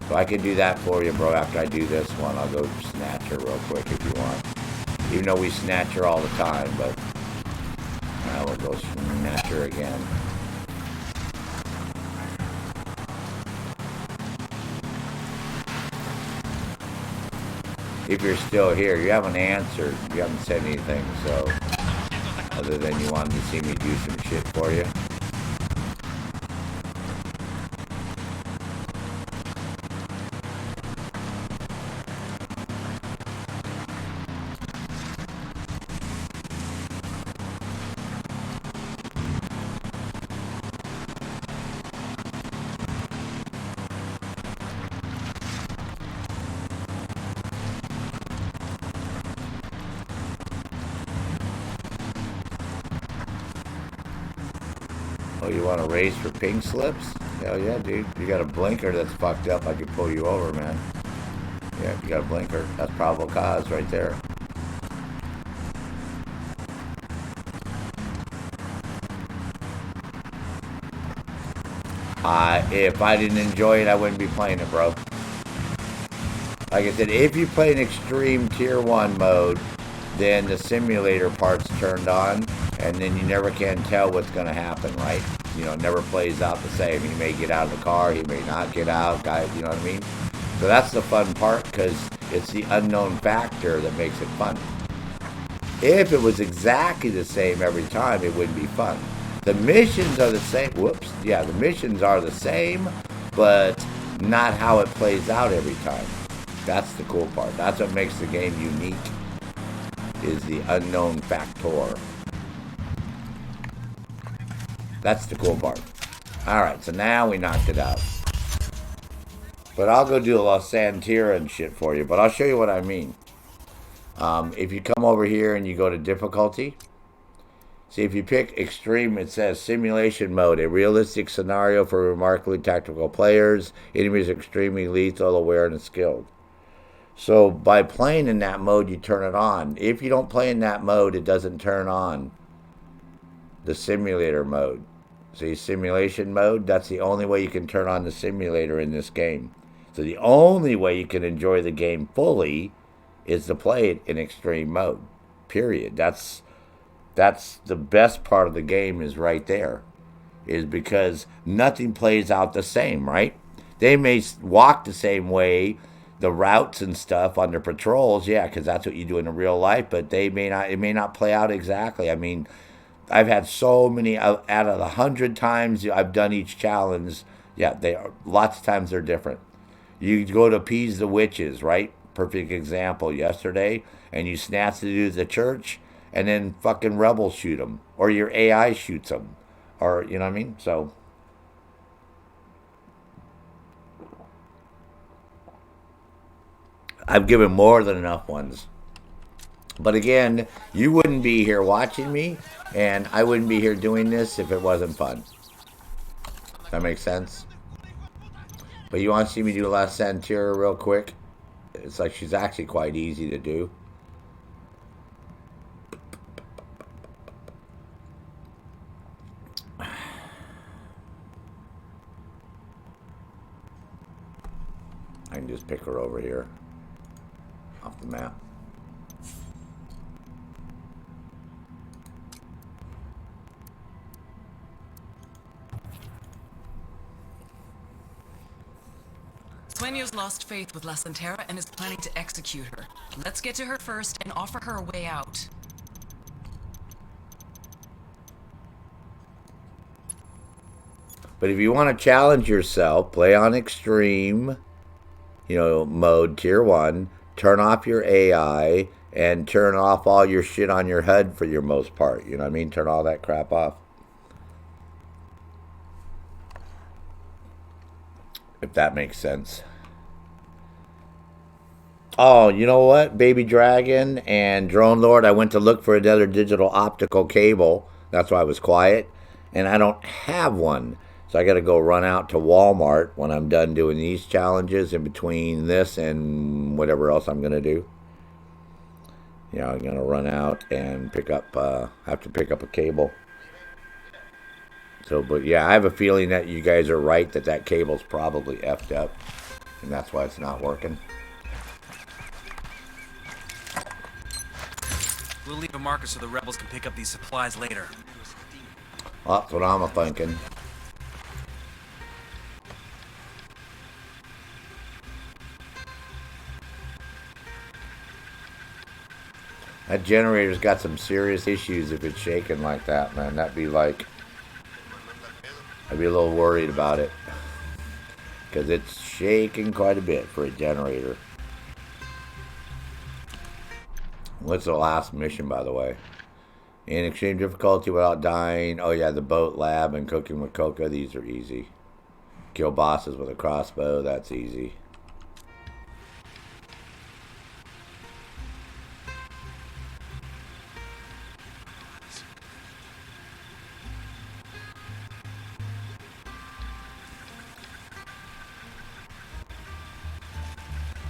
So I can do that for you, bro. After I do this one, I'll go snatch her real quick if you want. Even though we snatch her all the time, but I will go snatch her again. if you're still here. You haven't answered. You haven't said anything, so other than you wanted to see me do some shit for you. Oh, you want to race for pink slips? Hell yeah, dude. You got a blinker that's fucked up, I could pull you over, man. Yeah, if you got a blinker, that's probable cause right there. If I didn't enjoy it, I wouldn't be playing it, bro. Like I said, if you play an extreme tier 1 mode, then the simulator part's turned on, and then you never can tell what's going to happen, right? You know, it never plays out the same. He may get out of the car, he may not get out, guys, you know what I mean? So that's the fun part, because it's the unknown factor that makes it fun. If it was exactly the same every time, it wouldn't be fun. The missions are the same. Whoops. Yeah, the missions are the same, but not how it plays out every time. That's the cool part. That's what makes the game unique, is the unknown factor. That's the cool part. Alright, so now we knocked it out. But I'll go do a Los Santira and shit for you, but I'll show you what I mean. If you come over here and you go to difficulty, see, if you pick extreme, it says simulation mode, a realistic scenario for remarkably tactical players. Enemies extremely lethal, aware, and skilled. So by playing in that mode, you turn it on. If you don't play in that mode, it doesn't turn on the simulator mode. See, simulation mode, that's the only way you can turn on the simulator in this game. So the only way you can enjoy the game fully is to play it in extreme mode. Period. That's the best part of the game, is right there. Is because nothing plays out the same, right? They may walk the same way, the routes and stuff on their patrols, yeah, because that's what you do in real life, but they may not. It may not play out exactly. I mean, I've had so many out of 100 times I've done each challenge. Yeah, they are. Lots of times they're different. You go to appease the witches, right? Perfect example. Yesterday, and you snatch to do the church, and then fucking rebels shoot them, or your AI shoots them, or you know what I mean. So. I've given more than enough ones. But again, you wouldn't be here watching me, and I wouldn't be here doing this if it wasn't fun. That makes sense? But you want to see me do Los Santira real quick? It's like she's actually quite easy to do. I can just pick her over here. Off the map. Sueño's lost faith with La Santera and is planning to execute her. Let's get to her first and offer her a way out. But if you want to challenge yourself, play on extreme, mode tier 1. Turn off your AI and turn off all your shit on your HUD for your most part. You know what I mean? Turn all that crap off. If that makes sense. Oh, you know what? Baby Dragon and Drone Lord, I went to look for another digital optical cable. That's why I was quiet. And I don't have one. So I got to go run out to Walmart when I'm done doing these challenges, in between this and whatever else I'm going to do. I'm going to run out and have to pick up a cable. So, but yeah, I have a feeling that you guys are right, that cable's probably effed up. And that's why it's not working. We'll leave a marker so the rebels can pick up these supplies later. Well, that's what I'm thinking. That generator's got some serious issues if it's shaking like that, man. That'd be like, I'd be a little worried about it. Because it's shaking quite a bit for a generator. What's the last mission, by the way? In extreme difficulty without dying. Oh yeah, the boat lab and cooking with Coca. These are easy. Kill bosses with a crossbow. That's easy.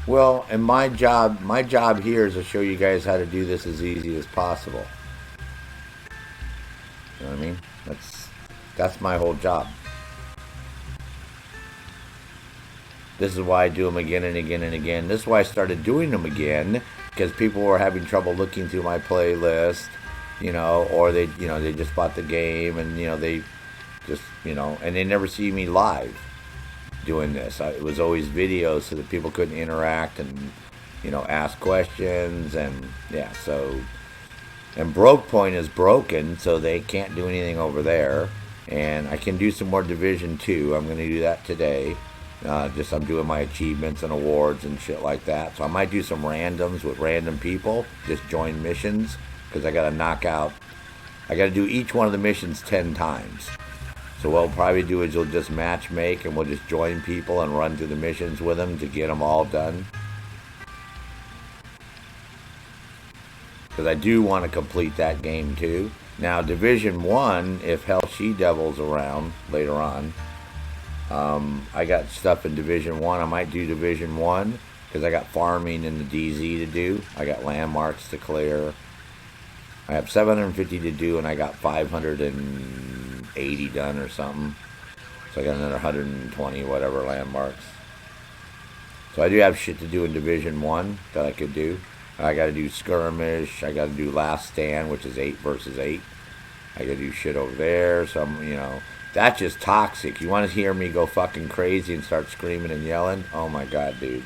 Well, and my job here is to show you guys how to do this as easy as possible. You know what I mean? That's my whole job. This is why I do them again and again and again. This is why I started doing them again, because people were having trouble looking through my playlist, you know, or they just bought the game and, you know, they just, you know, and they never see me live doing this. It was always videos so that people couldn't interact and, you know, ask questions. And yeah, so, and Broke Point is broken, so they can't do anything over there. And I can do some more Division 2. I'm going to do that today. I'm doing my achievements and awards and shit like that. So I might do some randoms with random people, just join missions, because I got to do each one of the missions 10 times. So what we'll probably do is you'll just match make, and we'll just join people and run through the missions with them to get them all done. Because I do want to complete that game too. Now Division 1, if Hell She-Devil's around later on, I got stuff in Division 1. I might do Division 1 because I got farming in the DZ to do. I got landmarks to clear. I have 750 to do, and I got 580 done or something. So I got another 120 whatever landmarks. So I do have shit to do in Division 1 that I could do. I got to do skirmish. I got to do last stand, which is 8 versus 8. I got to do shit over there. Some, you know, that's just toxic. You want to hear me go fucking crazy and start screaming and yelling? Oh my god, dudes.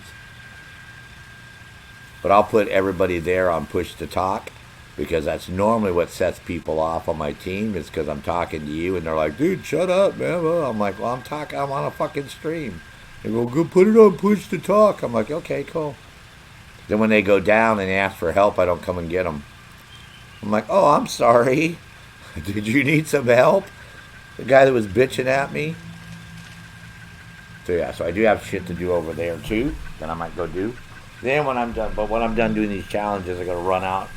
But I'll put everybody there on push to talk, because that's normally what sets people off on my team, is because I'm talking to you and they're like, dude, shut up, man. Well, I'm like, well, I'm on a fucking stream. They go put it on push to talk. I'm like, okay, cool. Then when they go down and they ask for help, I don't come and get them. I'm like, oh, I'm sorry. Did you need some help? The guy that was bitching at me. So yeah, so I do have shit to do over there too that I might go do. Then when I'm done doing these challenges, I gotta run out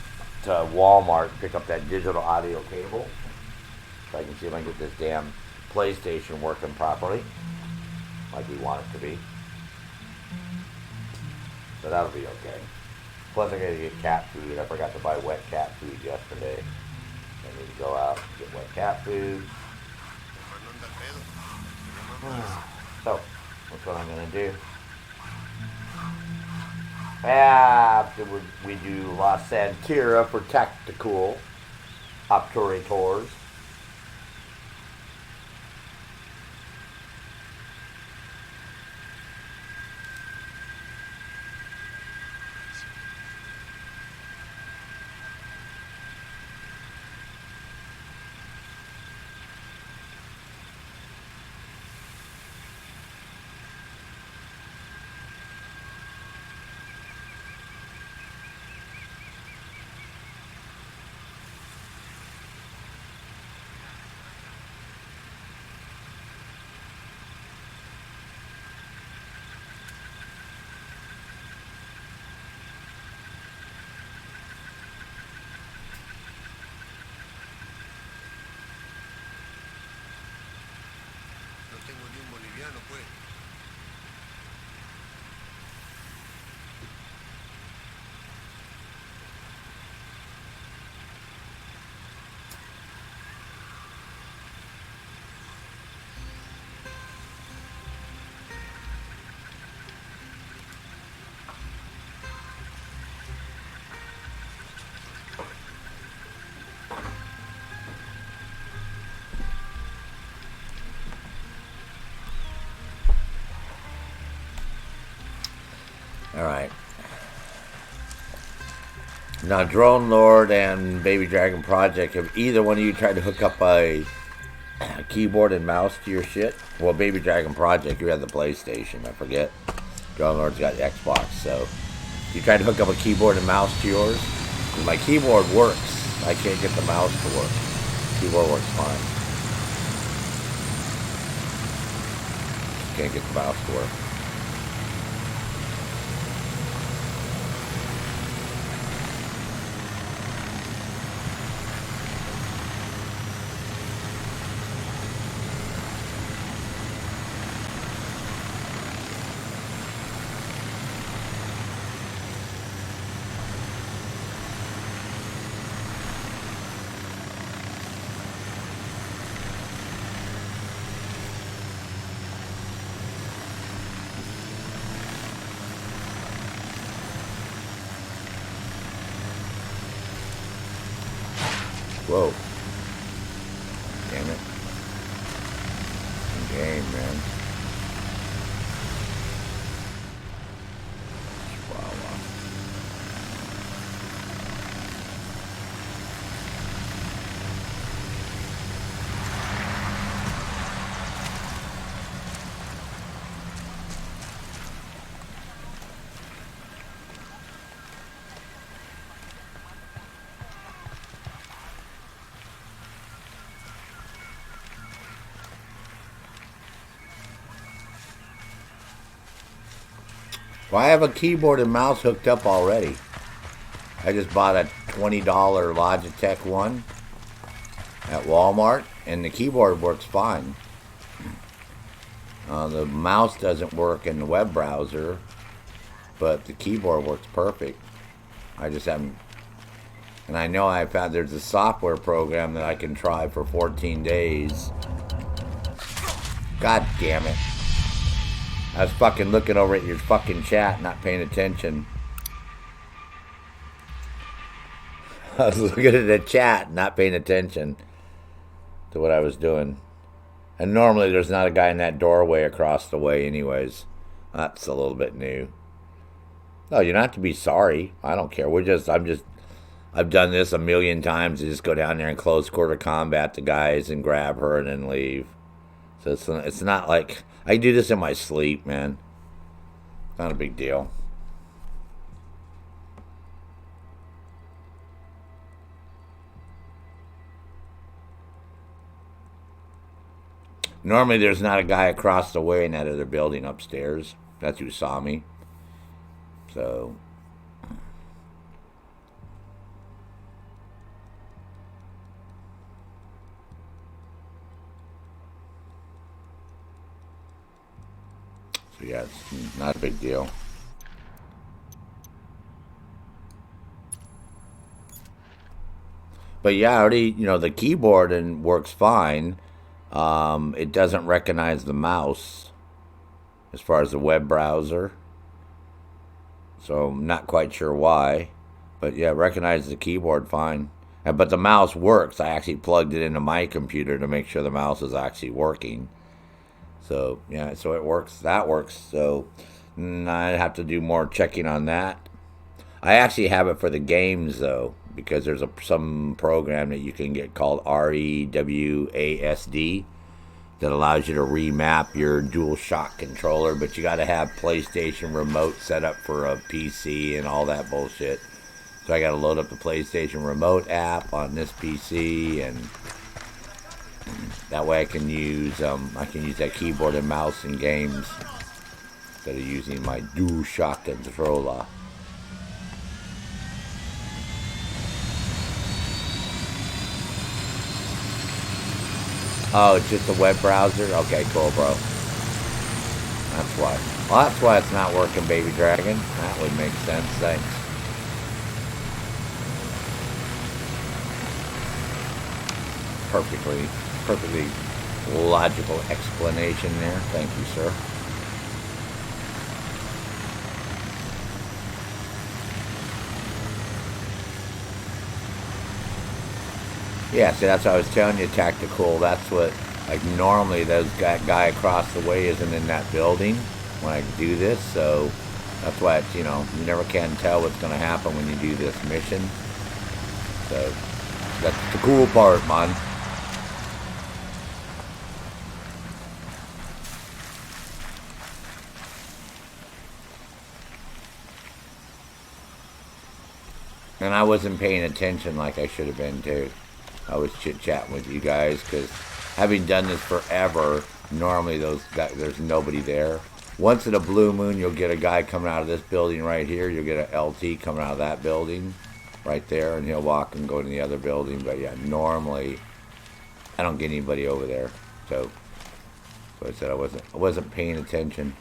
to Walmart and pick up that digital audio cable, so I can see if I can get this damn PlayStation working properly, like we want it to be. So that'll be okay. Plus I gotta get cat food. I forgot to buy wet cat food yesterday. I need to go out and get wet cat food. So, that's what I'm gonna do. After we do La Santira for tactical obturators. All right. Now, Drone Lord and Baby Dragon Project, have either one of you tried to hook up a keyboard and mouse to your shit? Well, Baby Dragon Project, you had the PlayStation, I forget. Drone Lord's got the Xbox, so you tried to hook up a keyboard and mouse to yours? My keyboard works. I can't get the mouse to work. Keyboard works fine. Can't get the mouse to work. Whoa. Damn it. Game, man. Wow. Well, I have a keyboard and mouse hooked up already. I just bought a $20 Logitech one at Walmart, and the keyboard works fine. The mouse doesn't work in the web browser, but the keyboard works perfect. I just haven't... And I know I found there's a software program that I can try for 14 days. God damn it. I was fucking looking over at your fucking chat, not paying attention. I was looking at the chat, not paying attention to what I was doing. And normally there's not a guy in that doorway across the way anyways. That's a little bit new. No, you don't have to be sorry. I don't care. I've done this a million times. You just go down there and close quarter combat the guys and grab her and then leave. So it's not like... I do this in my sleep, man. Not a big deal. Normally there's not a guy across the way in that other building upstairs. That's who saw me. So... yeah, it's not a big deal. But yeah, I already, the keyboard and works fine. It doesn't recognize the mouse as far as the web browser. So I'm not quite sure why. But yeah, it recognizes the keyboard fine. But the mouse works. I actually plugged it into my computer to make sure the mouse is actually working. So, yeah, so it works. That works. So, I have to do more checking on that. I actually have it for the games, though, because there's some program that you can get called REWASD that allows you to remap your DualShock controller, but you got to have PlayStation Remote set up for a PC and all that bullshit. So I got to load up the PlayStation Remote app on this PC, and... that way I can use that keyboard and mouse in games instead of using my DualShock controller. Oh, it's just a web browser? Okay, cool, bro. That's why. Well, that's why it's not working, Baby Dragon. That would make sense, thanks. Perfectly logical explanation there. Thank you, sir. Yeah, see, that's what I was telling you, Tactical. That's what, like, normally that guy across the way isn't in that building when I do this, so That's why it's, you know, you never can tell what's going to happen when you do this mission. So, that's the cool part, man. And I wasn't paying attention like I should have been, too. I was chit-chatting with you guys, because having done this forever, normally those guys, there's nobody there. Once in a blue moon, you'll get a guy coming out of this building right here. You'll get an LT coming out of that building right there, and he'll walk and go to the other building. But yeah, normally I don't get anybody over there. So I said I wasn't paying attention.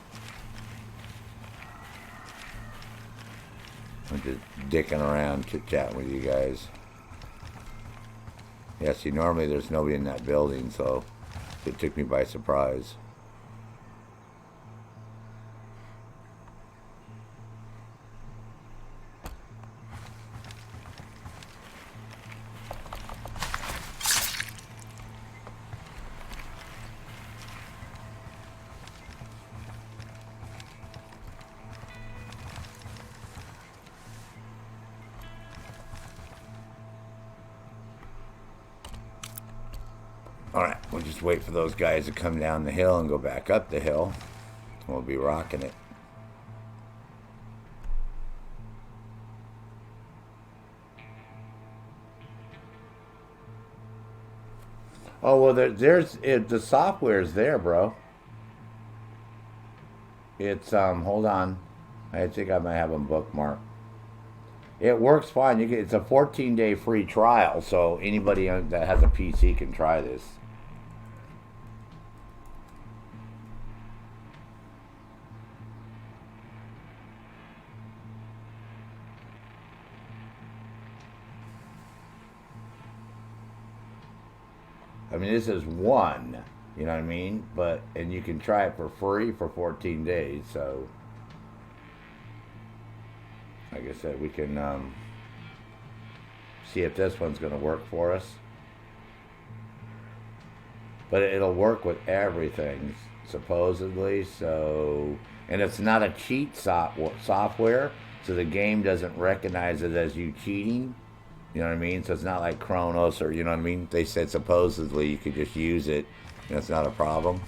I'm just dicking around, chit-chatting with you guys. Yeah, see, normally there's nobody in that building, so it took me by surprise. Alright, we'll just wait for those guys to come down the hill and go back up the hill. We'll be rocking it. Oh, well, the software's there, bro. It's, hold on. I think I might have them bookmarked. It works fine. It's a 14-day free trial, so anybody that has a PC can try this. I mean, this is one, you know what I mean? And you can try it for free for 14 days, so like I said, we can see if this one's going to work for us. But it'll work with everything, supposedly, so, and it's not a cheat software, so the game doesn't recognize it as you cheating. You know what I mean? So it's not like Chronos or, you know what I mean? They said supposedly you could just use it and it's not a problem.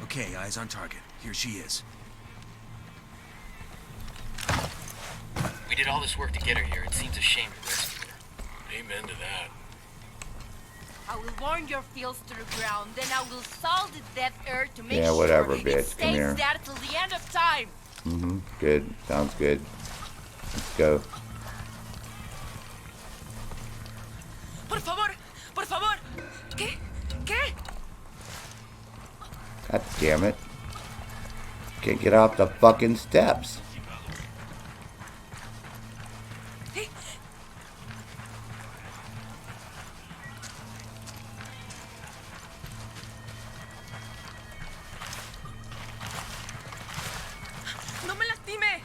Okay, eyes on target. Here she is. We did all this work to get her here. It seems a shame to rescue her. Amen to that. I will burn your fields to the ground, then I will sow the dead earth to make whatever, sure bitch. it Come here. stays there till the end of time. Mm-hmm. Good. Sounds good. Let's go. Por favor, por favor. ¿Qué? ¿Qué? God damn it. Can't get off the fucking steps. No me lastime.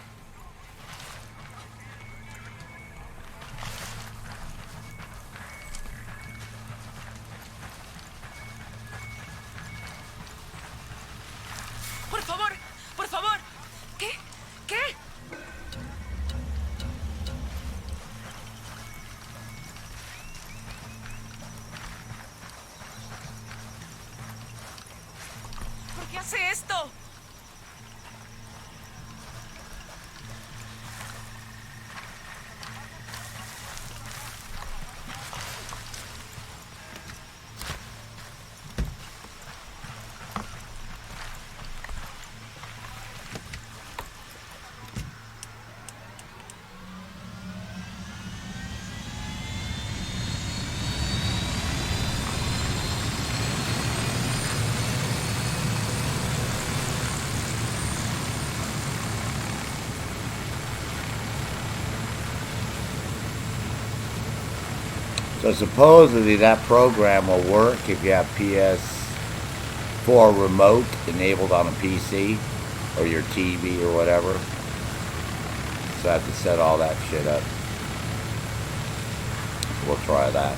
Por favor, por favor. ¿Qué? ¿Qué? ¿Por qué hace esto? So supposedly that program will work if you have PS4 remote enabled on a PC or your TV or whatever. So I have to set all that shit up. We'll try that.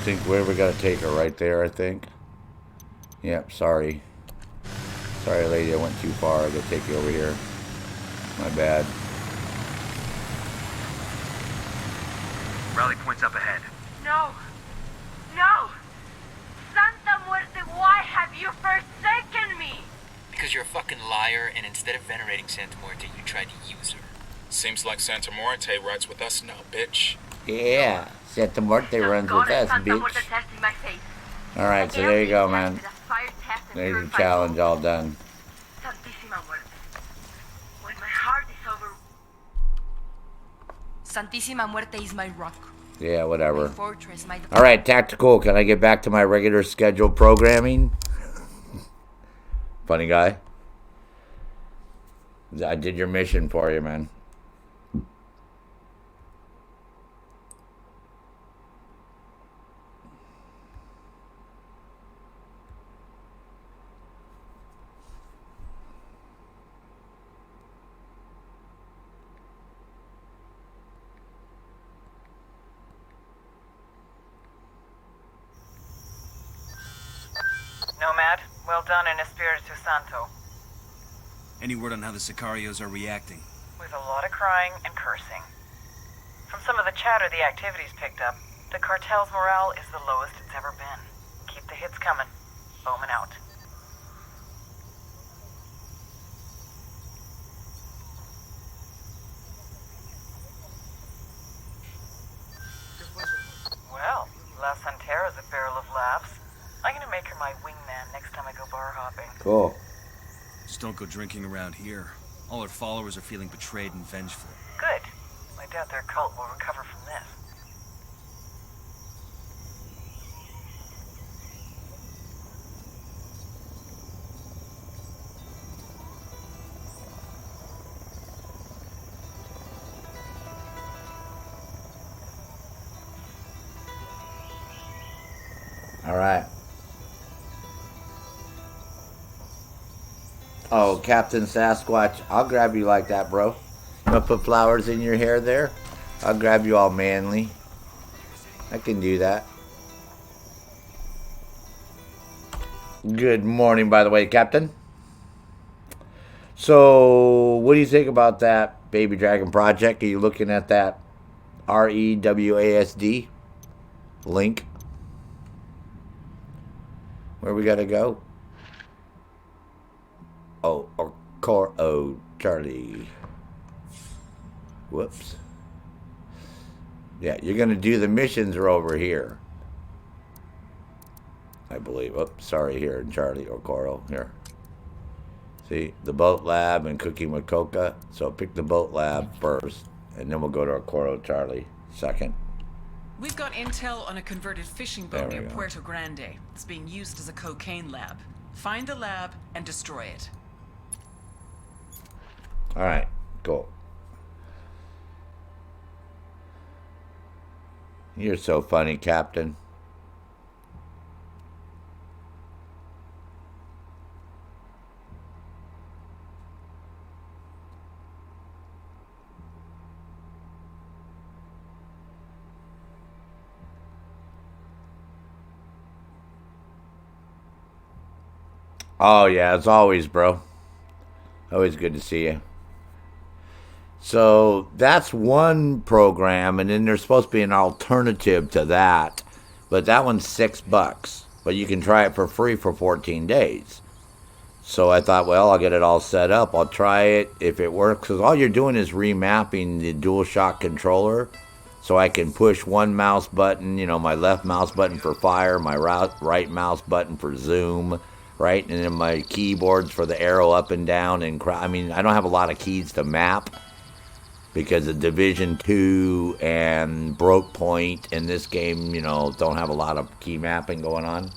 think where we gotta take her, right there, I think. Yep, sorry. Sorry, lady, I went too far. I gotta take you over here. My bad. Rally point's up ahead. No. No! Santa Muerte, why have you forsaken me? Because you're a fucking liar, and instead of venerating Santa Muerte, you tried to use her. Seems like Santa Muerte rides with us now, bitch. Yeah, Santa Muerte runs Go with to us, Santa Muerte bitch. test in my face. Alright, so there you go, man. The fire test and There's the purified challenge gold. all done. Santísima Muerte. When my heart is over... Santísima Muerte is my rock. Yeah, whatever. My fortress, my... Alright, Tactical, can I get back to my regular scheduled programming? Funny guy. I did your mission for you, man. Nomad, well done in Espiritu Santo. Any word on how the Sicarios are reacting? With a lot of crying and cursing. From some of the chatter the activity's picked up, the cartel's morale is the lowest it's ever been. Keep the hits coming. Bowman out. Well, La Santera's a barrel of laughs. I'm gonna make her my wingman next time I go bar hopping. Cool. Just don't go drinking around here. All our followers are feeling betrayed and vengeful. Good. I doubt their cult will recover from this. Alright. Oh, Captain Sasquatch, I'll grab you like that, bro. You wanna put flowers in your hair there? I'll grab you all manly. I can do that. Good morning, by the way, Captain. So, what do you think about that Baby Dragon project? Are you looking at that REWASD link? Where we gotta go? Oh, Orcoro, Charlie. Whoops. Yeah, you're gonna do the missions are over here, I believe. Oh, sorry, here in Charlie, Orcoro, here. See, the boat lab and cooking with Coca. So pick the boat lab first, and then we'll go to Orcoro, Charlie, second. We've got intel on a converted fishing boat There we near go. Puerto Grande. It's being used as a cocaine lab. Find the lab and destroy it. Alright, cool. You're so funny, Captain. Oh, yeah, as always, bro. Always good to see you. So that's one program, and then there's supposed to be an alternative to that, but that one's $6. But you can try it for free for 14 days. So I thought, well, I'll get it all set up. I'll try it if it works, because all you're doing is remapping the DualShock controller, so I can push one mouse button, you know, my left mouse button for fire, my right mouse button for zoom, right, and then my keyboards for the arrow up and down. And I mean, I don't have a lot of keys to map, because the Division 2 and Broke Point in this game, you know, don't have a lot of key mapping going on.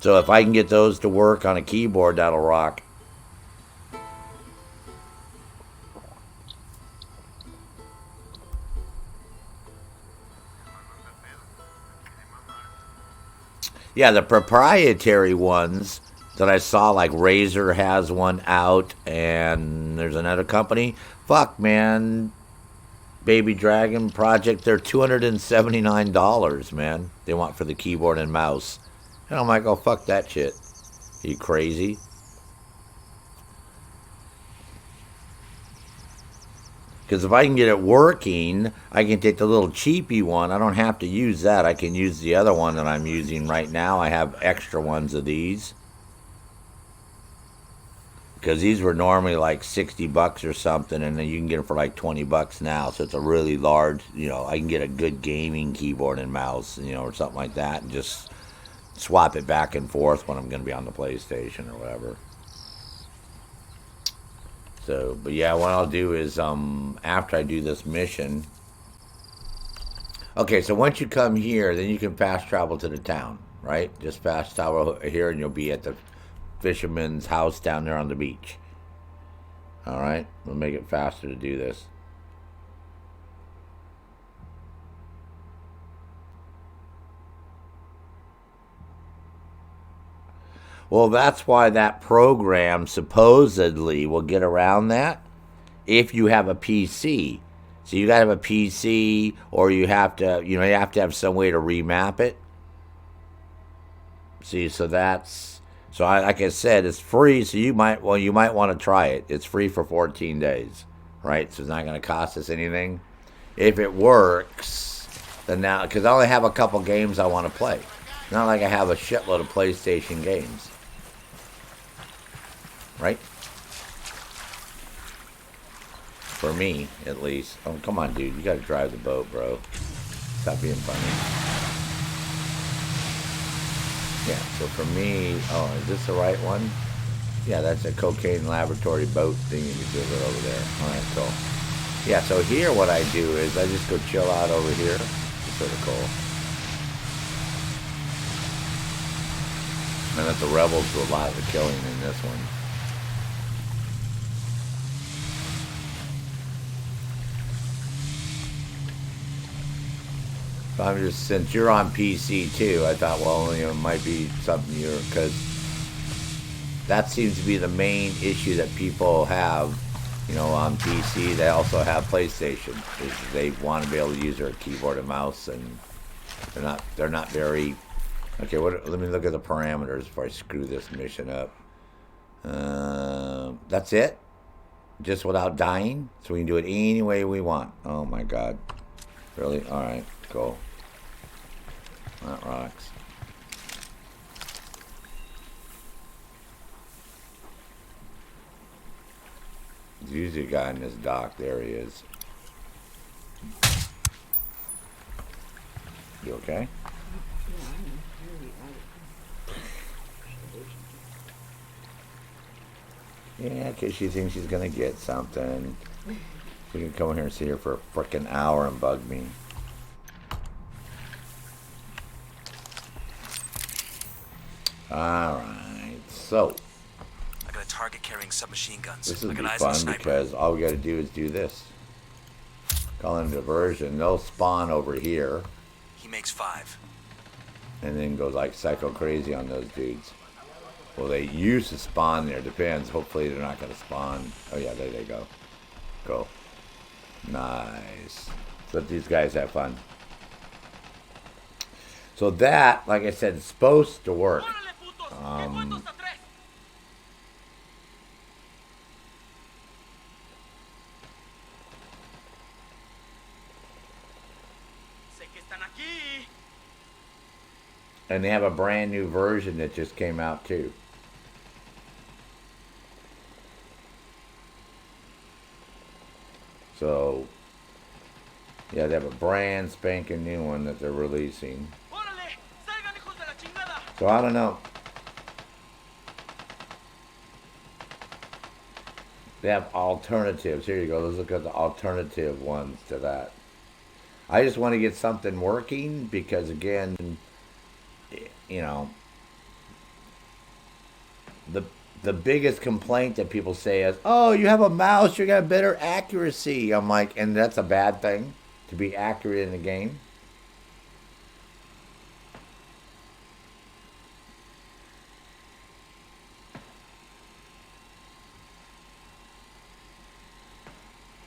So if I can get those to work on a keyboard, that'll rock. Yeah, the proprietary ones that I saw, like Razer has one out, and there's another company. Fuck, man. Baby Dragon Project, they're $279, man. They want for the keyboard and mouse. And I'm like, oh, fuck that shit. Are you crazy? Because if I can get it working, I can take the little cheapy one. I don't have to use that. I can use the other one that I'm using right now. I have extra ones of these. Because these were normally like 60 bucks or something, and then you can get them for like 20 bucks now. So it's a really large, you know, I can get a good gaming keyboard and mouse, you know, or something like that, and just swap it back and forth when I'm going to be on the PlayStation or whatever. So, but yeah, what I'll do is, after I do this mission... Okay, so once you come here, then you can fast travel to the town, right? Just fast travel here and you'll be at the fisherman's house down there on the beach. Alright, we'll make it faster to do this. Well, that's why that program supposedly will get around that if you have a PC. So you gotta have a PC, or you have to, you have to have some way to remap it. See, so that's, like I said, it's free. So you might want to try it. It's free for 14 days, right? So it's not going to cost us anything. If it works, then now, because I only have a couple games I want to play. Not like I have a shitload of PlayStation games. Right? For me, at least. Oh, come on, dude. You gotta drive the boat, bro. Stop being funny. Yeah, so for me... Oh, is this the right one? Yeah, that's a cocaine laboratory boat thing you can do it over there. Alright, cool. Yeah, so here what I do is I just go chill out over here. It's sort of cool. And that the rebels do a lot of the killing in this one. I'm just, since you're on PC too, I thought, well, it might be something because that seems to be the main issue that people have, on PC. They also have PlayStation. Is they want to be able to use their keyboard and mouse, and they're not very. Okay, let me look at the parameters before I screw this mission up. That's it, just without dying, so we can do it any way we want. Oh my God, really? All right, cool. That rocks. There's usually a guy in this dock. There he is. You okay? Yeah, because she thinks she's going to get something. She can come in here and sit here for a frickin' hour and bug me. Alright, so I got a target carrying submachine guns. this will be fun because all we gotta do is do this. Call in diversion. They'll spawn over here. He makes 5. And then go like psycho crazy on those dudes. Well, they used to spawn there. Depends. Hopefully they're not gonna spawn. Oh yeah, there they go. Go. Nice. Let these guys have fun. So that, like I said, is supposed to work. And they have a brand new version that just came out too. So, yeah, they have a brand spanking new one that they're releasing. So I don't know. They have alternatives. Here you go. Let's look at the alternative ones to that. I just want to get something working because, again, the biggest complaint that people say is, oh, you have a mouse, you got better accuracy. I'm like, and that's a bad thing to be accurate in the game.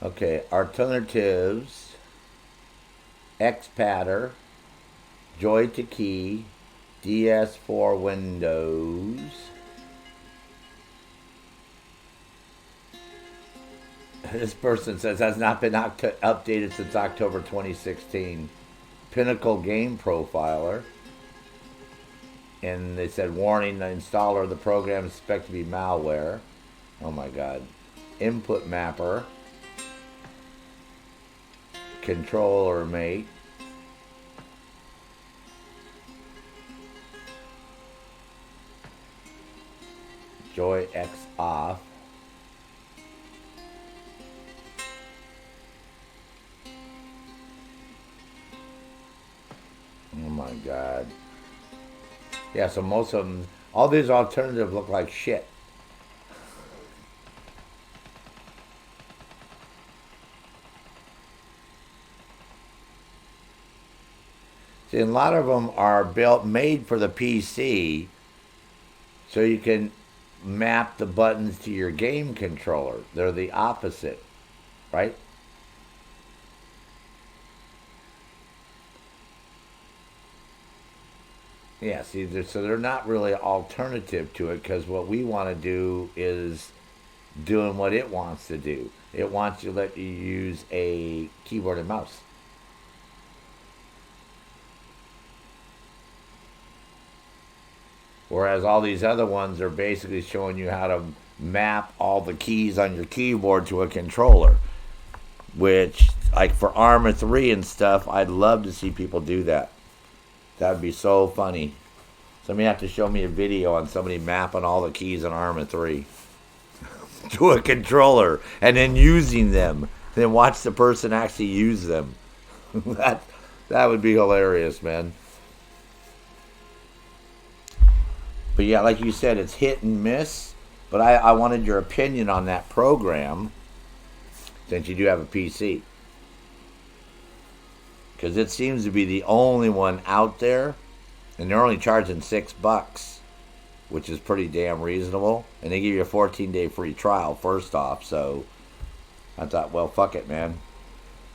Okay, alternatives. Xpatter. Joy to key. DS4 Windows. This person says has not been updated since October 2016. Pinnacle Game Profiler. And they said, warning, the installer of the program is suspected to be malware. Oh my god. Input Mapper. Controller Mate. Joy X off. Oh my god. Yeah, so most of them, all these alternatives look like shit. See, a lot of them are made for the PC, so you can map the buttons to your game controller. They're the opposite, right? Yeah, see, so they're not really alternative to it, because what we want to do is doing what it wants to do. It wants to let you use a keyboard and mouse. Whereas all these other ones are basically showing you how to map all the keys on your keyboard to a controller. Which, like for Arma 3 and stuff, I'd love to see people do that. That would be so funny. Somebody have to show me a video on somebody mapping all the keys in Arma 3 to a controller and then using them. Then watch the person actually use them. That would be hilarious, man. But yeah, like you said, it's hit and miss. But I wanted your opinion on that program, since you do have a PC. Because it seems to be the only one out there. And they're only charging $6, which is pretty damn reasonable. And they give you a 14-day free trial, first off. So I thought, well, fuck it, man.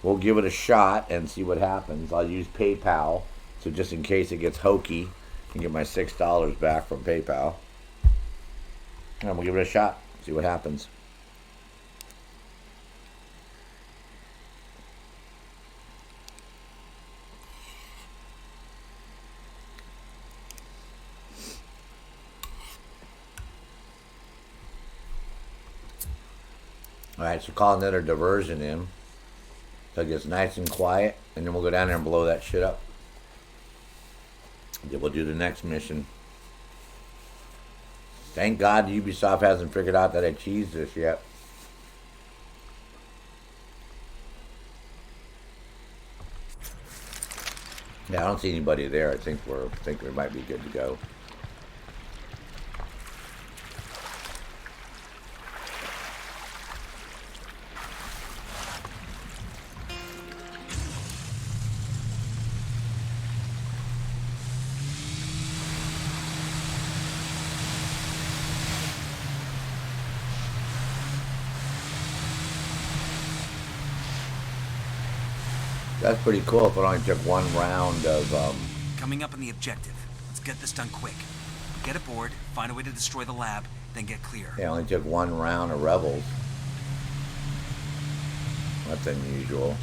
We'll give it a shot and see what happens. I'll use PayPal. So just in case it gets hokey, I can get my $6 back from PayPal. And we'll give it a shot. See what happens. Alright, so call another diversion in. So it gets nice and quiet. And then we'll go down there and blow that shit up. Then we'll do the next mission. Thank God Ubisoft hasn't figured out that I cheesed this yet. Yeah, I don't see anybody there. I think we might be good to go. That's pretty cool if it only took one round of, Coming up on the objective. Let's get this done quick. Get aboard, find a way to destroy the lab, then get clear. Yeah, it only took one round of rebels. That's unusual.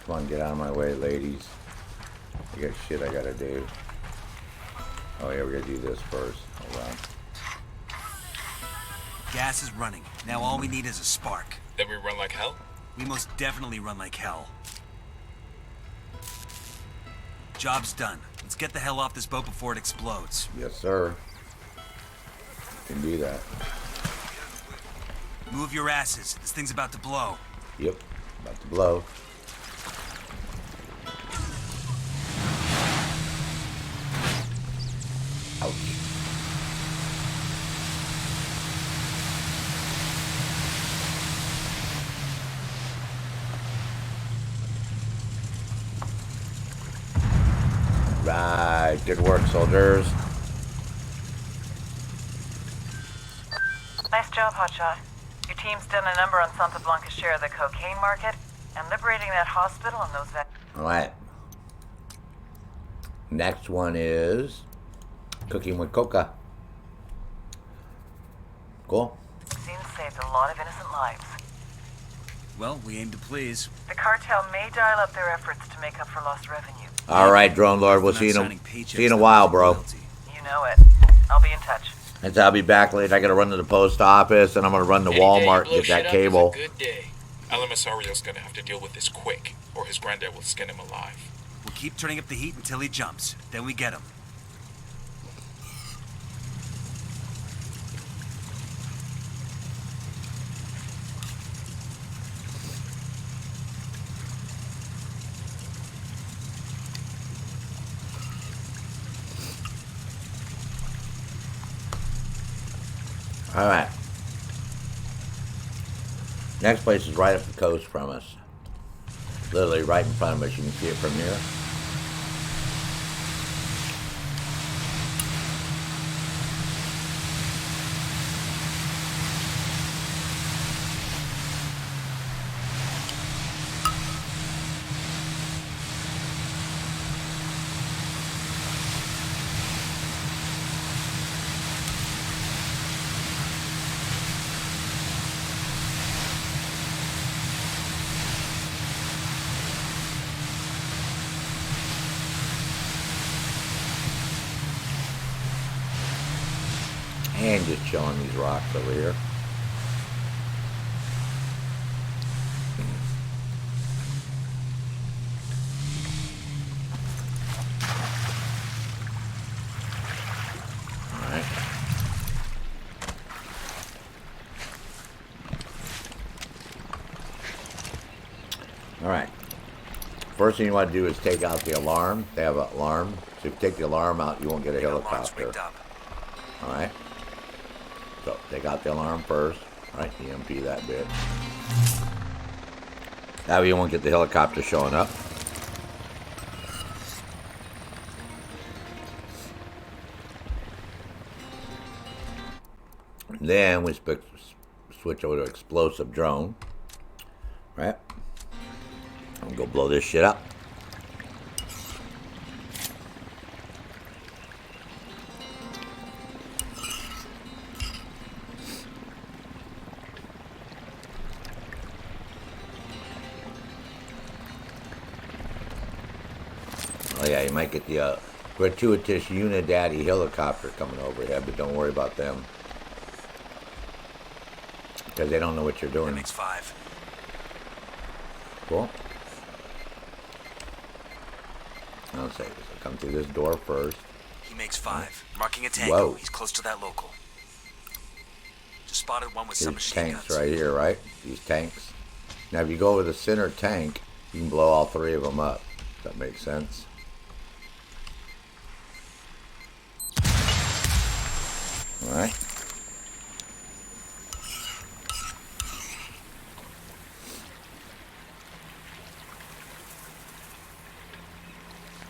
Come on, get out of my way, ladies. I got shit I gotta do. Oh yeah, we gotta do this first. Hold on. Gas is running. Now all we need is a spark. Then we run like hell? We most definitely run like hell. Job's done. Let's get the hell off this boat before it explodes. Yes, sir. Can do that. Move your asses. This thing's about to blow. Yep, about to blow. Ouch. Alright, good work, soldiers. Nice job, Hotshot. Your team's done a number on Santa Blanca's share of the cocaine market and liberating that hospital and those vets. Alright. Next one is cooking with Coca. Cool. Scene saved a lot of innocent lives. Well, we aim to please. The cartel may dial up their efforts to make up for lost revenue. Alright, Drone Lord, we'll see you in a while, bro. You know it. I'll be in touch. And I'll be back late. I gotta run to the post office, and I'm gonna run to Walmart and get that cable. Good day. El Emisario's gonna have to deal with this quick, or his granddad will skin him alive. We'll keep turning up the heat until he jumps. Then we get him. Alright. Next place is right up the coast from us. Literally right in front of us. You can see it from here. And just chilling these rocks over here. Alright. Alright. First thing you want to do is take out the alarm. They have an alarm. So if you take the alarm out, you won't get a helicopter. Alright. So take out the alarm first. Alright, EMP that bit. That way you won't get the helicopter showing up. Then we switch over to explosive drone. Right? I'm gonna go blow this shit up. Oh yeah, you might get the gratuitous Unidaddy helicopter coming overhead, but don't worry about them. Because they don't know what you're doing. That makes 5. Cool. I'll say this. I'll come through this door first. He makes 5. Marking a tango. Whoa. He's close to that local. Just spotted one with some These machine tanks guns. right here, right? These tanks. Now, if you go over the center tank, you can blow all 3 of them up. Does that make sense? All right.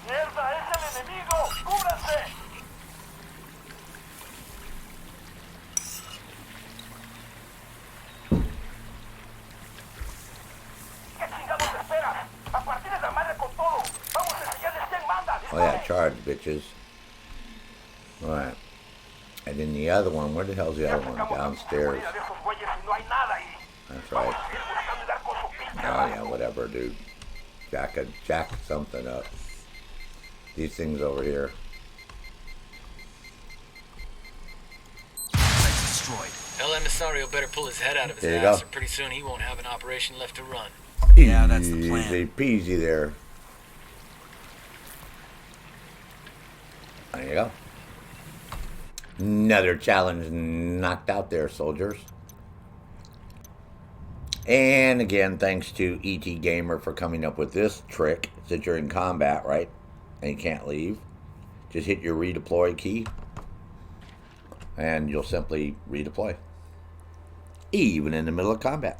¡Mierda, es el enemigo! ¡Cúbranse! ¿Qué chingados esperan? ¡A partir de la madre con todo! ¡Vamos a enseñarles quién manda! Oh yeah, charge, bitches. All right. And then the other one, where the hell's the other one? Downstairs. That's right. Oh yeah, whatever, dude. Jack something up. These things over here. Site's destroyed. El Emisario better pull his head out of his There you ass, go. or pretty soon he won't have an operation left to run. Yeah, that's the plan. Easy peasy there. There you go. Another challenge knocked out there, soldiers. And again, thanks to ET Gamer for coming up with this trick. Since you're in combat, right? And you can't leave. Just hit your redeploy key. And you'll simply redeploy. Even in the middle of combat.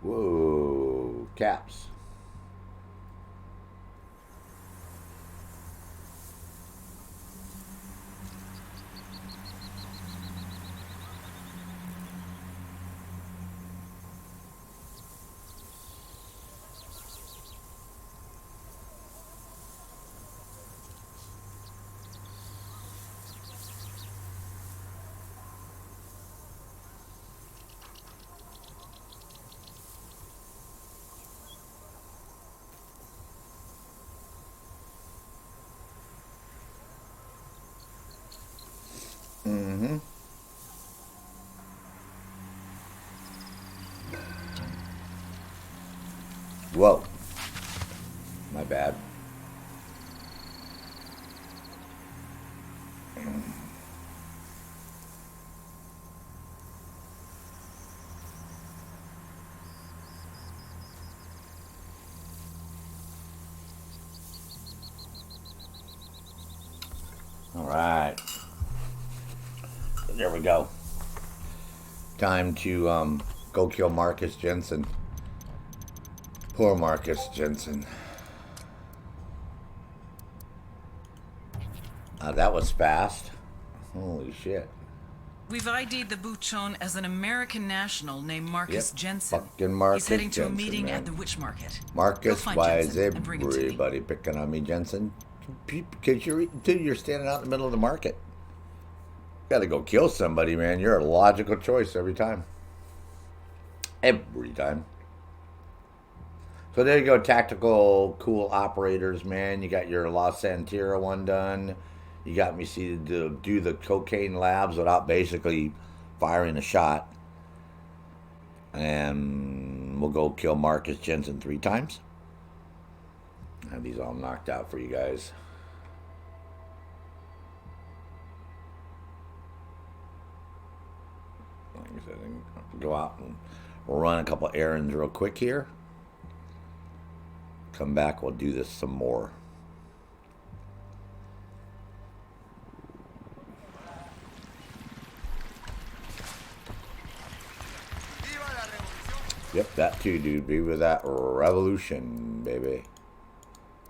Whoa, caps. Mm-hmm. Whoa. My bad. All right. There we go. Time to go kill Marcus Jensen. Poor Marcus Jensen. That was fast. Holy shit. We've ID'd the Buchon as an American national named Marcus Jensen. Fucking Marcus He's heading to Jensen, a meeting man. at the witch market. Marcus, why is Jensen and bring him to me. everybody picking on me, Jensen? Because you're standing out in the middle of the market. Gotta go kill somebody, man. You're a logical choice every time. Every time. So there you go, tactical, cool operators, man. You got your La Santira one done. You got me seated to do the cocaine labs without basically firing a shot. And we'll go kill Marcus Jensen 3 times. I have these all knocked out for you guys. Like I said, I can go out and run a couple errands real quick here. Come back, we'll do this some more. Yep, that too, dude. Be with that revolution, baby.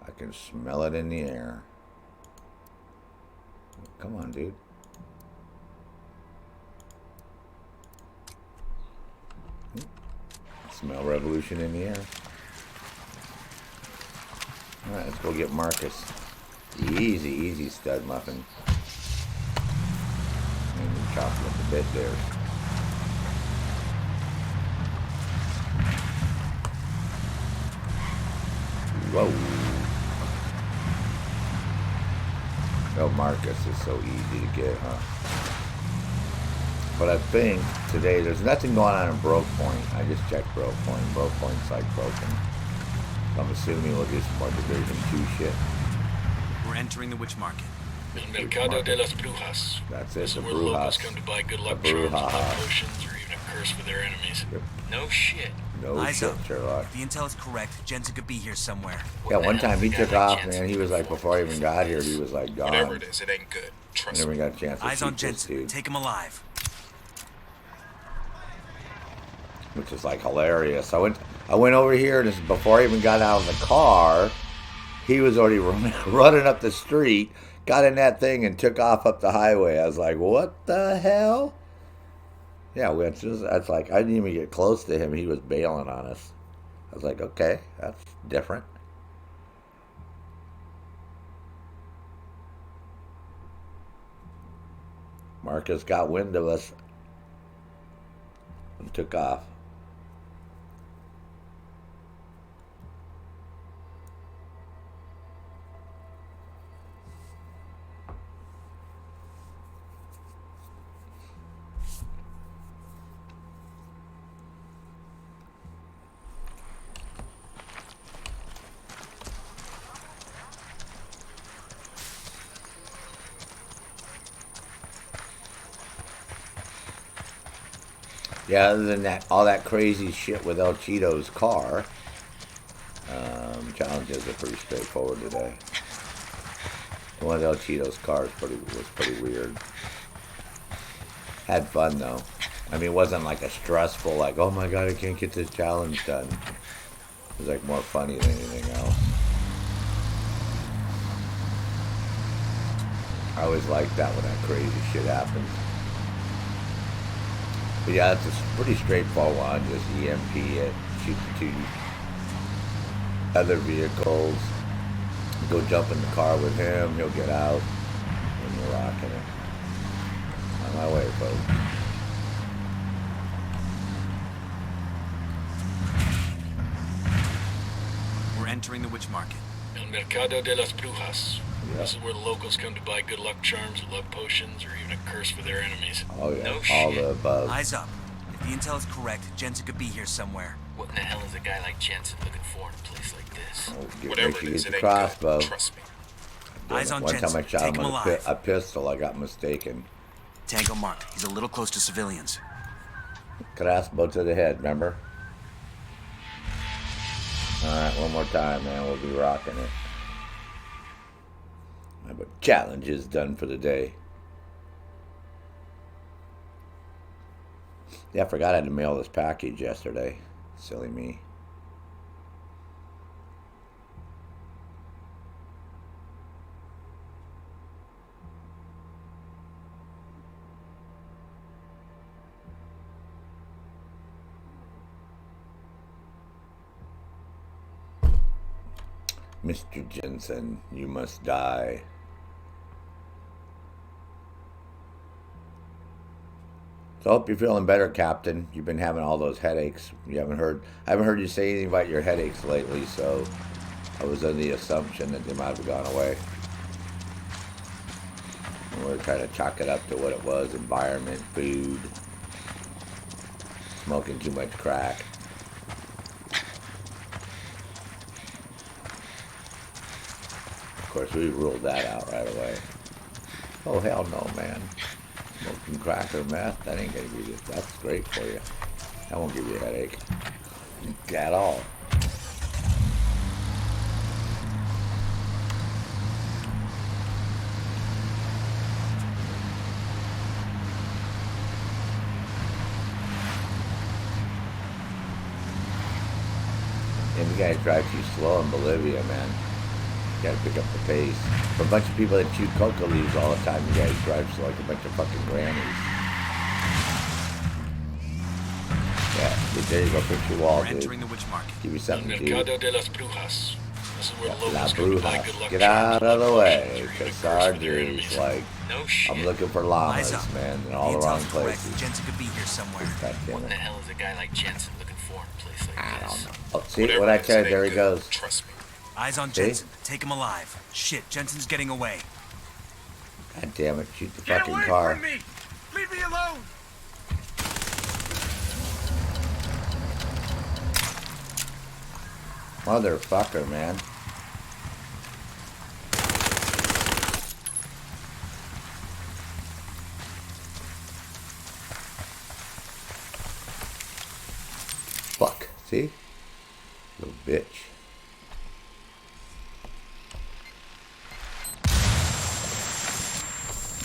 I can smell it in the air. Come on, dude. Smell revolution in the air. Alright, let's go get Marcus. Easy, easy, stud muffin. Maybe chop up a bit there. Whoa. Oh, Marcus is so easy to get, huh? But I think today there's nothing going on in Broke Point. I just checked Broke Point. Broke Point's like broken. I'm assuming we'll do some more Division 2 shit. We're entering the witch market. El Mercado de las Brujas. That's it, This the is where locals Brujas. come to buy good luck The charms, Brujas. blood potions, or even a curse for their enemies. Yep. No shit. No Eyes shit, up. Sherlock. If the intel is correct, Jensen could be here somewhere. Yeah, What one the hell time he is a guy took like off, Jensen man. He was like, before I even got here, he was like gone. Whatever it is, it ain't good. I Trust never me. got a chance to Eyes shoot on this Jensen. dude, Take him alive. which is like hilarious. I went over here, and this is before I even got out of the car. He was already running up the street, got in that thing, and took off up the highway. I was like, what the hell? Yeah, that's like, I didn't even get close to him. He was bailing on us. I was like, okay, that's different. Marcus got wind of us and took off. Yeah, other than that, all that crazy shit with El Cheeto's car, challenges are pretty straightforward today. The one of El Cheeto's cars was pretty weird. Had fun though. I mean, it wasn't like a stressful, like, oh my god, I can't get this challenge done. It was like more funny than anything else. I always like that when that crazy shit happens. But yeah, it's a pretty straightforward one. Just EMP it, shoot the 2 other vehicles. Go jump in the car with him. He'll get out. And you're rocking it. On my way, folks. We're entering the witch market. El Mercado de las Brujas. Yeah. This is where the locals come to buy good luck charms, luck potions, or even a curse for their enemies. Oh yeah, No all shit. the above. Eyes up. If the intel is correct, Jensen could be here somewhere. What in the hell is a guy like Jensen looking for in a place like this? Oh, make Whatever sure it you is, get it the ain't crossbow. good. Trust me. Eyes on One time Jensen. I shot Take him him with alive. a pistol. I got mistaken. Tango marked. He's a little close to civilians. Crossbow to the head, remember? Alright, one more time, man. We'll be rocking it. My challenge is done for the day. Yeah, I forgot I had to mail this package yesterday. Silly me. Mr. Jensen, you must die. So I hope you're feeling better, Captain. You've been having all those headaches. I haven't heard you say anything about your headaches lately, so I was under the assumption that they might have gone away. And we're trying to chalk it up to what it was: environment, food, smoking too much crack. Of course, we ruled that out right away. Oh, hell no, man. Smoking crack or meth, that ain't gonna be good. That's great for you. That won't give you a headache. At all. And you guys drive too slow in Bolivia, man. You gotta pick up the pace. For a bunch of people that chew coca leaves all the time, you guys drive like a bunch of fucking grannies. Yeah, there you go, fix your wall, We're dude. entering the witch market. Give you El something to do. Mercado de las Brujas. This is where the La locals come to buy good Brujas. luck Get charms, out of the luck way, potions, or even a because curse for their Sarge enemies. is like, No shit. I'm looking for Eyes llamas, up. man, in If all the the wrong intel's correct, places. Jensen could be here somewhere. God damn What in the it. hell is a guy like Jensen looking for in a place like I this? don't know. Oh, see, Whatever what I it is, said, it there ain't he good. goes. Trust me. Eyes on See? Jensen. Take him alive. Shit, Jensen's getting away. God damn it, shoot the fucking car. me! Leave me alone! Motherfucker, man. Fuck, see? Little bitch.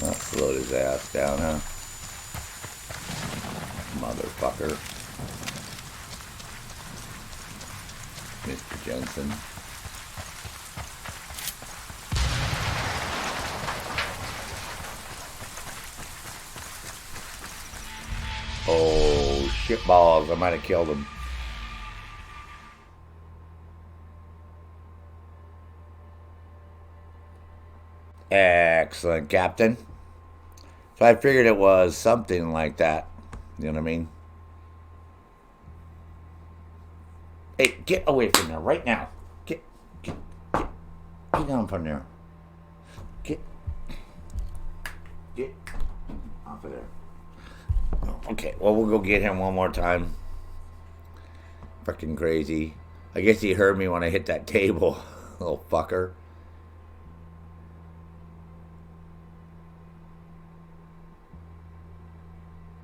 Oh, slowed his ass down, huh? Motherfucker. Mr. Jensen. Oh, shitballs. I might have killed him. Excellent, Captain. So I figured it was something like that. You know what I mean? Hey, get away from there right now. Get down from there. Get off of there. Okay, well, we'll go get him one more time. Freaking crazy. I guess he heard me when I hit that table. Little fucker.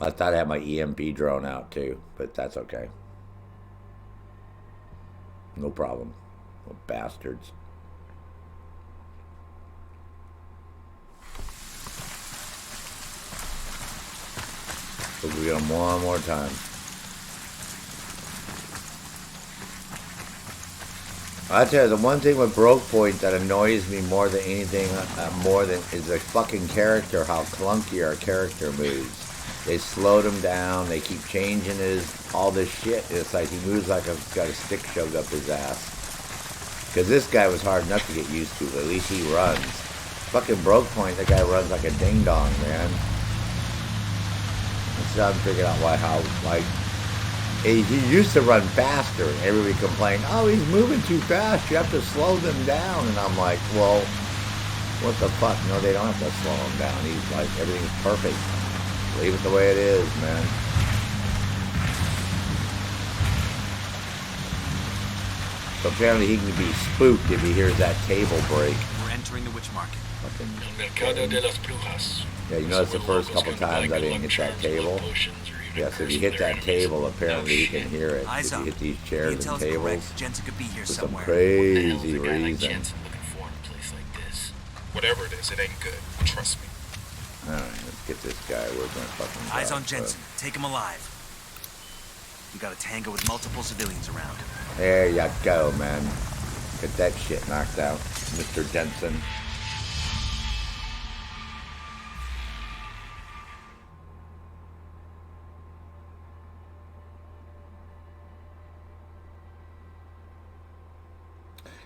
I thought I had my EMP drone out too, but that's okay. No problem. Little bastards. We'll get him one more time. I tell you, the one thing with Broke Point that annoys me more than anything, is the fucking character, how clunky our character moves. They slowed him down, they keep changing all this shit. It's like he moves like he's got a stick shoved up his ass. Because this guy was hard enough to get used to, but at least he runs. Fucking Broke Point, the guy runs like a ding-dong, man. So I'm figuring out he used to run faster, and everybody complained, oh, he's moving too fast, you have to slow them down. And I'm like, well, what the fuck? No, they don't have to slow him down. He's like, everything's perfect. Leave it the way it is, man. So apparently he can be spooked if he hears that table break. We're entering the witch market. Fucking Mercado de las Brujas. yeah, you notice the first couple times I didn't hit that table. Yeah, so if you hit that table, apparently you can hear it. Eyes If you up. hit these chairs and tables, correct. Jensen could be here for some somewhere. crazy What the hell is a guy like reason. Jensen looking for in a place like this? Whatever it is, it ain't good. Trust me. Alright, let's get this guy. We're gonna fucking Eyes go, on Jensen. Take him alive. We got a tango with multiple civilians around. There you go, man. Get that shit knocked out, Mr. Jensen.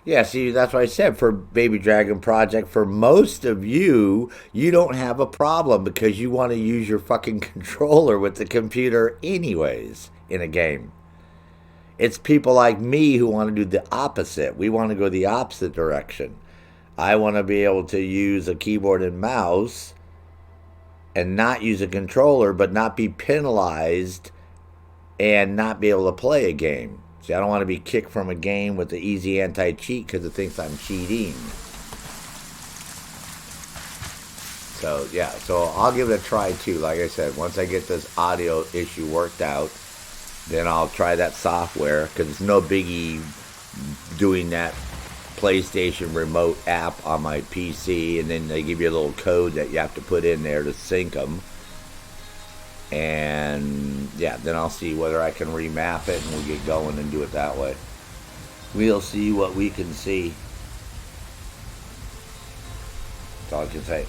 Yeah, see, that's what I said for Baby Dragon Project. For most of you, you don't have a problem because you want to use your fucking controller with the computer anyways in a game. It's people like me who want to do the opposite. We want to go the opposite direction. I want to be able to use a keyboard and mouse and not use a controller, but not be penalized and not be able to play a game. See, I don't want to be kicked from a game with the easy anti-cheat because it thinks I'm cheating. So, yeah, so I'll give it a try too. Like I said, once I get this audio issue worked out, then I'll try that software because it's no biggie doing that PlayStation remote app on my PC, and then they give you a little code that you have to put in there to sync them. And yeah, then I'll see whether I can remap it and we'll get going and do it that way. We'll see what we can see. That's all I can say.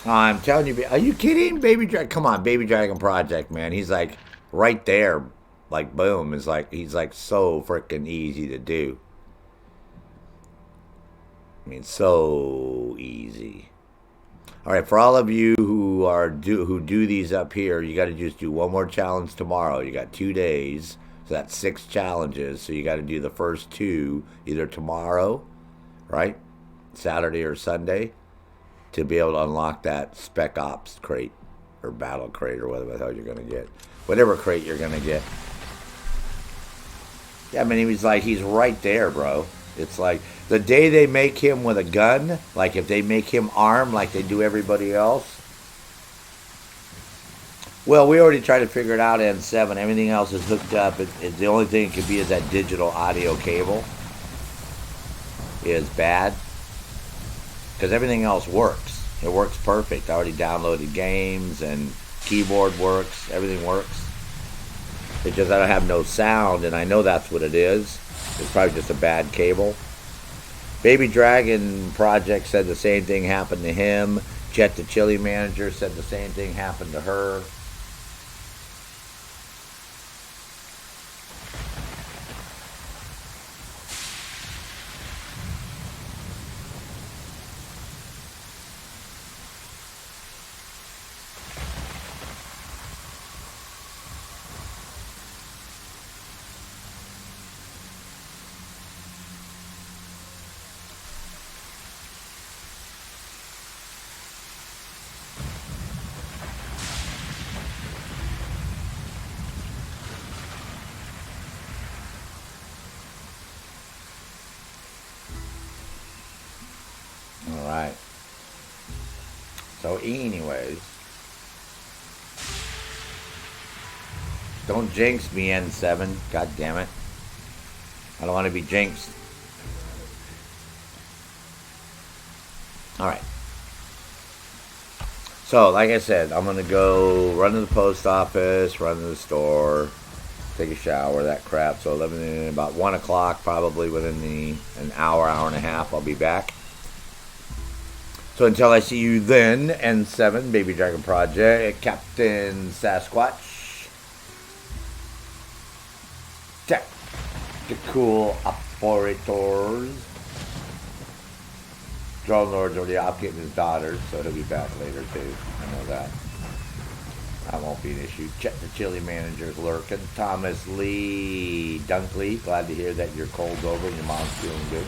I'm telling you, are you kidding? Baby Dragon, come on, Baby Dragon Project, man. He's like right there, like boom. It's like he's like so freaking easy to do. I mean, so easy. All right, for all of you who do these up here, you got to just do one more challenge tomorrow. You got 2 days, so that's 6 challenges. So you got to do the first 2 either tomorrow, right, Saturday or Sunday, to be able to unlock that Spec Ops crate or Battle crate or whatever the hell you're gonna get, whatever crate you're gonna get. Yeah, I mean, he's right there, bro. It's like the day they make him with a gun, like if they make him armed like they do everybody else. Well, we already tried to figure it out, N7. Everything else is hooked up. The only thing it could be is that digital audio cable is bad. Because everything else works. It works perfect. I already downloaded games and keyboard works. Everything works. It's just I don't have no sound, and I know that's what it is. It's probably just a bad cable. Baby Dragon Project said the same thing happened to him. Jet the Chili Manager said the same thing happened to her. Alright. So anyways. Don't jinx me, N7. God damn it. I don't want to be jinxed. Alright. So, like I said, I'm gonna go run to the post office, run to the store, take a shower, that crap. So, about 1 o'clock, probably within an hour, hour and a half, I'll be back. So until I see you then, N7, Baby Dragon Project, Captain Sasquatch, Tactical Operators, Drone Lord's already off getting his daughters, so he'll be back later too. I know that. That won't be an issue. Check the chili managers lurking. Thomas Lee Dunkley, glad to hear that your cold's over and your mom's feeling good.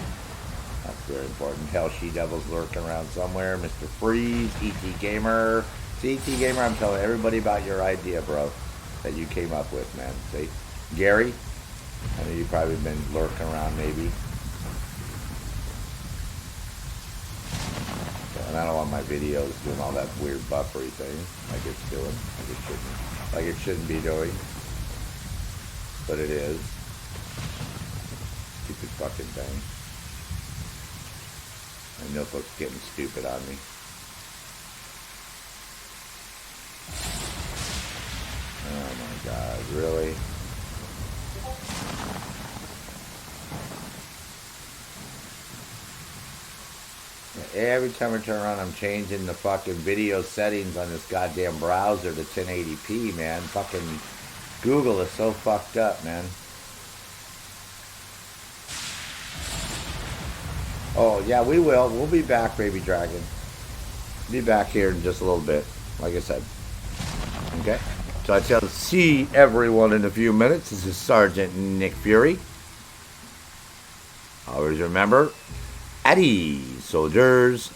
That's very important. Hell, She-Devil's lurking around somewhere. Mr. Freeze, E.T. Gamer. See, E.T. Gamer, I'm telling everybody about your idea, bro, that you came up with, man. See? Gary, I know you've probably been lurking around, maybe. And I don't want my videos doing all that weird buffery thing like it's doing. Like it shouldn't be doing. But it is. Stupid fucking thing. My notebook's getting stupid on me. Oh my god, really? Every time I turn around, I'm changing the fucking video settings on this goddamn browser to 1080p, man. Fucking Google is so fucked up, man. Oh, yeah, we will. We'll be back, Baby Dragon. Be back here in just a little bit, like I said. Okay? So I shall see everyone in a few minutes. This is Sergeant Nick Fury. Always remember, ID soldiers.